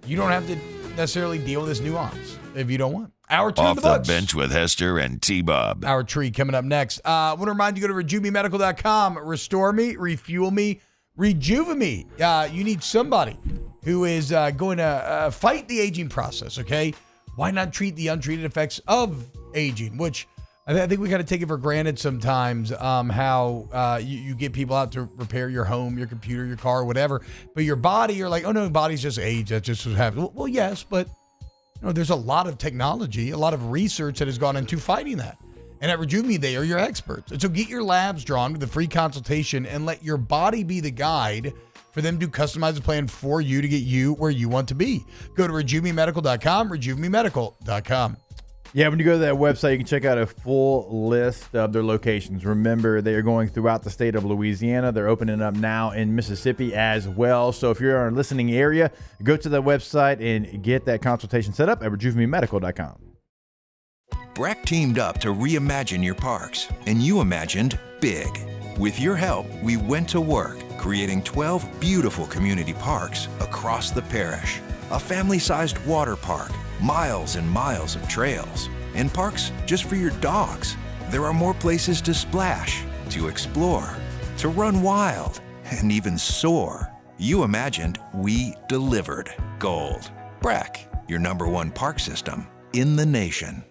you don't have to necessarily deal with this nuance if you don't want. Hour 2 Off of the the books. bench with Hester and T-Bob. Hour 3 coming up next. I want to remind you, go to RejuveMeMedical.com. Restore me, refuel me, rejuve me. You need somebody who is going to fight the aging process, okay? Why not treat the untreated effects of aging, which I think we got to take it for granted sometimes, how you get people out to repair your home, your computer, your car, whatever. But your body, you're like, oh, no, body's just age. That just happens. Well, yes, but there's a lot of technology, a lot of research that has gone into fighting that. And at Rejuve Me, they are your experts. And so get your labs drawn with a free consultation and let your body be the guide for them to customize a plan for you to get you where you want to be. Go to RejuveMeMedical.com, RejuveMeMedical.com. Yeah, when you go to that website, you can check out a full list of their locations. Remember, they are going throughout the state of Louisiana. They're opening up now in Mississippi as well. So if you're in a listening area, go to the website and get that consultation set up at RejuveMeMedical.com. Breck teamed up to reimagine your parks, and you imagined big. With your help, we went to work, creating 12 beautiful community parks across the parish. A family-sized water park, miles and miles of trails, and parks just for your dogs. There are more places to splash, to explore, to run wild, and even soar. You imagined, we delivered. Gold. Breck, your #1 park system in the nation.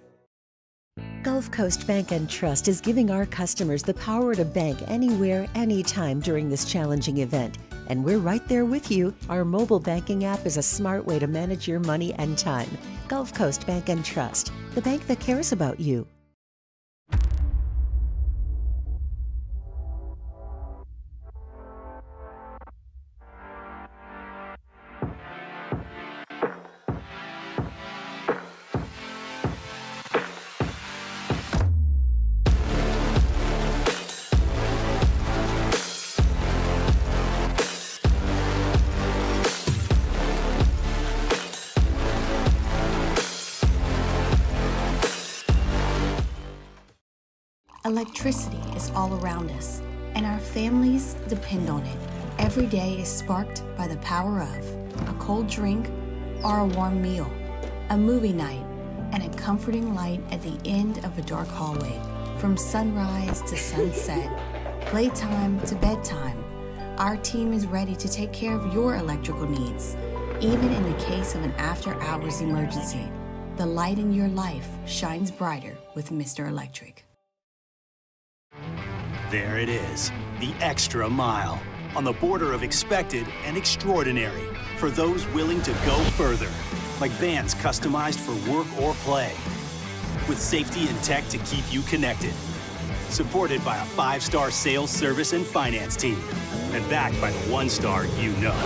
Gulf Coast Bank and Trust is giving our customers the power to bank anywhere, anytime during this challenging event. And we're right there with you. Our mobile banking app is a smart way to manage your money and time. Gulf Coast Bank and Trust, the bank that cares about you. Electricity is all around us, and our families depend on it. Every day is sparked by the power of a cold drink or a warm meal, a movie night, and a comforting light at the end of a dark hallway. From sunrise to sunset, playtime to bedtime, our team is ready to take care of your electrical needs. Even in the case of an after-hours emergency, the light in your life shines brighter with Mr. Electric. There it is, the extra mile, on the border of expected and extraordinary for those willing to go further, like vans customized for work or play, with safety and tech to keep you connected, supported by a 5-star sales, service, and finance team, and backed by the 1-star you know.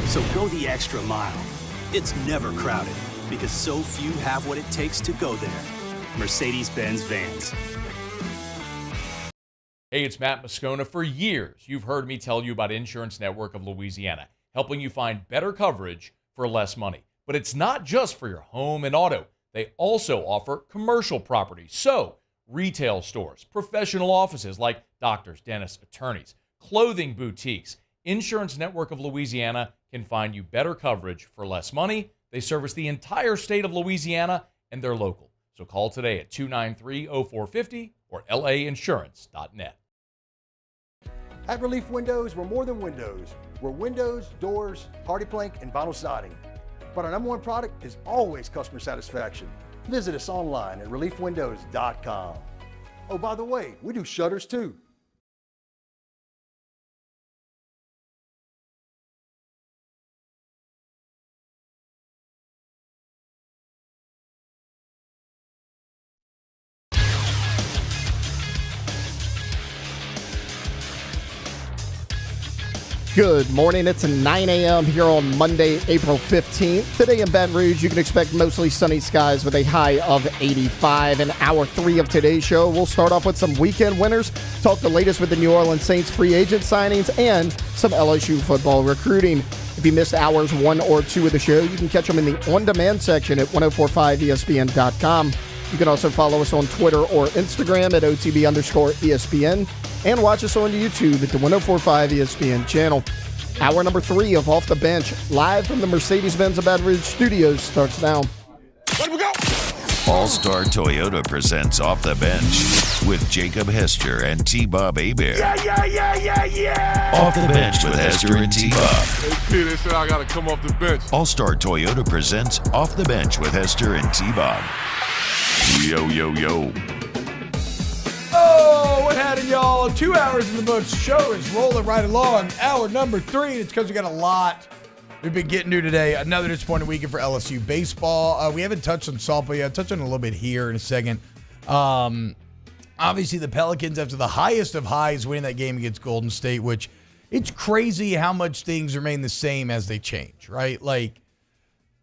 So go the extra mile. It's never crowded, because so few have what it takes to go there. Mercedes-Benz Vans. Hey, it's Matt Moscona. For years, you've heard me tell you about Insurance Network of Louisiana, helping you find better coverage for less money. But it's not just for your home and auto. They also offer commercial property, so retail stores, professional offices like doctors, dentists, attorneys, clothing boutiques. Insurance Network of Louisiana can find you better coverage for less money. They service the entire state of Louisiana, and they're local. So call today at 293-0450 or lainsurance.net. At Relief Windows, we're more than windows. We're windows, doors, hardy plank, and vinyl siding. But our number one product is always customer satisfaction. Visit us online at reliefwindows.com. Oh, by the way, we do shutters too. Good morning. It's 9 a.m. here on Monday, April 15th. Today in Baton Rouge, you can expect mostly sunny skies with a high of 85. In hour 3 of today's show, we'll start off with some weekend winners, talk the latest with the New Orleans Saints free agent signings, and some LSU football recruiting. If you missed hours 1 or 2 of the show, you can catch them in the on-demand section at 1045ESPN.com. You can also follow us on Twitter or Instagram at OTB_ESPN and watch us on YouTube at the 1045 ESPN channel. Hour number 3 of Off the Bench, live from the Mercedes-Benz of Baton Rouge studios, starts now. Let we go! All-Star Toyota presents Off the Bench with Jacob Hester and T-Bob Hebert. Yeah! Off the Bench with Hester and T-Bob. Hey, P, they said I got to come off the bench. All-Star Toyota presents Off the Bench with Hester and T-Bob. Yo, yo, yo. Oh, what happened, y'all? 2 hours in the books. Show is rolling right along. Hour number 3. It's because we got a lot we've been getting to today. Another disappointing weekend for LSU baseball. We haven't touched on softball yet. I'll touch on it a little bit here in a second. Obviously, the Pelicans, after the highest of highs, winning that game against Golden State, which it's crazy how much things remain the same as they change, right? Like,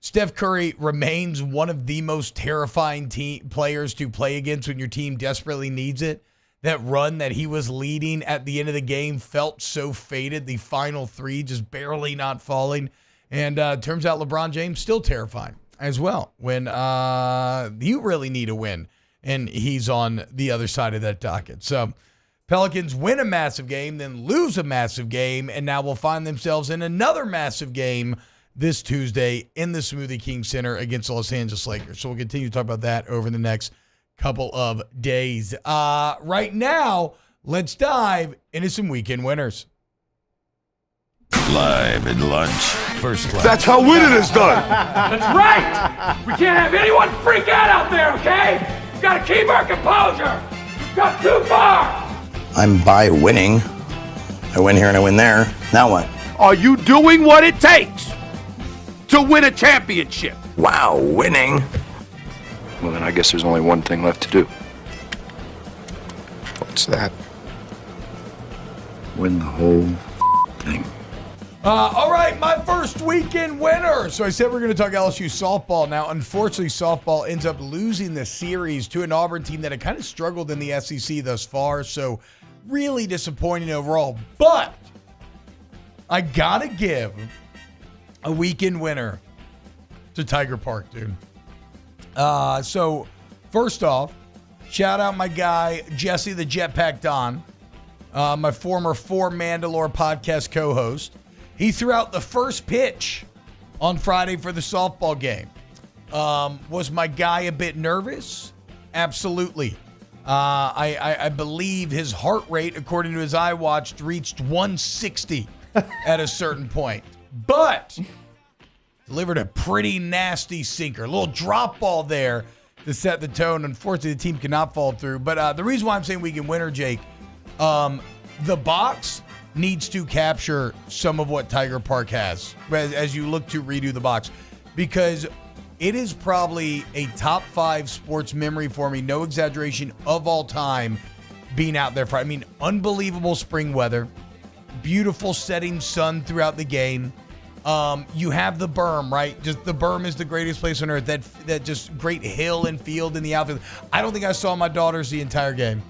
Steph Curry remains one of the most terrifying players to play against when your team desperately needs it. That run that he was leading at the end of the game felt so faded. The final 3 just barely not falling. And turns out LeBron James still terrifying as well when you really need a win. And he's on the other side of that docket. So Pelicans win a massive game, then lose a massive game, and now will find themselves in another massive game this Tuesday in the Smoothie King Center against the Los Angeles Lakers. So we'll continue to talk about that over the next couple of days. Right now, let's dive into some weekend winners. Live at lunch, first class. That's how winning is done. That's right. We can't have anyone freak out there, okay? We've got to keep our composure. We've got too far. I'm by winning. I win here and I win there. Now what? Are you doing what it takes to win a championship? Wow, winning. Well, then I guess there's only one thing left to do. What's that? Win the whole thing. All right, my first weekend winner. So I said we're going to talk LSU softball. Now, unfortunately, softball ends up losing the series to an Auburn team that had kind of struggled in the SEC thus far. So really disappointing overall. But I got to give a weekend winner to Tiger Park, dude. So first off, shout out my guy, Jesse the Jetpack Don, my former For Mandalore podcast co-host. He threw out the first pitch on Friday for the softball game. Was my guy a bit nervous? Absolutely. I believe his heart rate, according to his iWatch, reached 160 at a certain point. But delivered a pretty nasty sinker. A little drop ball there to set the tone. Unfortunately, the team could not fall through. But the reason why I'm saying weekend winner, Jake, the box needs to capture some of what Tiger Park has as you look to redo the box, because it is probably a top 5 sports memory for me, no exaggeration, of all time being out there. I mean, unbelievable spring weather, beautiful setting sun throughout the game. You have the berm, right? Just the berm is the greatest place on earth. That just great hill and field in the outfield. I don't think I saw my daughters the entire game.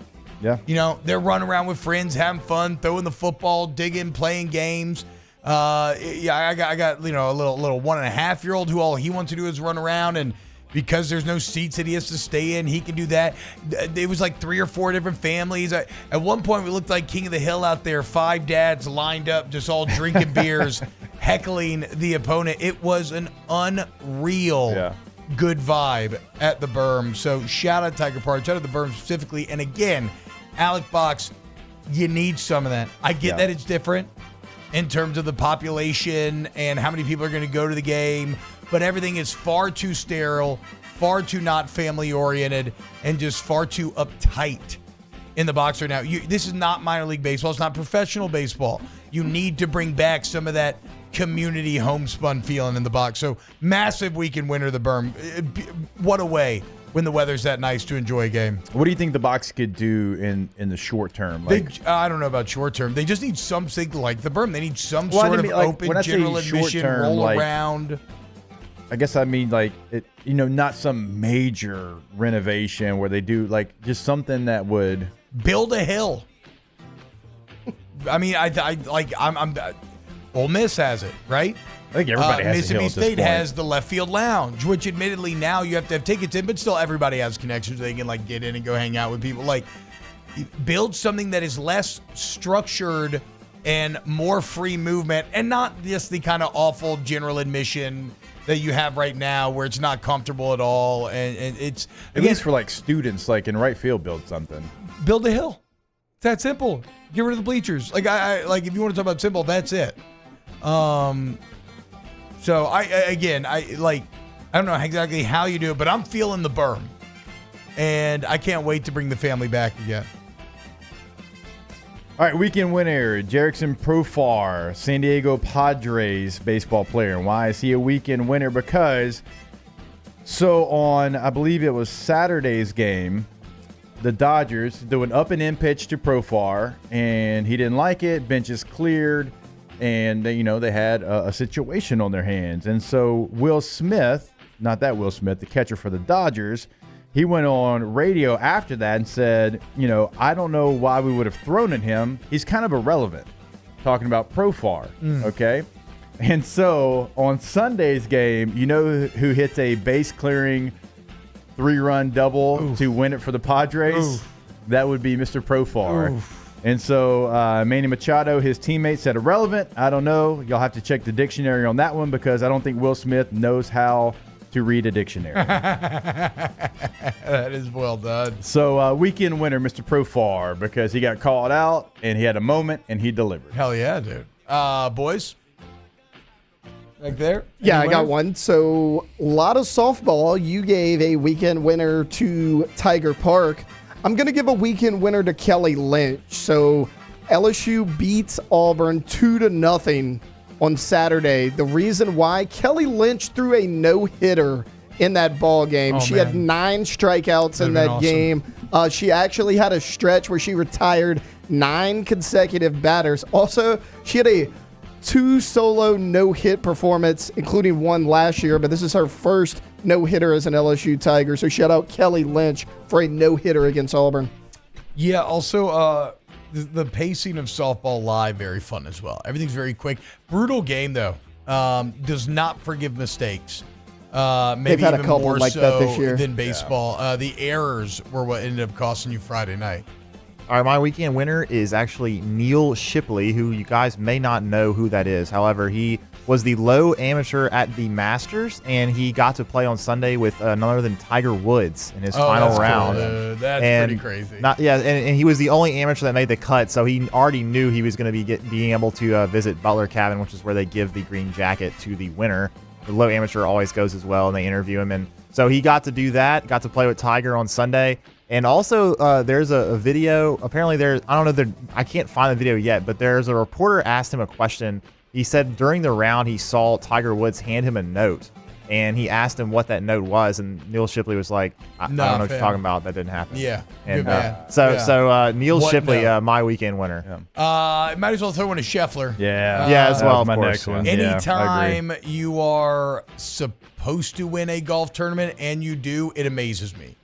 Yeah. You know, they're running around with friends, having fun, throwing the football, digging, playing games. I got a little 1.5-year-old who all he wants to do is run around and because there's no seats that he has to stay in. He can do that. It was like 3 or 4 different families. At one point, we looked like King of the Hill out there. 5 dads lined up, just all drinking beers, heckling the opponent. It was an unreal good vibe at the Berm. So shout out Tiger Park, shout out the Berm specifically. And again, Alec Box, you need some of that. I get that it's different in terms of the population and how many people are going to go to the game, but everything is far too sterile, far too not family-oriented, and just far too uptight in the box right now. This is not minor league baseball. It's not professional baseball. You need to bring back some of that community homespun feeling in the box. So massive weekend winner, the Berm. What a way when the weather's that nice to enjoy a game. What do you think the box could do in the short term? I don't know about short term. They just need something like the Berm. They need some sort of open general admission roll around. I guess I mean not some major renovation where they do just something that would build a hill. I mean, Ole Miss has it, right? I think everybody has Mississippi a hill at this State point. has the left field lounge, which admittedly now you have to have tickets in, but still everybody has connections. They can get in and go hang out with people. Build something that is less structured and more free movement, and not just the kind of awful general admission that you have right now where it's not comfortable at all. And it's at least for students, in right field, build something. Build a hill. It's that simple. Get rid of the bleachers. If you want to talk about simple, that's it. So I don't know exactly how you do it, but I'm feeling the Berm, and I can't wait to bring the family back again. All right, weekend winner, Jerickson Profar, San Diego Padres baseball player. And why is he a weekend winner? Because on, I believe it was Saturday's game, the Dodgers do an up and in pitch to Profar, and he didn't like it. Bench is cleared, and they had a situation on their hands. And so Will Smith, not that Will Smith, the catcher for the Dodgers, he went on radio after that and said, I don't know why we would have thrown at him. He's kind of irrelevant. Talking about Profar, okay? And so on Sunday's game, who hits a base clearing 3-run double to win it for the Padres? That would be Mr. Profar. And so Manny Machado, his teammate, said irrelevant. I don't know. You'll have to check the dictionary on that one because I don't think Will Smith knows how to read a dictionary. That is well done. So weekend winner, Mr. Profar, because he got called out and he had a moment and he delivered. Hell yeah, dude. Boys? Back there? Yeah, I got one. So a lot of softball. You gave a weekend winner to Tiger Park. I'm going to give a weekend winner to Kelly Lynch. So LSU beats Auburn 2-0 on Saturday. The reason why, Kelly Lynch threw a no-hitter in that ball game. She had 9 strikeouts in that game. She actually had a stretch where she retired 9 consecutive batters. Also, she had a 2 solo no-hit performance, including 1 last year, but this is her first no-hitter as an LSU Tiger. So shout out Kelly Lynch for a no-hitter against Auburn. Yeah, also the pacing of softball live, very fun as well. Everything's very quick. Brutal game, though. Does not forgive mistakes. Maybe They've had even a couple more like that this year than baseball. Yeah. The errors were what ended up costing you Friday night. All right, my weekend winner is actually Neil Shipley, who you guys may not know who that is. However, he was the low amateur at the Masters, and he got to play on Sunday with none other than Tiger Woods in his final round. Cool. That's pretty crazy. And he was the only amateur that made the cut, so he already knew he was going to be being able to visit Butler Cabin, which is where they give the green jacket to the winner. The low amateur always goes as well, and they interview him. And so he got to do that, got to play with Tiger on Sunday. And also, there's a video. Apparently, I can't find the video yet, but there's a reporter asked him a question. He said during the round he saw Tiger Woods hand him a note, and he asked him what that note was, and Neil Shipley was like, "I don't know what you're talking about. That didn't happen." Yeah, and good man. So Neil Shipley, my weekend winner. Might as well throw one to Scheffler. Yeah, as well. Of my course. next one. Anytime you are supposed to win a golf tournament and you do, it amazes me.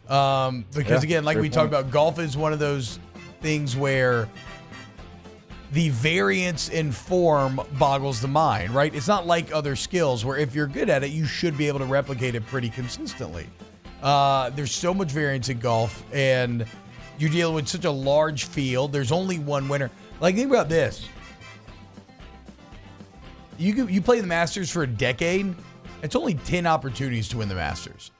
Because again, like we talked about, golf is one of those things where the variance in form boggles the mind, right? It's not like other skills where if you're good at it, you should be able to replicate it pretty consistently. There's so much variance in golf, and you're dealing with such a large field. There's only one winner. Like, think about this. You play the Masters for a decade, it's only 10 opportunities to win the Masters.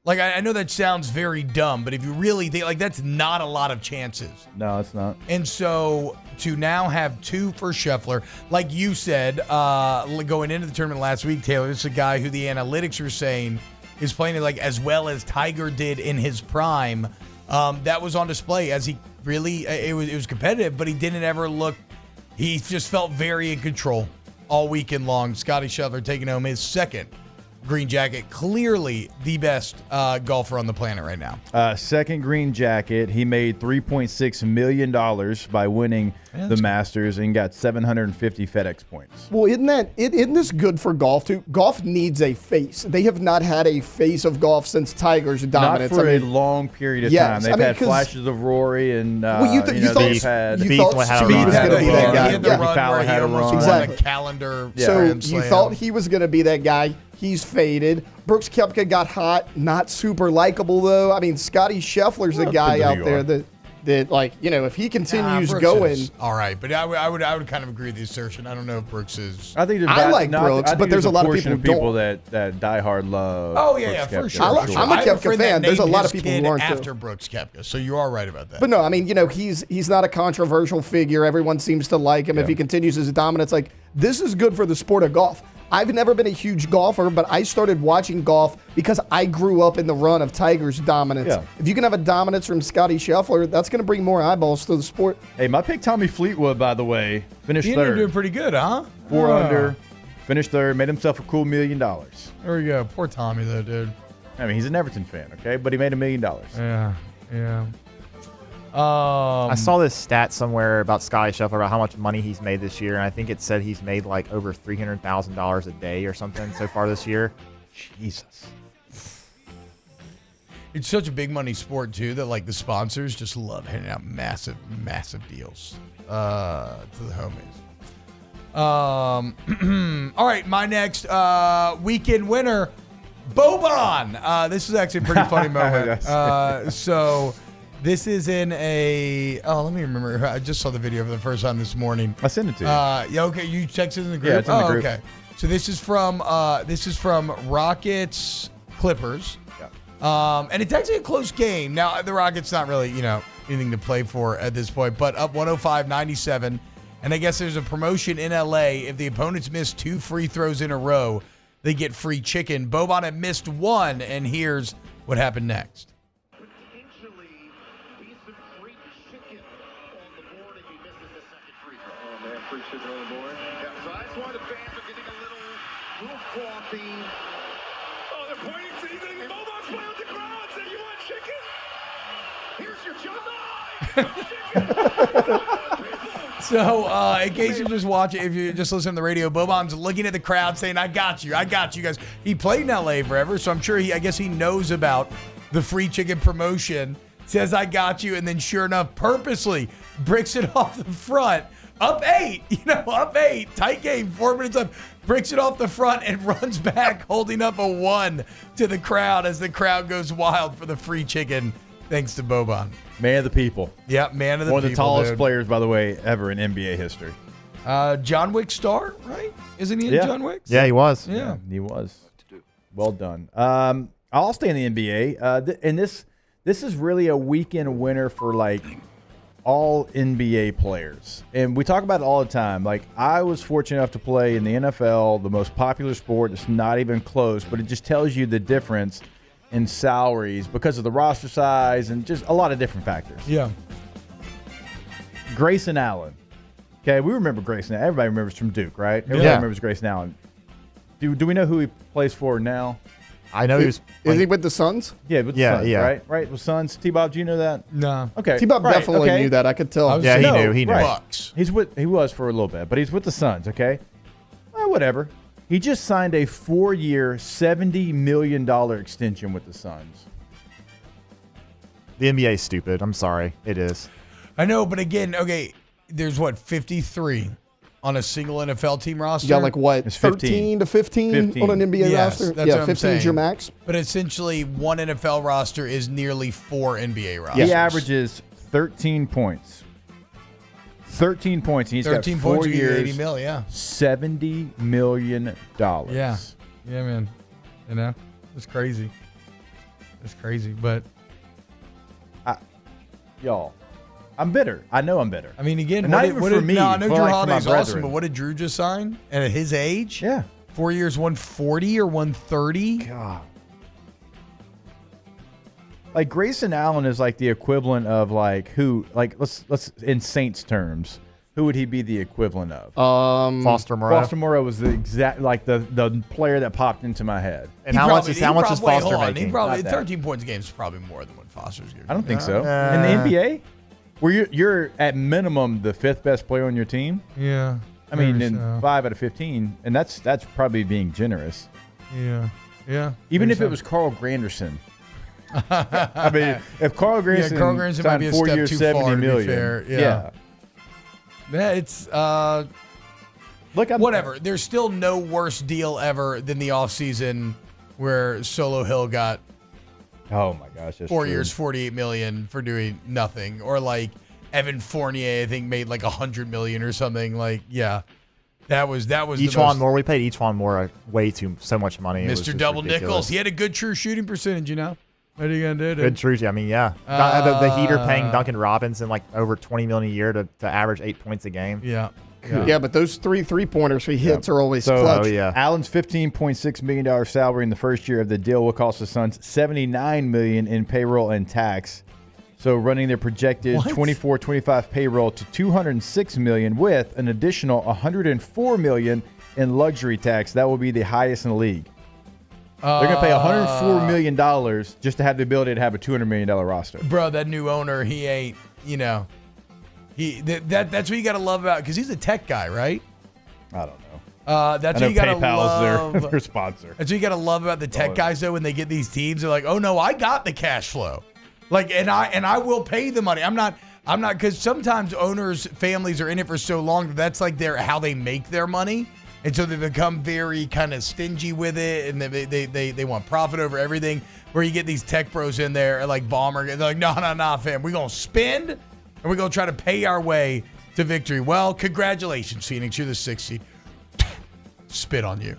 Like, I know that sounds very dumb, but if you really think, like, that's not a lot of chances. No, it's not. And so to now have 2 for Scheffler, like you said, going into the tournament last week, Taylor, this is a guy who the analytics were saying is playing it like as well as Tiger did in his prime. That was on display as he really, it was competitive, but he didn't ever look, he just felt very in control all weekend long. Scottie Scheffler taking home his second green jacket, clearly the best golfer on the planet right now. Second green jacket. He made $3.6 million by winning the Masters and got 750 FedEx points. Well, isn't this good for golf too? Golf needs a face. They have not had a face of golf since Tiger's dominance. Not for a long period of time. They've had flashes of Rory and you thought Speed was going to be that guy. He had the run where he almost won a calendar. So you thought he was going to be that guy. He's faded. Brooks Koepka got hot, not super likable though. I mean, Scottie Scheffler's the guy out there that like, you know, if he continues going, all right. But I would kind of agree with the assertion. I don't know if Brooks is. I think I like Brooks, but there's a lot of people that diehard love. Oh yeah, for sure. I'm a Koepka fan. There's a lot of people who aren't after Brooks Koepka, so you are right about that. But no, I mean, you know, he's not a controversial figure. Everyone seems to like him if he continues his dominance. Like, this is good for the sport of golf. I've never been a huge golfer, but I started watching golf because I grew up in the run of Tiger's dominance. Yeah. If you can have a dominance from Scottie Scheffler, that's going to bring more eyeballs to the sport. Hey, my pick Tommy Fleetwood, by the way, finished He third. doing pretty good, huh? 4 under, finished third, made himself a cool $1 million. There we go. Poor Tommy, though, dude. I mean, he's an Everton fan, okay? But he made $1 million. Yeah. I saw this stat somewhere about Scottie Scheffler about how much money he's made this year, and I think it said he's made like over $300,000 a day or something so far this year. Jesus. It's such a big money sport too that like the sponsors just love handing out massive deals to the homies. All right, my next weekend winner, Boban. This is actually a pretty funny moment. So this is in a. Oh, let me remember. I just saw the video for the first time this morning. I sent it to you. Yeah. Okay. You checked it in the group. Yeah, it's in the group. Okay. So this is from Rockets Clippers. Yeah. And it's actually a close game. Now the Rockets not really anything to play for at this point, but up 105-97. And I guess there's a promotion in LA. If the opponents miss 2 free throws in a row, they get free chicken. Boban had missed 1, and here's what happened next. So, in case you're just watching, if you just listen to the radio, Boban's looking at the crowd saying, I got you guys. He played in LA forever, so I'm sure I guess he knows about the free chicken promotion, says, I got you, and then sure enough, purposely bricks it off the front. Up 8, tight game, 4 minutes up, bricks it off the front and runs back holding up a 1 to the crowd as the crowd goes wild for the free chicken. Thanks to Boban. Man of the people. Yep, man of the people. One of the tallest players, by the way, ever in NBA history. John Wick star, right? Isn't he in John Wick? Yeah, he was. Yeah, he was. Well done. I'll stay in the NBA. And this is really a weekend winner for like all NBA players. And we talk about it all the time. Like, I was fortunate enough to play in the NFL, the most popular sport. It's not even close, but it just tells you the difference in salaries because of the roster size and just a lot of different factors. Yeah. Grayson Allen. Okay, we remember Grayson. Everybody remembers from Duke, right? Everybody remembers Grayson Allen. Do we know who he plays for now? I know is he with the Suns? Yeah, with the Suns, right? With Suns. T-Bob, do you know that? No. Okay. T-Bob definitely knew that. I could tell. Yeah, he knew. Bucks. He was for a little bit, but he's with the Suns, okay? Well, whatever. He just signed a 4-year, $70 million extension with the Suns. The NBA is stupid. I'm sorry. It is. I know, but again, okay, there's 53 on a single NFL team roster. You got like what, It's 13 to 15 on an NBA Yes, roster? that's Yeah, what I'm 15 is your saying. max. But essentially, one NFL roster is nearly 4 NBA rosters. He averages 13 points. 13 points. And he's 13 got 4 points, you get years, 80 mil, yeah. $70 million. Yeah, man. You know, it's crazy. It's crazy, but y'all, I'm bitter. I know I'm bitter. I mean, again, not even for me. No, I know for Drew like for Holiday's my awesome, brethren. but what did Drew just sign? And at his age? Yeah. 4 years, 140 or 130? God. Like Grayson Allen is like the equivalent of like who? Like let's in Saints terms, who would he be the equivalent of? Foster Moreau. Foster Moreau was the exact like the player that popped into my head. And how much is Foster He making? probably 13 points a game is probably more than what Foster's getting. I don't think so. In the NBA, where you're at minimum the 5th best player on your team. Yeah. I mean, maybe in so. 5 out of 15, and that's probably being generous. Yeah. Even Maybe if so. it was Carl Granderson. I mean, if Carl Granderson, Carl Granderson might signed be a 4 step years, too $70 far, to be million. fair. Yeah. Yeah, it's look, whatever. There's still no worse deal ever than the offseason where Solo Hill got Oh my gosh, that's 4 true. years, $48 million for doing nothing, or like Evan Fournier, I think made like $100 million or something. Like, yeah, that was Each the one most, more. We paid each one more so much money. It was Mr. just Double ridiculous. Nickels. He had a good true shooting percentage. You know, what are you gonna do? Dude? Good true. I mean, yeah. The Heater paying Duncan Robinson like over $20 million a year to average 8 points a game. Yeah. Yeah, but those 3 3-pointers he hits are always clutch. Oh, yeah. Allen's $15.6 million salary in the first year of the deal will cost the Suns $79 million in payroll and tax. So running their projected 24-25 payroll to $206 million with an additional $104 million in luxury tax. That will be the highest in the league. They're going to pay $104 million just to have the ability to have a $200 million roster. Bro, that new owner, he ain't, you know, that's what you got to love about, because he's a tech guy, right? I don't know. That's I what know you got to PayPal's love. their sponsor. That's what you got to love about the tech guys, though, when they get these teams. They're like, oh, no, I got the cash flow. Like, and I will pay the money. I'm not, because sometimes owners' families are in it for so long that that's like how they make their money. And so they become very kind of stingy with it, and they want profit over everything. Where you get these tech bros in there, like Bomber, they're like, no, fam, we're going to spend, and we're going to try to pay our way to victory. Well, congratulations, Phoenix. You're the 6th seed. Spit on you.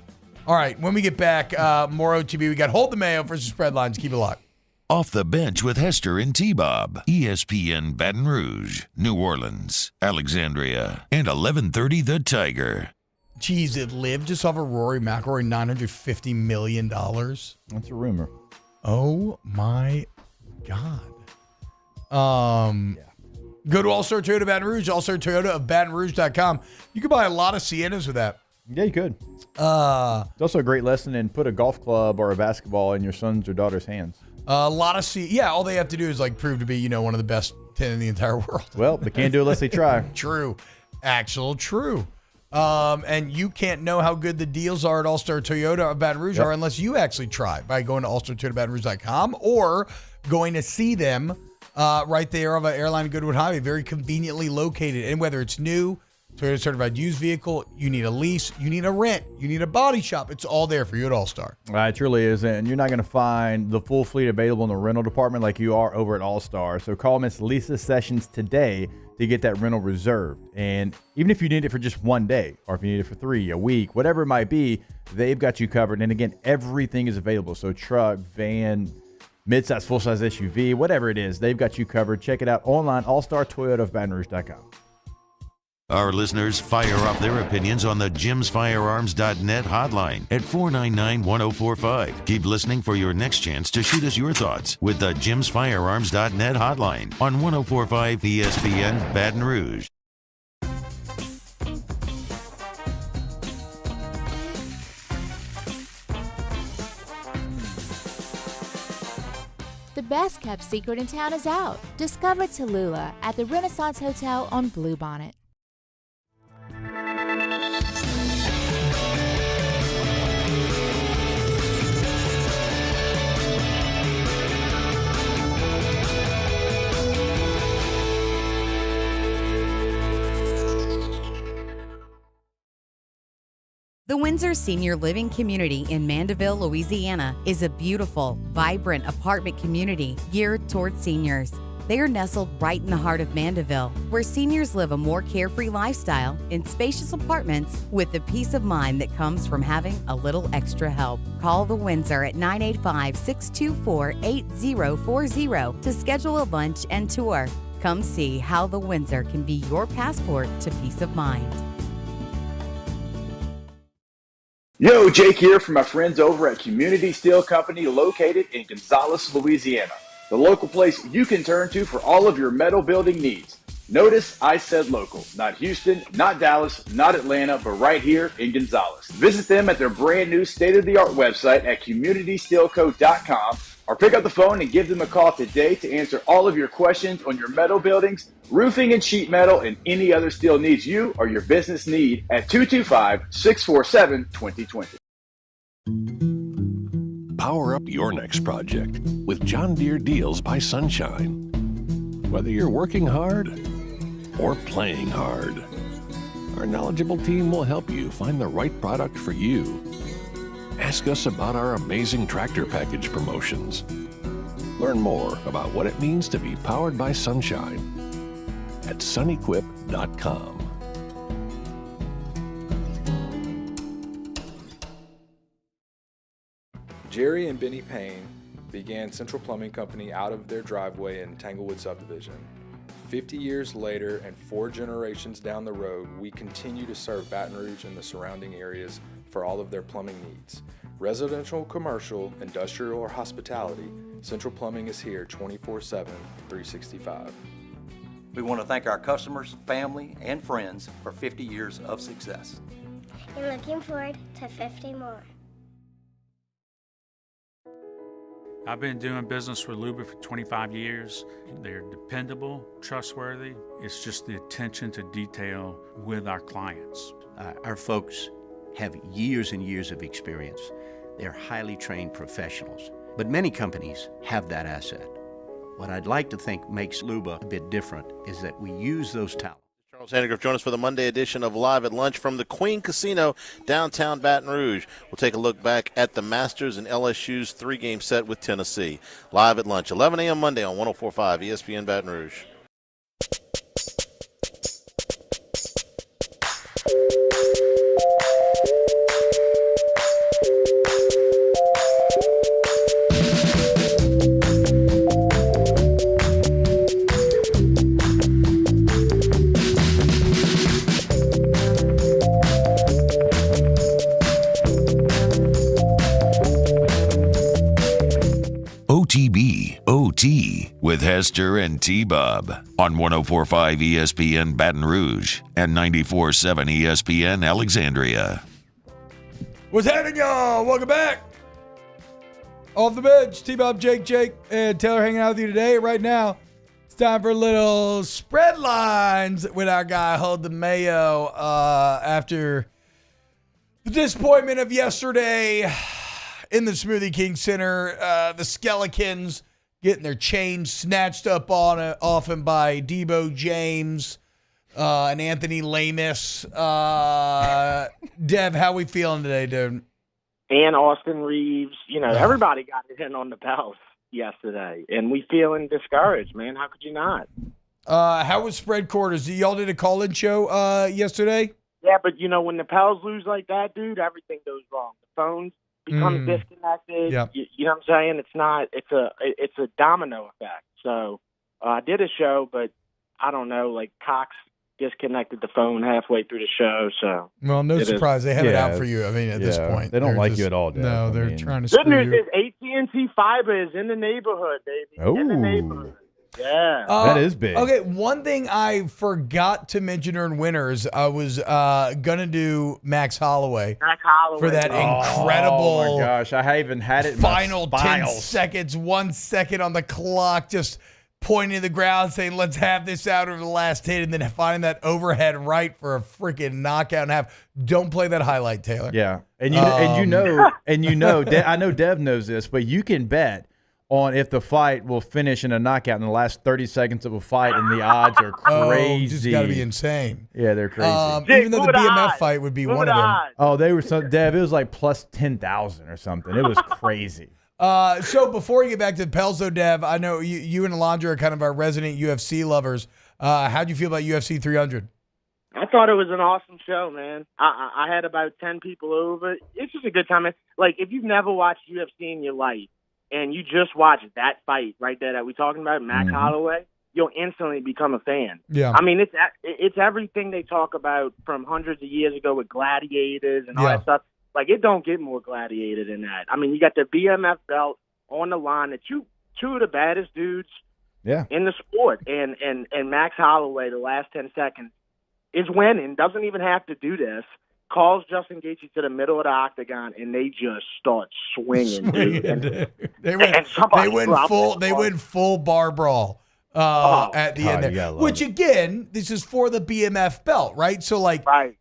All right, when we get back, more OTB. We got Hold the Mayo versus Spread Lines. Keep it locked. Off the Bench with Hester and T-Bob. ESPN Baton Rouge, New Orleans, Alexandria, and 1130 The Tiger. Geez, it lived just off of Rory McIlroy, $950 million. That's a rumor. Oh, my God. Go to All-Star Toyota Baton Rouge, All-Star Toyota of BatonRouge.com. You can buy a lot of Siennas with that. Yeah, you could. It's also a great lesson in put a golf club or a basketball in your son's or daughter's hands. A lot of all they have to do is like prove to be, one of the best 10 in the entire world. Well, they can't do it unless they try. True. True. And you can't know how good the deals are at All-Star Toyota of Baton Rouge are unless you actually try by going to allstartoyotabatonrouge.com or going to see them right there on Airline Goodwood Highway, very conveniently located. And whether it's new, Toyota certified used vehicle, you need a lease, you need a rent, you need a body shop, it's all there for you at All-Star. It truly is, and you're not going to find the full fleet available in the rental department like you are over at All-Star. So call Miss Lisa Sessions today to get that rental reserved. And even if you need it for just one day, or if you need it for 3, a week, whatever it might be, they've got you covered. And again, everything is available. So truck, van, midsize, full-size SUV, whatever it is, they've got you covered. Check it out online, allstartoyotaofbatonrouge.com. Our listeners fire off their opinions on the jimsfirearms.net hotline at 499-1045. Keep listening for your next chance to shoot us your thoughts with the jimsfirearms.net hotline on 1045 ESPN Baton Rouge. The best kept secret in town is out. Discover Tallulah at the Renaissance Hotel on Bluebonnet. The Windsor Senior Living Community in Mandeville, Louisiana is a beautiful, vibrant apartment community geared toward seniors. They are nestled right in the heart of Mandeville, where seniors live a more carefree lifestyle in spacious apartments with the peace of mind that comes from having a little extra help. Call the Windsor at 985-624-8040 to schedule a lunch and tour. Come see how the Windsor can be your passport to peace of mind. Yo, Jake here from my friends over at Community Steel Company located in Gonzales, Louisiana. The local place you can turn to for all of your metal building needs. Notice I said local, not Houston, not Dallas, not Atlanta, but right here in Gonzales. Visit them at their brand new state-of-the-art website at communitysteelco.com or pick up the phone and give them a call today to answer all of your questions on your metal buildings, roofing and sheet metal, and any other steel needs you or your business need at 225-647-2020. Power up your next project with John Deere Deals by Sunshine. Whether you're working hard or playing hard, our knowledgeable team will help you find the right product for you. Ask us about our amazing tractor package promotions. Learn more about what it means to be powered by sunshine at sunequip.com. Jerry and Benny Payne began Central Plumbing Company out of their driveway in Tanglewood Subdivision. 50 years later and 4 generations down the road, we continue to serve Baton Rouge and the surrounding areas for all of their plumbing needs. Residential, commercial, industrial, or hospitality, Central Plumbing is here 24/7, 365. We want to thank our customers, family, and friends for 50 years of success. And looking forward to 50 more. I've been doing business with Luba for 25 years. They're dependable, trustworthy. It's just the attention to detail with our clients. Our folks have years and years of experience. They're highly trained professionals, but many companies have that asset. What I'd like to think makes Luba a bit different is that we use those talents. Charles Handegriff, join us for the Monday edition of Live at Lunch from the Queen Casino, downtown Baton Rouge. We'll take a look back at the Masters and LSU's 3-game set with Tennessee. Live at Lunch, 11 a.m. Monday on 104.5 ESPN Baton Rouge. OTB, OT, with Hester and T-Bob on 104.5 ESPN Baton Rouge and 94.7 ESPN Alexandria. What's happening, y'all? Welcome back. Off the bench, T-Bob, Jake, and Taylor hanging out with you today. Right now, it's time for a little spread lines with our guy, Hold the Mayo, after the disappointment of yesterday in the Smoothie King Center. The Skeletons getting their chains snatched up off him by Debo James and Anthony Lamus. Dev, how we feeling today, dude? And Austin Reeves. Everybody got it in on the Pels yesterday, and we feeling discouraged, man. How could you not? How was spread quarters? Y'all did a call-in show yesterday? Yeah, but when the Pels lose like that, dude, everything goes wrong. The phones become disconnected. Yep. You know what I'm saying? It's a domino effect. So I did a show, but I don't know, like Cox disconnected the phone halfway through the show. So well, no surprise they have it out for you. I mean, at this point, they don't like you at all, Dad. No, they're trying to good screw news you. is AT&T Fiber is in the neighborhood, baby. In the neighborhood. Yeah. That is big. Okay, one thing I forgot to mention during Winners, I was gonna do Max Holloway for that incredible. Oh my gosh, I even had it in final my 10 files. seconds, 1 second on the clock, just pointing to the ground, saying, "Let's have this out over the last hit," and then finding that overhead right for a freaking knockout and a half. Don't play that highlight, Taylor. Yeah, and I know Dev knows this, but you can bet on if the fight will finish in a knockout in the last 30 seconds of a fight, and the odds are crazy. Just got to be insane. Yeah, they're crazy. Even though the BMF fight would be one of them. Oh, they were Dev. It was like plus 10,000 or something. It was crazy. So before you get back to the Pels, though, Dev, I know you and Alondra are kind of our resident UFC lovers. How'd you feel about UFC 300? I thought it was an awesome show, man. I had about 10 people over. It's just a good time. Like, if you've never watched UFC in your life and you just watch that fight right there that we're talking about, Max Holloway, you'll instantly become a fan. Yeah. I mean, it's everything they talk about from hundreds of years ago with gladiators and all that stuff. Like, it don't get more gladiator than that. I mean, you got the BMF belt on the line. That two of the baddest dudes in the sport. And Max Holloway, the last 10 seconds, is winning, doesn't even have to do this, calls Justin Gaethje to the middle of the octagon, and they just start swinging. Dude. And, they went full bar brawl at the end there. Which, again, this is for the BMF belt, right? So,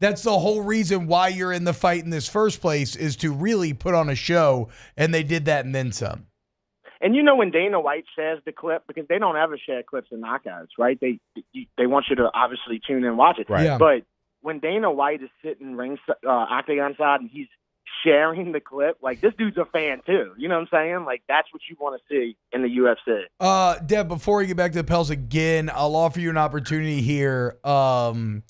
that's the whole reason why you're in the fight in this first place, is to really put on a show, and they did that and then some. And you know when Dana White shares the clip, because they don't ever share clips of knockouts, right? They want you to obviously tune in and watch it. Right. Yeah. But when Dana White is sitting octagon side and he's sharing the clip, like, this dude's a fan too. You know what I'm saying? Like, that's what you want to see in the UFC. Deb, before we get back to the Pels again, I'll offer you an opportunity here to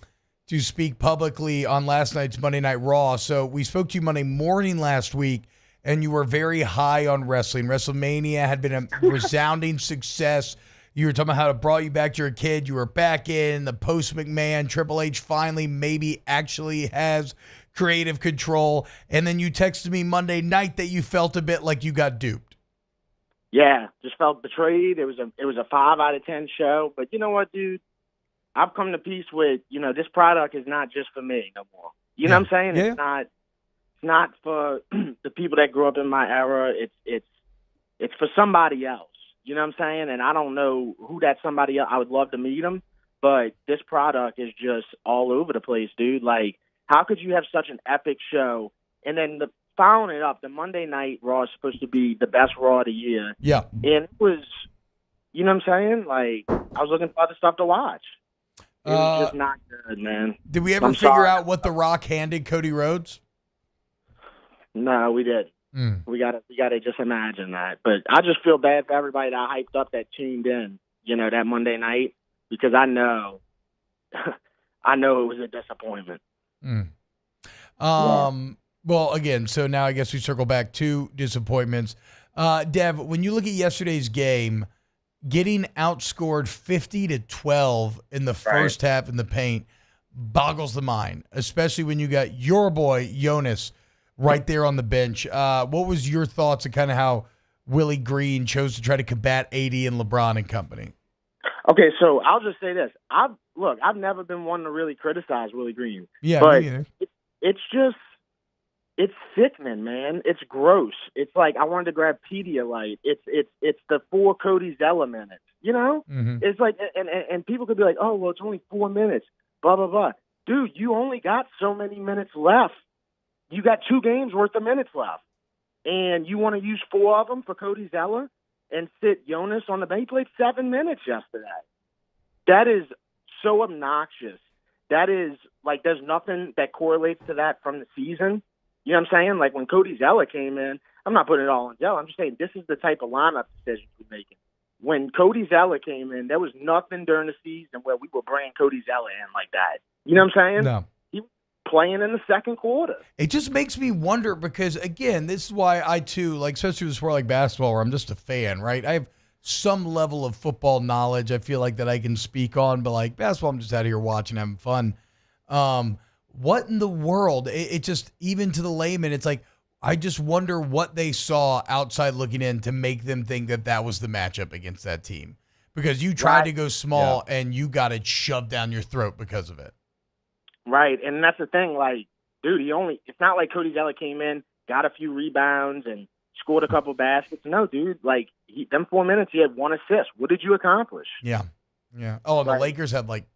speak publicly on last night's Monday Night Raw. So we spoke to you Monday morning last week, and you were very high on wrestling. WrestleMania had been a resounding success. You were talking about how it brought you back to your kid. You were back in the post-McMahon. Triple H finally maybe actually has creative control. And then you texted me Monday night that you felt a bit like you got duped. Yeah, just felt betrayed. It was a 5 out of 10 show. But you know what, dude? I've come to peace with, this product is not just for me no more. You know what I'm saying? Yeah. It's not for the people that grew up in my era. It's for somebody else. You know what I'm saying? And I don't know who that somebody else. I would love to meet them, but this product is just all over the place, dude. Like, how could you have such an epic show? And then following it up, the Monday Night Raw is supposed to be the best Raw of the year. Yeah. And it was, you know what I'm saying? Like, I was looking for other stuff to watch. It was just not good, man. Did we ever figure out what The Rock handed Cody Rhodes? No, we didn't. We gotta just imagine that. But I just feel bad for everybody that I hyped up that tuned in, that Monday night, because I know it was a disappointment. Well, again, so now I guess we circle back to disappointments. Dev, when you look at yesterday's game, getting outscored 50-12 in the first half in the paint boggles the mind, especially when you got your boy Jonas right there on the bench. What was your thoughts on kind of how Willie Green chose to try to combat AD and LeBron and company? Okay, so I'll just say this. I've never been one to really criticize Willie Green. Yeah, but me either. It's sickening, man. It's gross. It's like I wanted to grab Pedialyte. It's the 4 Cody Zeller minutes. It's like, and people could be like, oh, well, it's only 4 minutes. Blah blah blah. Dude, you only got so many minutes left. You got 2 games worth of minutes left, and you want to use 4 of them for Cody Zeller and sit Jonas on the bench. He played 7 minutes yesterday. That is so obnoxious. That is like, there's nothing that correlates to that from the season. You know what I'm saying? Like, when Cody Zeller came in, I'm not putting it all on Zeller. I'm just saying this is the type of lineup decisions we're making. When Cody Zeller came in, there was nothing during the season where we were bringing Cody Zeller in like that. You know what I'm saying? No. Playing in the second quarter. It just makes me wonder because, again, this is why I, too, like, especially with a sport like basketball where I'm just a fan, right? I have some level of football knowledge I feel like that I can speak on, but, like, basketball, I'm just out here watching, having fun. What in the world? It just, even to the layman, it's like, I just wonder what they saw outside looking in to make them think that that was the matchup against that team. Because you tried to go small and you got it shoved down your throat because of it. Right, and that's the thing, like, dude, it's not like Cody Zeller came in, got a few rebounds, and scored a couple baskets. No, dude, like, them 4 minutes, he had 1 assist. What did you accomplish? Yeah. Oh, and the Lakers had, like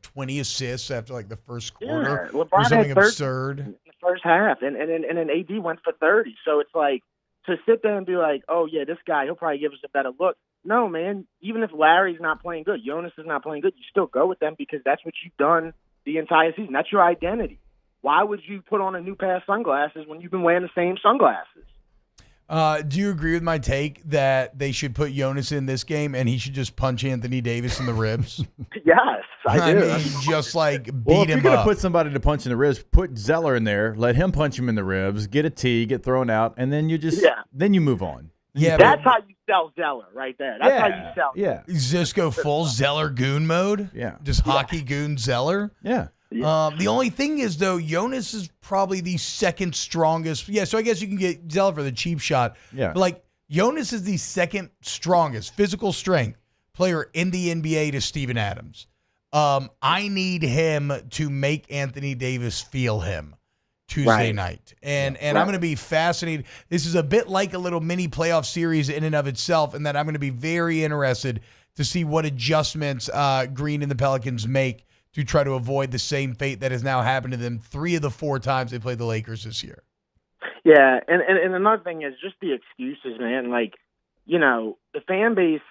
20 assists after, like, the first quarter? Yeah, LeBron something had 30 absurd. in the first half, and then AD went for 30. So it's like, to sit there and be like, oh, yeah, this guy, he'll probably give us a better look. No, man. Even if Larry's not playing good, Jonas is not playing good, you still go with them because that's what you've done the entire season. That's your identity. Why would you put on a new pair of sunglasses when you've been wearing the same sunglasses? Do you agree with my take that they should put Jonas in this game and he should just punch Anthony Davis in the ribs? Yes, I do. I mean, just like beat Well, if him you're going to up. put somebody to punch in the ribs, put Zeller in there, let him punch him in the ribs, get a tee, get thrown out, and then you just then you move on. Yeah, that's how you sell Zeller right there. That's how you sell. Yeah. Just go full Zeller goon mode? Yeah. Just hockey goon Zeller? Yeah. The only thing is, though, Jonas is probably the second strongest. Yeah, so I guess you can get Zeller for the cheap shot. Yeah. But, like, Jonas is the second strongest physical strength player in the NBA to Steven Adams. I need him to make Anthony Davis feel him Tuesday night. And I'm going to be fascinated. This is a bit like a little mini playoff series in and of itself, and that I'm going to be very interested to see what adjustments Green and the Pelicans make to try to avoid the same fate that has now happened to them 3 of the 4 times they played the Lakers this year. Yeah, and another thing is just the excuses, man. Like, you know, the fan base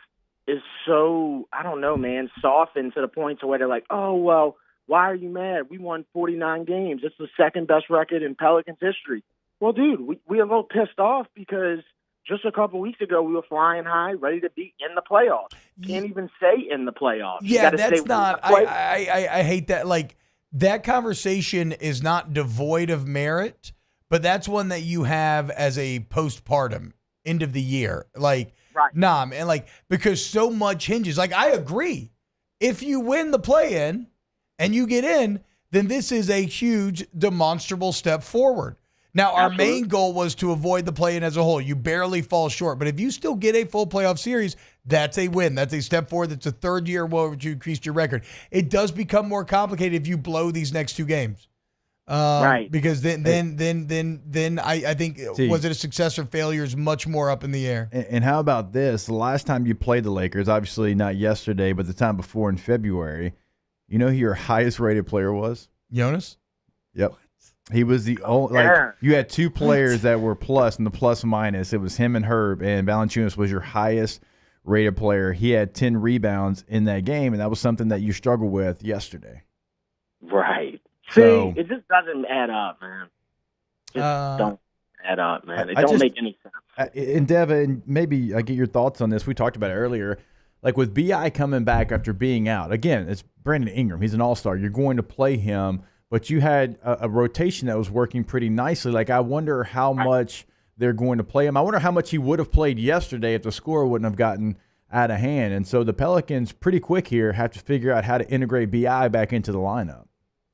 is so, I don't know, man, softened to the point to where they're like, oh, well, why are you mad? We won 49 games. It's the second best record in Pelicans history. Well, dude, we are a little pissed off because just a couple weeks ago, we were flying high, ready to be in the playoffs. Can't even say in the playoffs. Yeah, that's not. I hate that. Like, that conversation is not devoid of merit, but that's one that you have as a postpartum end of the year. Like, nah, man. Like, because so much hinges. Like, I agree. If you win the play-in and you get in, then this is a huge, demonstrable step forward. Now, our main goal was to avoid the play-in as a whole. You barely fall short. But if you still get a full playoff series, that's a win. That's a step forward. That's a third year where you increased your record. It does become more complicated if you blow these next 2 games. Because then I think, was it a success or failure is much more up in the air. And how about this? The last time you played the Lakers, obviously not yesterday, but the time before in February, you know who your highest rated player was? Jonas? Yep. He was the only, like, you had 2 players that were plus and the plus minus. It was him and Herb, and Valanciunas was your highest rated player. He had 10 rebounds in that game, and that was something that you struggled with yesterday. Right. So, see, it just doesn't add up, man. Just don't add up, man. It don't make any sense. And Devin, maybe I get your thoughts on this. We talked about it earlier. Like with B.I. coming back after being out, again, it's Brandon Ingram. He's an all-star. You're going to play him. But you had a rotation that was working pretty nicely. Like, I wonder how much they're going to play him. I wonder how much he would have played yesterday if the score wouldn't have gotten out of hand. And so the Pelicans, pretty quick here, have to figure out how to integrate B.I. back into the lineup.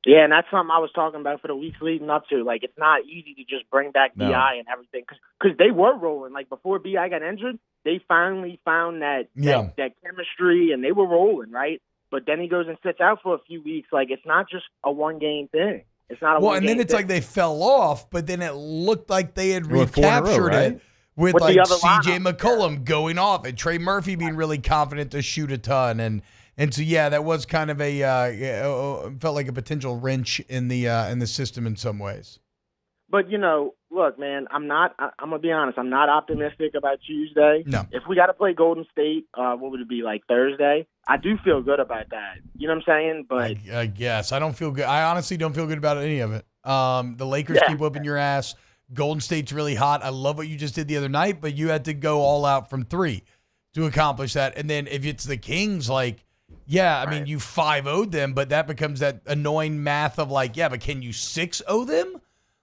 Yeah, and that's something I was talking about for the weeks leading up to. Like, it's not easy to just bring back B.I. and everything. Because they were rolling. Like, before B.I. got injured, they finally found that chemistry, and they were rolling, right? But then he goes and sits out for a few weeks. Like, it's not just a one-game thing. It's not a one-game and then it's thing. like they fell off, but then it looked like they had recaptured it with like C.J. McCollum going off and Trey Murphy being really confident to shoot a ton. And so, yeah, that was kind of felt like a potential wrench in the system in some ways. But, you know, look, man, I'm going to be honest. I'm not optimistic about Tuesday. No. If we got to play Golden State, what would it be, like Thursday? I do feel good about that. You know what I'm saying? But I guess. I don't feel good. I honestly don't feel good about any of it. The Lakers keep whooping your ass. Golden State's really hot. I love what you just did the other night, but you had to go all out from 3 to accomplish that. And then if it's the Kings, like, I mean, you 5-0'd them, but that becomes that annoying math of like, but can you 6-0 them?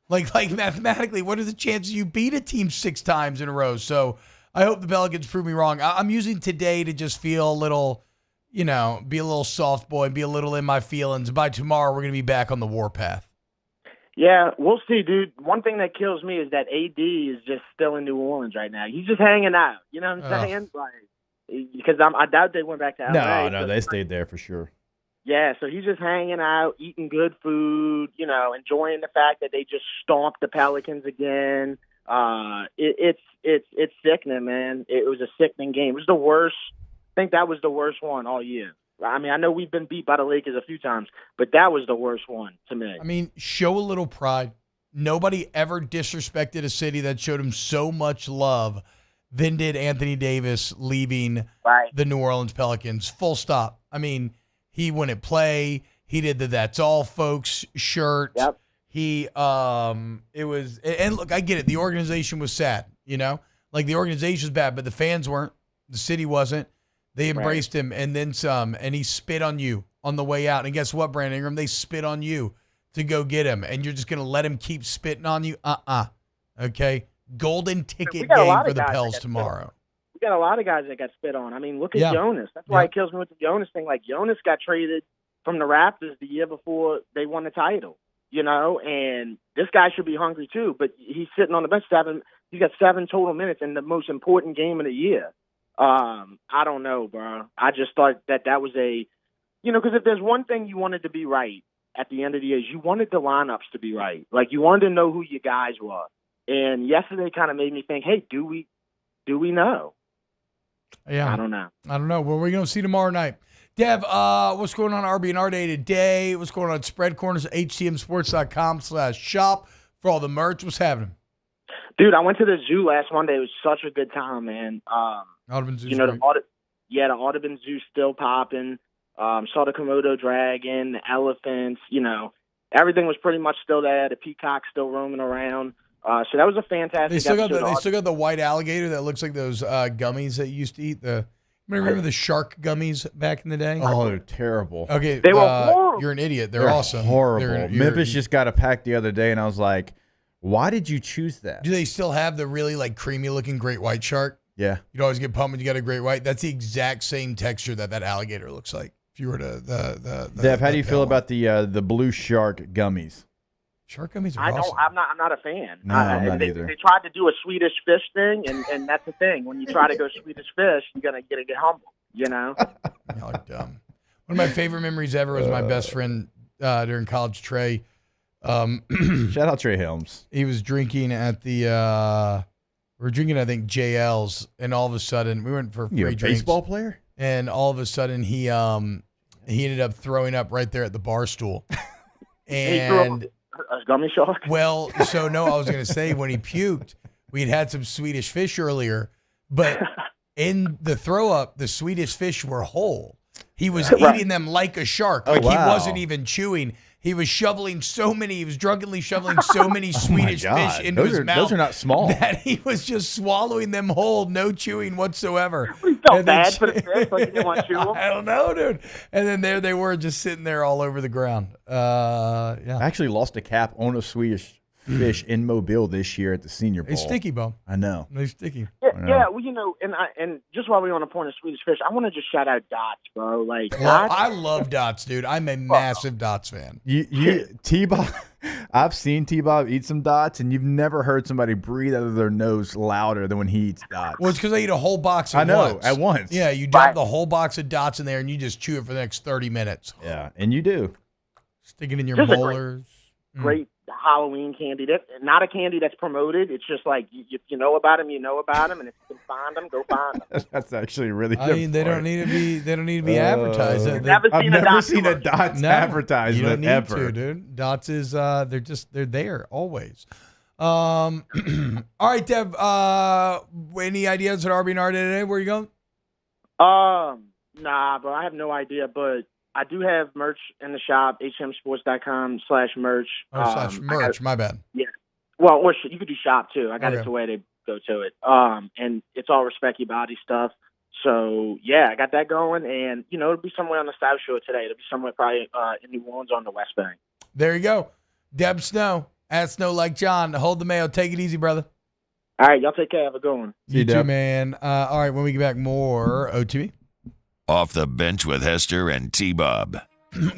Like mathematically, what are the chances you beat a team 6 times in a row? So I hope the Pelicans prove me wrong. I'm using today to just feel a little, be a little soft boy, be a little in my feelings. By tomorrow, we're going to be back on the warpath. Yeah, we'll see, dude. One thing that kills me is that AD is just still in New Orleans right now. He's just hanging out. You know what I'm saying? Like, because I doubt they went back to LA. No, they stayed there for sure. Yeah, so he's just hanging out, eating good food, enjoying the fact that they just stomped the Pelicans again. It's sickening, man. It was a sickening game. It was the worst. I think that was the worst one all year. I mean, I know we've been beat by the Lakers a few times, but that was the worst one to me. I mean, show a little pride. nobody ever disrespected a city that showed him so much love than did Anthony Davis leaving the New Orleans Pelicans. Full stop. I mean, he wouldn't play. He did the "That's All, Folks" shirt. Yep. He, it was, and look, I get it. The organization was sad, like the organization was bad, but the fans weren't. The city wasn't. They embraced him and then some, and he spit on you on the way out. And guess what, Brandon Ingram? They spit on you to go get him, and you're just going to let him keep spitting on you? Okay? Golden ticket game for the Pels tomorrow. We got a lot of guys that got spit on. I mean, look at Jonas. That's why it kills me with the Jonas thing. Like, Jonas got traded from the Raptors the year before they won the title, and this guy should be hungry too, but he's sitting on the bench. He's got 7 total minutes in the most important game of the year. I don't know, bro. I just thought that was because if there's one thing you wanted to be right at the end of the year, you wanted the lineups to be right. Like, you wanted to know who your guys were. And yesterday kind of made me think, hey, do we know? Yeah. I don't know. Well, we're going to see tomorrow night. Dev, what's going on RB&R Day today? What's going on Spread Corners at htmsports.com/shop for all the merch? What's happening? Dude, I went to the zoo last Monday. It was such a good time, man. Audubon Zoo's the Audubon Zoo's still popping. Saw the Komodo dragon, the elephants, everything was pretty much still there. The peacock still roaming around. So that was a fantastic They still got the white alligator that looks like those gummies that you used to eat. Remember the shark gummies back in the day? Oh, they're terrible. Okay, they were horrible. You're an idiot. They're awesome. Horrible. Memphis just got a pack the other day, and I was like, why did you choose that? Do they still have the really creamy looking great white shark? Yeah. You'd always get pumped when you got a great white. That's the exact same texture that alligator looks like. If you were to Dev, how do you feel about the blue shark gummies? Shark gummies are awesome. I'm not a fan. No, I'm not either. They tried to do a Swedish fish thing, and that's the thing. When you try to go Swedish fish, you're gonna get humble. Y'all are dumb. One of my favorite memories ever was my best friend during college, Trey. Shout out Trey Helms. He was drinking at the we were drinking, I think, JL's, and all of a sudden we went for free drinks. Baseball player? And all of a sudden he ended up throwing up right there at the bar stool. And a gummy shark? Well, so no, I was going to say when he puked, we had some Swedish fish earlier, but in the throw up, the Swedish fish were whole. He was eating them like a shark. He wasn't even chewing. He was drunkenly shoveling so many Swedish fish into his mouth. Those are not small. That he was just swallowing them whole, no chewing whatsoever. You felt bad for the fish, like you didn't want to chew them? I don't know, dude. And then there they were, just sitting there all over the ground. I actually lost a cap on a Swedish fish in Mobile this year at the Senior Bowl. It's sticky, Bo. I know. It's sticky. Yeah, well, and just while we're on the point of Swedish fish, I want to just shout out Dots, bro. Dots. I love Dots, dude. I'm a massive Dots fan. T-Bob, I've seen T-Bob eat some Dots, and you've never heard somebody breathe out of their nose louder than when he eats Dots. Well, it's because I eat a whole box at once. At once. Yeah, you drop the whole box of Dots in there, and you just chew it for the next 30 minutes. Yeah, and you do. Stick it in your just molars. Great Halloween candy. That's not a candy that's promoted. It's just like, if you know about them, you know about them, and if you can find them, go find them. That's actually really good. I mean, they don't need to be advertised. I've never seen a Dots advertisement you don't need ever. to, dude. Dots is they're there always. All right, Dev. Any ideas at RB&R today? Where are you going? Nah, bro. I have no idea, but I do have merch in the shop, hmsports.com/merch. /merch, my bad. Yeah. Well, or you could do shop too. I got it to where they go to it. And it's all Respect Your Body stuff. So, yeah, I got that going. And, it'll be somewhere on the South Shore today. It'll be somewhere probably in New Orleans on the West Bank. There you go. Deb Snow, at Snow Like John. Hold the mail. Take it easy, brother. All right, y'all take care. Have a good one. You too, man. All right, when we get back, more OTB. Off the bench with Hester and T-Bob.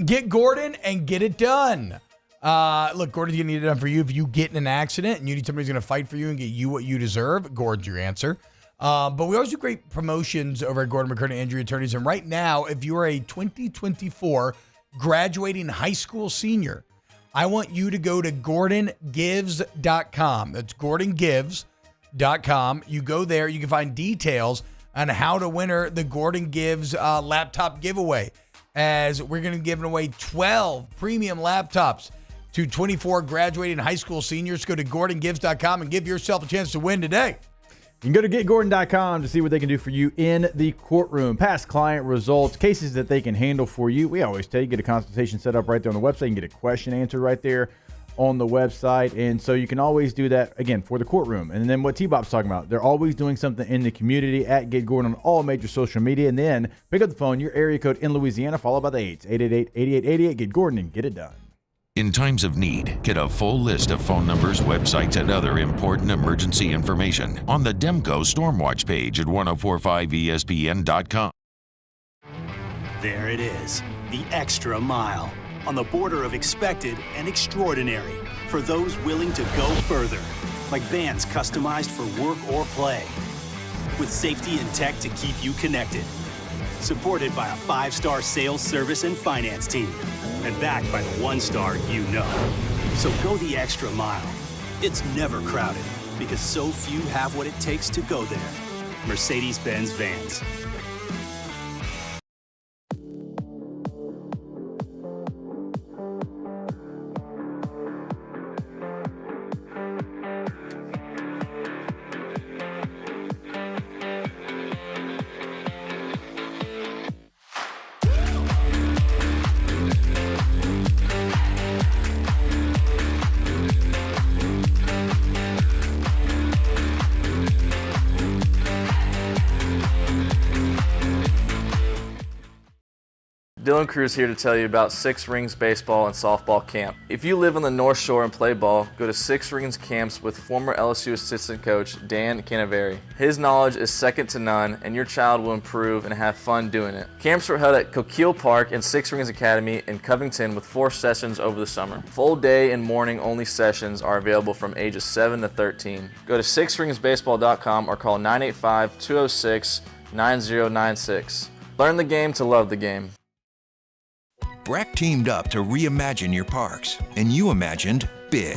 Get Gordon and get it done. Look, Gordon's going to get it done for you. If you get in an accident and you need somebody who's going to fight for you and get you what you deserve, Gordon's your answer. But we always do great promotions over at Gordon McCurdy Injury Attorneys. And right now, if you are a 2024 graduating high school senior, I want you to go to GordonGives.com. That's GordonGives.com. You go there, you can find details on how to win the Gordon Gives laptop giveaway, as we're going to be giving away 12 premium laptops to 24 graduating high school seniors. Go to GordonGives.com and give yourself a chance to win today. You can go to GetGordon.com to see what they can do for you in the courtroom. Past client results, cases that they can handle for you. We always tell you, get a consultation set up right there on the website. You can get a question answered right there on the website. And so you can always do that, again, for the courtroom. And then what T-Bob's talking about, they're always doing something in the community at Get Gordon on all major social media. And then pick up the phone, your area code in Louisiana, followed by the 8s, 888-8888. Get Gordon and get it done. In times of need, get a full list of phone numbers, websites, and other important emergency information on the Demco Stormwatch page at 1045ESPN.com. There it is, the extra mile, on the border of expected and extraordinary for those willing to go further, like vans customized for work or play, with safety and tech to keep you connected. Supported by a 5-star sales, service, and finance team. And backed by the 1-star you know. So go the extra mile. It's never crowded because so few have what it takes to go there. Mercedes-Benz Vans. Dylan Cruz here to tell you about Six Rings Baseball and Softball Camp. If you live on the North Shore and play ball, go to Six Rings Camps with former LSU assistant coach Dan Canaveri. His knowledge is second to none, and your child will improve and have fun doing it. Camps were held at Coquille Park and Six Rings Academy in Covington with 4 sessions over the summer. Full day and morning only sessions are available from ages 7 to 13. Go to sixringsbaseball.com or call 985-206-9096. Learn the game to love the game. BRAC teamed up to reimagine your parks, and you imagined big.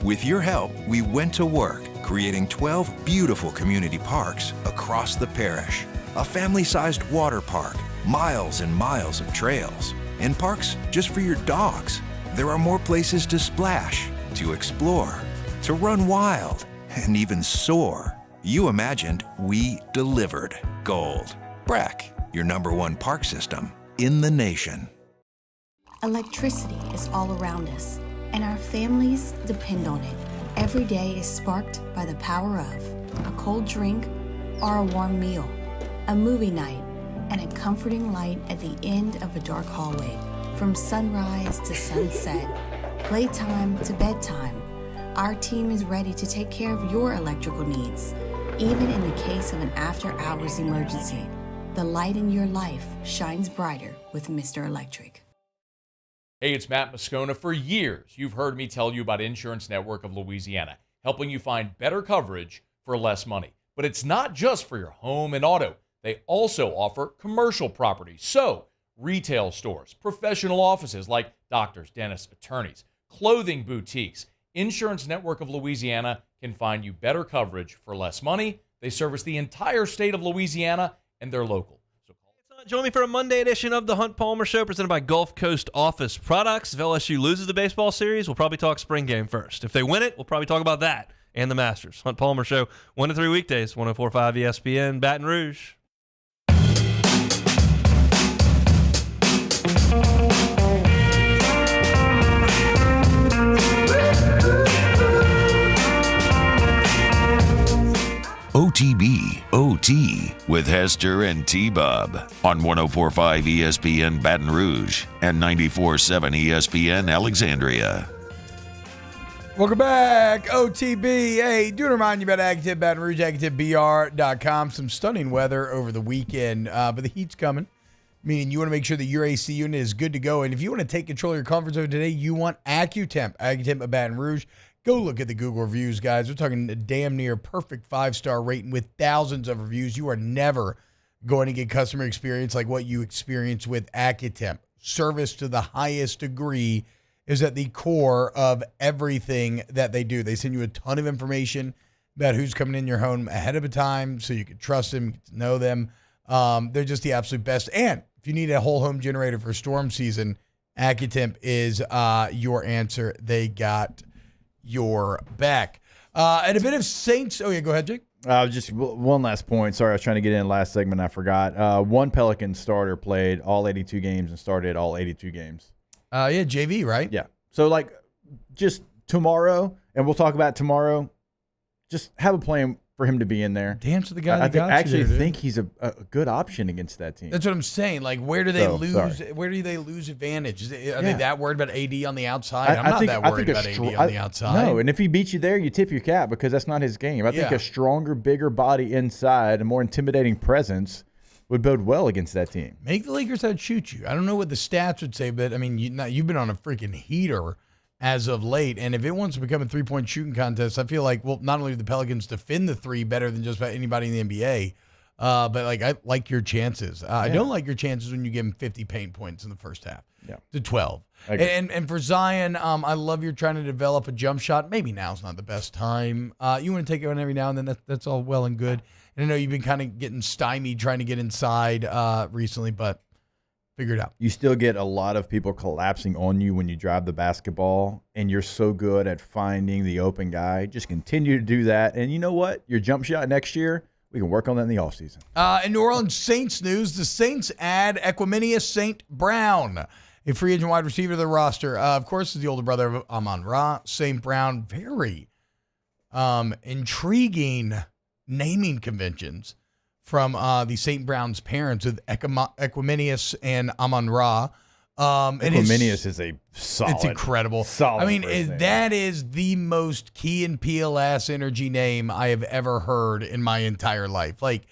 With your help, we went to work, creating 12 beautiful community parks across the parish. A family-sized water park, miles and miles of trails, and parks just for your dogs. There are more places to splash, to explore, to run wild, and even soar. You imagined, we delivered. Gold. BRAC, your #1 park system in the nation. Electricity is all around us, and our families depend on it. Every day is sparked by the power of a cold drink or a warm meal, a movie night, and a comforting light at the end of a dark hallway. From sunrise to sunset, playtime to bedtime, our team is ready to take care of your electrical needs. Even in the case of an after-hours emergency, the light in your life shines brighter with Mr. Electric. Hey, it's Matt Moscona. For years, you've heard me tell you about Insurance Network of Louisiana, helping you find better coverage for less money. But it's not just for your home and auto. They also offer commercial property. So, retail stores, professional offices like doctors, dentists, attorneys, clothing boutiques. Insurance Network of Louisiana can find you better coverage for less money. They service the entire state of Louisiana, and they're local. Join me for a Monday edition of the Hunt Palmer Show presented by Gulf Coast Office Products. If LSU loses the baseball series, we'll probably talk spring game first. If they win it, we'll probably talk about that and the Masters. Hunt Palmer Show, 1 to 3 weekdays, 104.5 ESPN, Baton Rouge. OTB, OT, with Hester and T-Bob on 104.5 ESPN Baton Rouge and 94.7 ESPN Alexandria. Welcome back, OTB. Hey, do remind you about AgTip Baton Rouge, AgTipBR.com. Some stunning weather over the weekend, but the heat's coming, meaning you want to make sure that your AC unit is good to go. And if you want to take control of your comfort zone today, you want AccuTemp, AgTemp of Baton Rouge. Go look at the Google reviews, guys. We're talking a damn near perfect 5-star rating with thousands of reviews. You are never going to get customer experience like what you experience with AccuTemp. Service to the highest degree is at the core of everything that they do. They send you a ton of information about who's coming in your home ahead of time so you can trust them, get to know them. They're just the absolute best. And if you need a whole home generator for storm season, AccuTemp is your answer. They got your back. And a bit of Saints. Oh, yeah, go ahead, Jake. Just one last point. Sorry, I was trying to get in last segment. I forgot. One Pelican starter played all 82 games and started all 82 games. Yeah, JV, right? Yeah. So, like, just tomorrow, and we'll talk about it tomorrow, just have a plan for him to be in there. Dance with the guy. I actually think he's a good option against that team. That's what I'm saying. Like, where do they lose? Sorry. Where do they lose advantage? Are they that worried about AD on the outside? I'm not that worried about AD on the outside. No, and if he beats you there, you tip your cap because that's not his game. I think a stronger, bigger body inside, a more intimidating presence would bode well against that team. Make the Lakers outshoot you. I don't know what the stats would say, but I mean, you've been on a freaking heater as of late, and if it wants to become a three-point shooting contest, I feel like, well, not only do the Pelicans defend the three better than just about anybody in the NBA, but like I like your chances. I don't like your chances when you give him 50 paint points in the first half to 12. And for Zion, I love you're trying to develop a jump shot. Maybe now's not the best time. You want to take it on every now and then. That's all well and good. And I know you've been kind of getting stymied trying to get inside recently, but figure it out. You still get a lot of people collapsing on you when you drive the basketball, and you're so good at finding the open guy. Just continue to do that. And you know what? Your jump shot next year, we can work on that in the offseason. In New Orleans Saints news, the Saints add Equiminius St. Brown, a free agent wide receiver to the roster. Of course, is the older brother of Amon-Ra. St. Brown, very intriguing naming conventions from the St. Brown's parents with Equiminius and Amon-Ra. Equiminius is a solid. It's incredible. Solid. I mean, that is the most Key and Peele-ass energy name I have ever heard in my entire life. Like,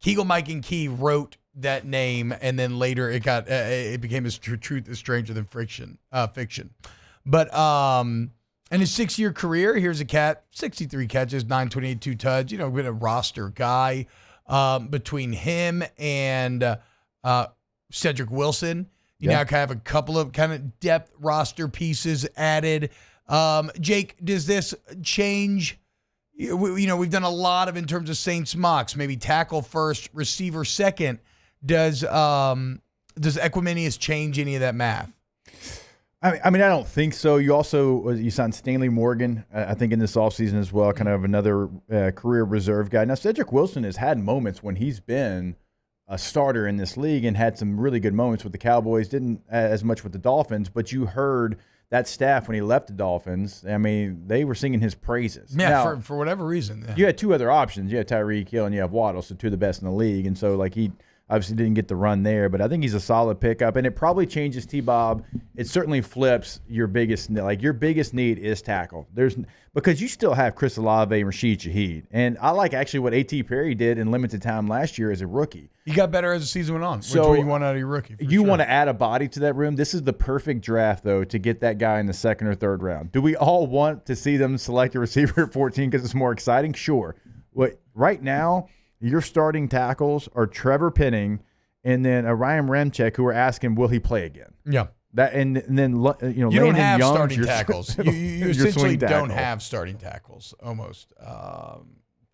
Kegel, Mike, and Key wrote that name, and then later it became as truth is stranger than fiction. But in his 6-year career, here's a cat, 63 catches, 928, 2 tuds. Been a roster guy. Between him and Cedric Wilson, you now have a couple of kind of depth roster pieces added. Jake, does this change? We've done a lot of in terms of Saints mocks, maybe tackle first, receiver second. Does Equiminius change any of that math? I mean, I don't think so. You signed Stanley Morgan, I think, in this offseason as well, kind of another career reserve guy. Now, Cedric Wilson has had moments when he's been a starter in this league and had some really good moments with the Cowboys, didn't as much with the Dolphins, but you heard that staff when he left the Dolphins, I mean, they were singing his praises. Yeah, now, for whatever reason. Yeah. You had two other options. You had Tyreek Hill and you have Waddle, so two of the best in the league. And so, like, he obviously didn't get the run there, but I think he's a solid pickup, and it probably changes T-Bob. It certainly flips your biggest need is tackle. Because you still have Chris Olave and Rashid Shaheed, and I like actually what A.T. Perry did in limited time last year as a rookie. He got better as the season went on. So which way you want out of your rookie? You want to add a body to that room. This is the perfect draft, though, to get that guy in the second or third round. Do we all want to see them select a receiver at 14 because it's more exciting? Sure. Right now, your starting tackles are Trevor Penning and then a Ryan Ramczyk, who are asking, will he play again? Yeah. That and then you don't have Young's starting tackles. You essentially don't have starting tackles almost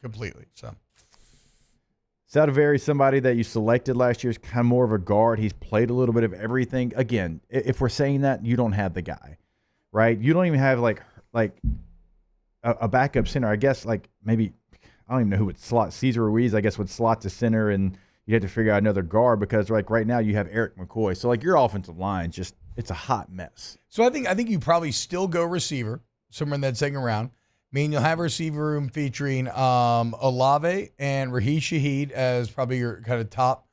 completely. So Sadoveri, somebody that you selected last year, is kind of more of a guard. He's played a little bit of everything. Again, if we're saying that, you don't have the guy, right? You don't even have like a backup center. I guess maybe I don't even know who would slot. Cesar Ruiz, I guess, would slot to center, and you have to figure out another guard because right now you have Eric McCoy. So your offensive line it's a hot mess. So I think you probably still go receiver somewhere in that second round. I mean, you'll have a receiver room featuring Olave and Rashid Shaheed as probably your kind of top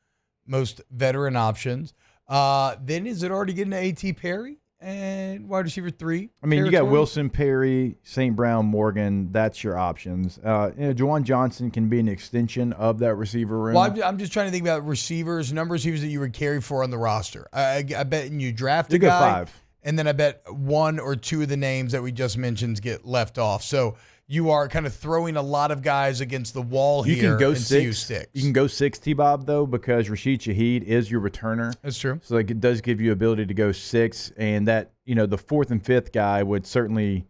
most veteran options. Then is it already getting to A.T. Perry and wide receiver 3? I mean, you got Wilson, Perry, St. Brown, Morgan. That's your options. Juwan Johnson can be an extension of that receiver room. Well, I'm just trying to think about number of receivers that you would carry for on the roster. I bet you draft a guy. 5. And then I bet 1 or 2 of the names that we just mentioned get left off. So you are kind of throwing a lot of guys against the wall here. You can go and 6. See who sticks. You can go 6, T-Bob, though, because Rashid Shaheed is your returner. That's true. So it does give you ability to go 6, and that the 4th and 5th guy would certainly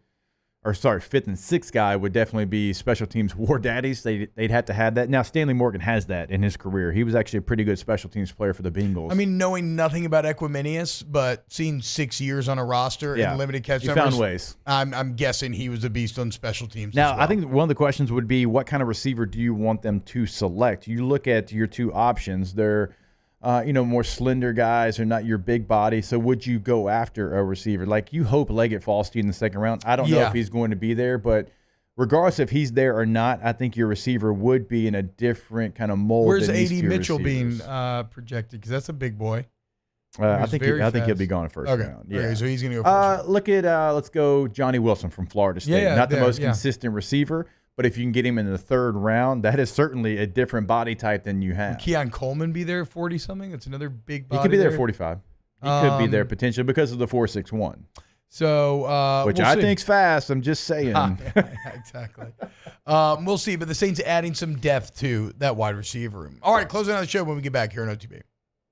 fifth and sixth guy would definitely be special teams war daddies. They'd have to have that. Now, Stanley Morgan has that in his career. He was actually a pretty good special teams player for the Bengals. I mean, knowing nothing about Equiminius, but seeing 6 years on a roster and limited catch numbers. He found ways. I'm guessing he was a beast on special teams. Now, as well. I think one of the questions would be, what kind of receiver do you want them to select? You look at your two options. They're more slender guys are not your big body. So would you go after a receiver? Like, you hope Leggett falls to you in the second round. I don't know if he's going to be there, but regardless if he's there or not, I think your receiver would be in a different kind of mold. Where's than A.D. Mitchell receivers. being projected? Because that's a big boy. I think he'll be gone first round. Yeah, okay, so he's going to go first round. Look at let's go Johnny Wilson from Florida State. Not the most consistent receiver, but if you can get him in the third round, that is certainly a different body type than you have. Would Keon Coleman be there 40-something? That's another big body. He could be there 45. He could be there potentially because of the 4.61. So, which we'll I see. think's fast. I'm just saying. Exactly. We'll see. But the Saints adding some depth to that wide receiver room. All right, closing out the show when we get back here on OTB.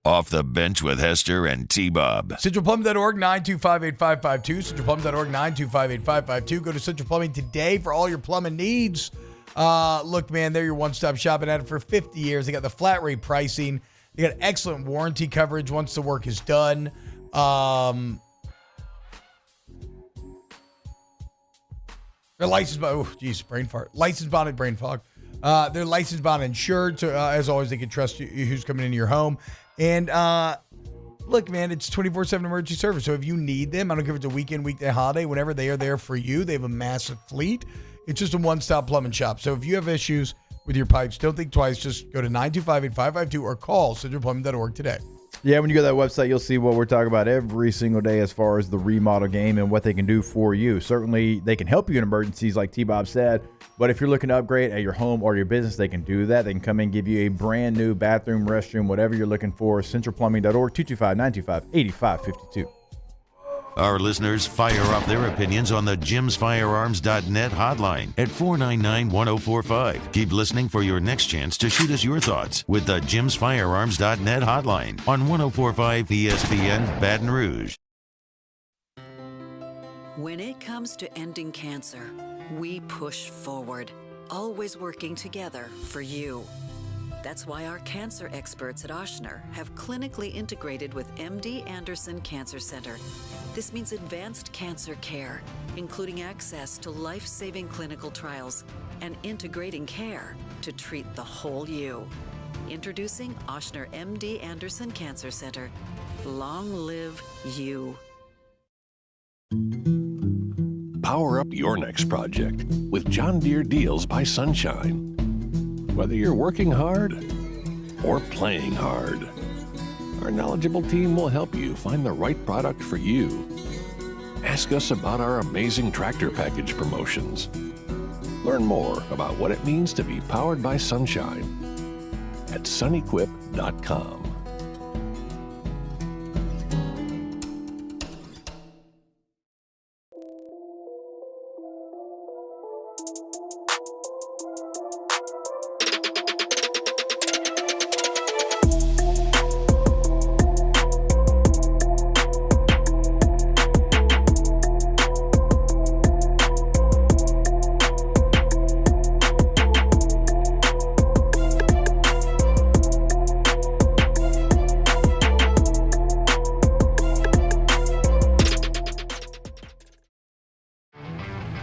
Off the Bench with Hester and T-Bob. CentralPlumbing.org, 925-8552. CentralPlumbing.org, 925-8552. Go to Central Plumbing today for all your plumbing needs. Look, man, they're your one-stop shop. Been at it for 50 years. They got the flat rate pricing. They got excellent warranty coverage once the work is done. They're licensed by, brain fart. Licensed bonded brain fog. They're licensed bonded insured. So, as always, they can trust you who's coming into your home. And look, man, it's 24/7 emergency service. So if you need them, I don't care if it's a weekend, weekday, holiday, whenever they are there for you. They have a massive fleet. It's just a one-stop plumbing shop. So if you have issues with your pipes, don't think twice. Just go to 925-8552 or call centralplumbing.org today. Yeah, when you go to that website, you'll see what we're talking about every single day as far as the remodel game and what they can do for you. Certainly, they can help you in emergencies, like T-Bob said. But if you're looking to upgrade at your home or your business, they can do that. They can come in and give you a brand new bathroom, restroom, whatever you're looking for. CentralPlumbing.org, 225-925-8552. Our listeners fire off their opinions on the JimsFirearms.net hotline at 499-1045. Keep listening for your next chance to shoot us your thoughts with the JimsFirearms.net hotline on 1045 ESPN Baton Rouge. When it comes to ending cancer, we push forward, always working together for you. That's why our cancer experts at Ochsner have clinically integrated with MD Anderson Cancer Center. This means advanced cancer care, including access to life-saving clinical trials and integrating care to treat the whole you. Introducing Ochsner MD Anderson Cancer Center. Long live you. Power up your next project with John Deere Deals by Sunshine. Whether you're working hard or playing hard, our knowledgeable team will help you find the right product for you. Ask us about our amazing tractor package promotions. Learn more about what it means to be powered by sunshine at sunequip.com.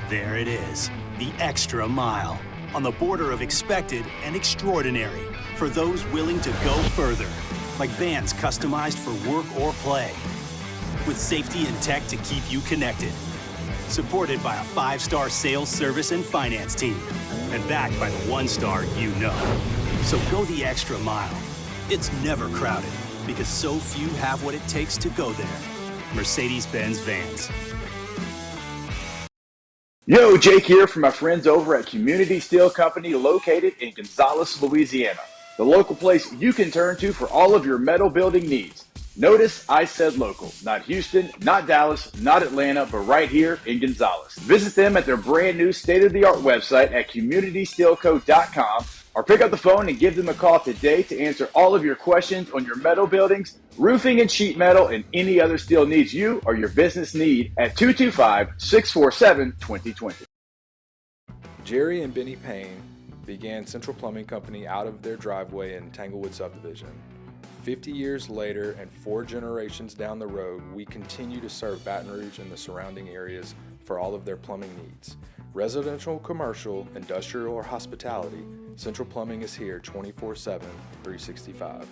There it is, the extra mile, on the border of expected and extraordinary for those willing to go further, like vans customized for work or play, with safety and tech to keep you connected, supported by a 5-star sales, service, and finance team, and backed by the 1-star you know. So go the extra mile. It's never crowded, because so few have what it takes to go there. Mercedes-Benz Vans. Yo, Jake here from my friends over at Community Steel Company located in Gonzales, Louisiana. The local place you can turn to for all of your metal building needs. Notice I said local, not Houston, not Dallas, not Atlanta, but right here in Gonzales. Visit them at their brand new state-of-the-art website at communitysteelco.com or pick up the phone and give them a call today to answer all of your questions on your metal buildings, roofing and sheet metal, and any other steel needs you or your business need at 225-647-2020. Jerry and Benny Payne began Central Plumbing Company out of their driveway in Tanglewood subdivision. 50 years later and 4 generations down the road, we continue to serve Baton Rouge and the surrounding areas for all of their plumbing needs. Residential, commercial, industrial, or hospitality, Central Plumbing is here 24/7, 365.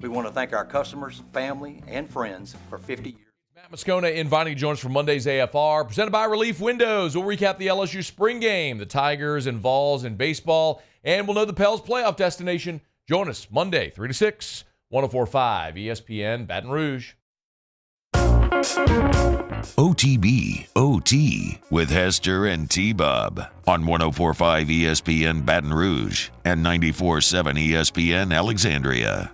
We want to thank our customers, family, and friends for 50 years. Matt Moscona inviting you to join us for Monday's AFR, presented by Relief Windows. We'll recap the LSU spring game, the Tigers and Vols in baseball, and we'll know the Pels playoff destination. Join us Monday, 3 to 6, 104.5 ESPN Baton Rouge. OTB OT with Hester and T-Bob on 104.5 ESPN Baton Rouge and 94.7 ESPN Alexandria.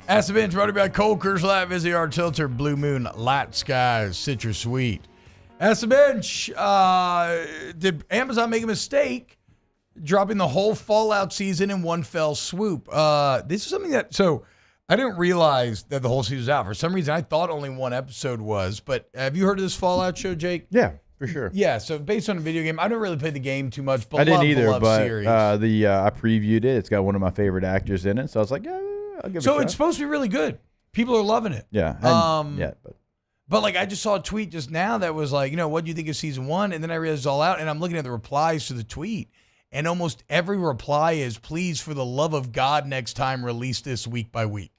Ask the Bench, brought to you by Cold Curse Light, Vizzy Art Tilter, Blue Moon, Light Skies, Citrus Sweet. Ask the Bench, did Amazon make a mistake dropping the whole Fallout season in one fell swoop? This is something that, so I didn't realize that the whole season was out. For some reason, I thought only one episode was, but have you heard of this Fallout show, Jake? Yeah, for sure. Yeah, so based on a video game, I don't really play the game too much, but I didn't either, but series. I previewed it. It's got one of my favorite actors in it, so I was like, yeah, I'll give it a shot. So it's supposed to be really good. People are loving it. Yeah. But like I just saw a tweet just now that was like, what do you think of season 1? And then I realized it's all out, and I'm looking at the replies to the tweet, and almost every reply is, please, for the love of God, next time release this week by week.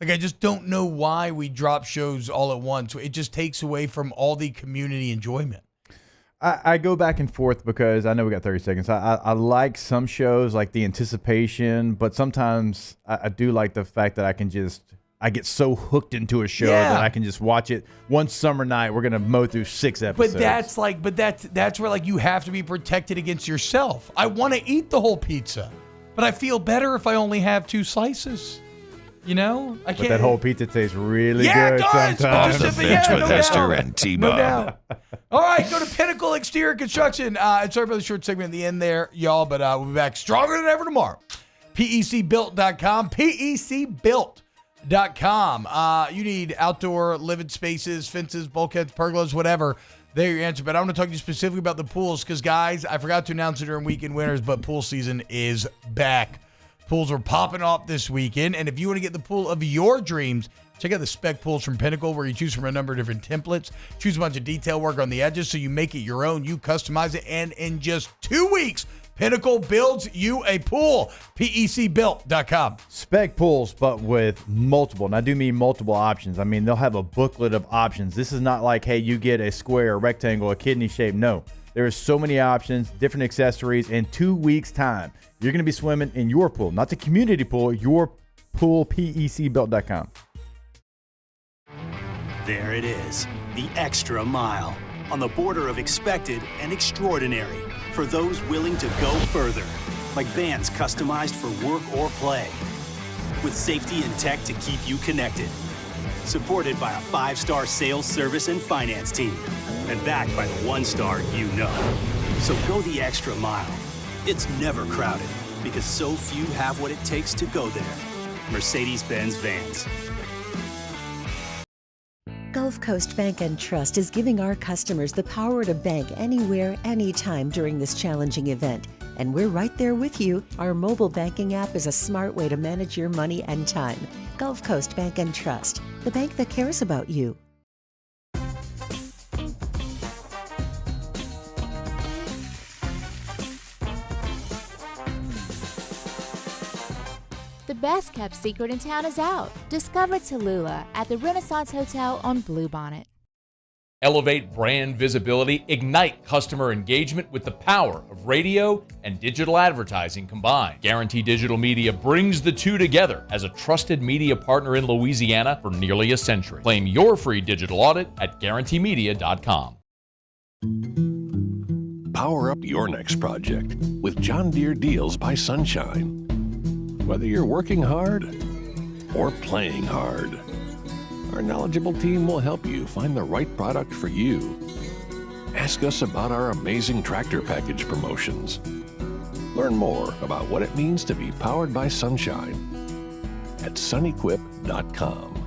Like, I just don't know why we drop shows all at once. It just takes away from all the community enjoyment. I go back and forth because I know we got 30 seconds. I like some shows, like the anticipation, but sometimes I do like the fact that I get so hooked into a show that I can just watch it one summer night. We're gonna mow through 6 episodes. But that's where like you have to be protected against yourself. I want to eat the whole pizza, but I feel better if I only have 2 slices. I can't. But that whole pizza tastes really it good does. sometimes. Off the bench with Hester and T-Bob. No doubt. All right, go to Pinnacle Exterior Construction. And sorry for the short segment at the end there, y'all, but we'll be back stronger than ever tomorrow. PECbuilt.com. PECbuilt.com. You need outdoor living spaces, fences, bulkheads, pergolas, whatever. They're your answer. But I want to talk to you specifically about the pools because, guys, I forgot to announce it during weekend winners, but pool season is back. Pools are popping off this weekend, and if you want to get the pool of your dreams, check out the spec pools from Pinnacle, where you choose from a number of different templates, choose a bunch of detail work on the edges so you make it your own, you customize it, and in just 2 weeks, Pinnacle builds you a pool. PECbuilt.com. Spec pools, but with multiple, and I do mean multiple options. I mean, they'll have a booklet of options. This is not like, hey, you get a square, a rectangle, a kidney shape. No. There are so many options, different accessories. In 2 weeks' time, you're going to be swimming in your pool, not the community pool, your pool, PECbuilt.com. There it is, the extra mile, on the border of expected and extraordinary, for those willing to go further, like vans customized for work or play, with safety and tech to keep you connected. Supported by a 5-star sales, service, and finance team, and backed by the 1-star you know. So go the extra mile. It's never crowded, because so few have what it takes to go there. Mercedes-Benz Vans. Gulf Coast Bank and Trust is giving our customers the power to bank anywhere, anytime during this challenging event. And we're right there with you. Our mobile banking app is a smart way to manage your money and time. Gulf Coast Bank and Trust, the bank that cares about you. The best kept secret in town is out. Discover Tallulah at the Renaissance Hotel on Bluebonnet. Elevate brand visibility, ignite customer engagement with the power of radio and digital advertising combined. Guarantee Digital Media brings the two together as a trusted media partner in Louisiana for nearly a century. Claim your free digital audit at guaranteemedia.com. Power up your next project with John Deere Deals by Sunshine. Whether you're working hard or playing hard, our knowledgeable team will help you find the right product for you. Ask us about our amazing tractor package promotions. Learn more about what it means to be powered by sunshine at sunequip.com.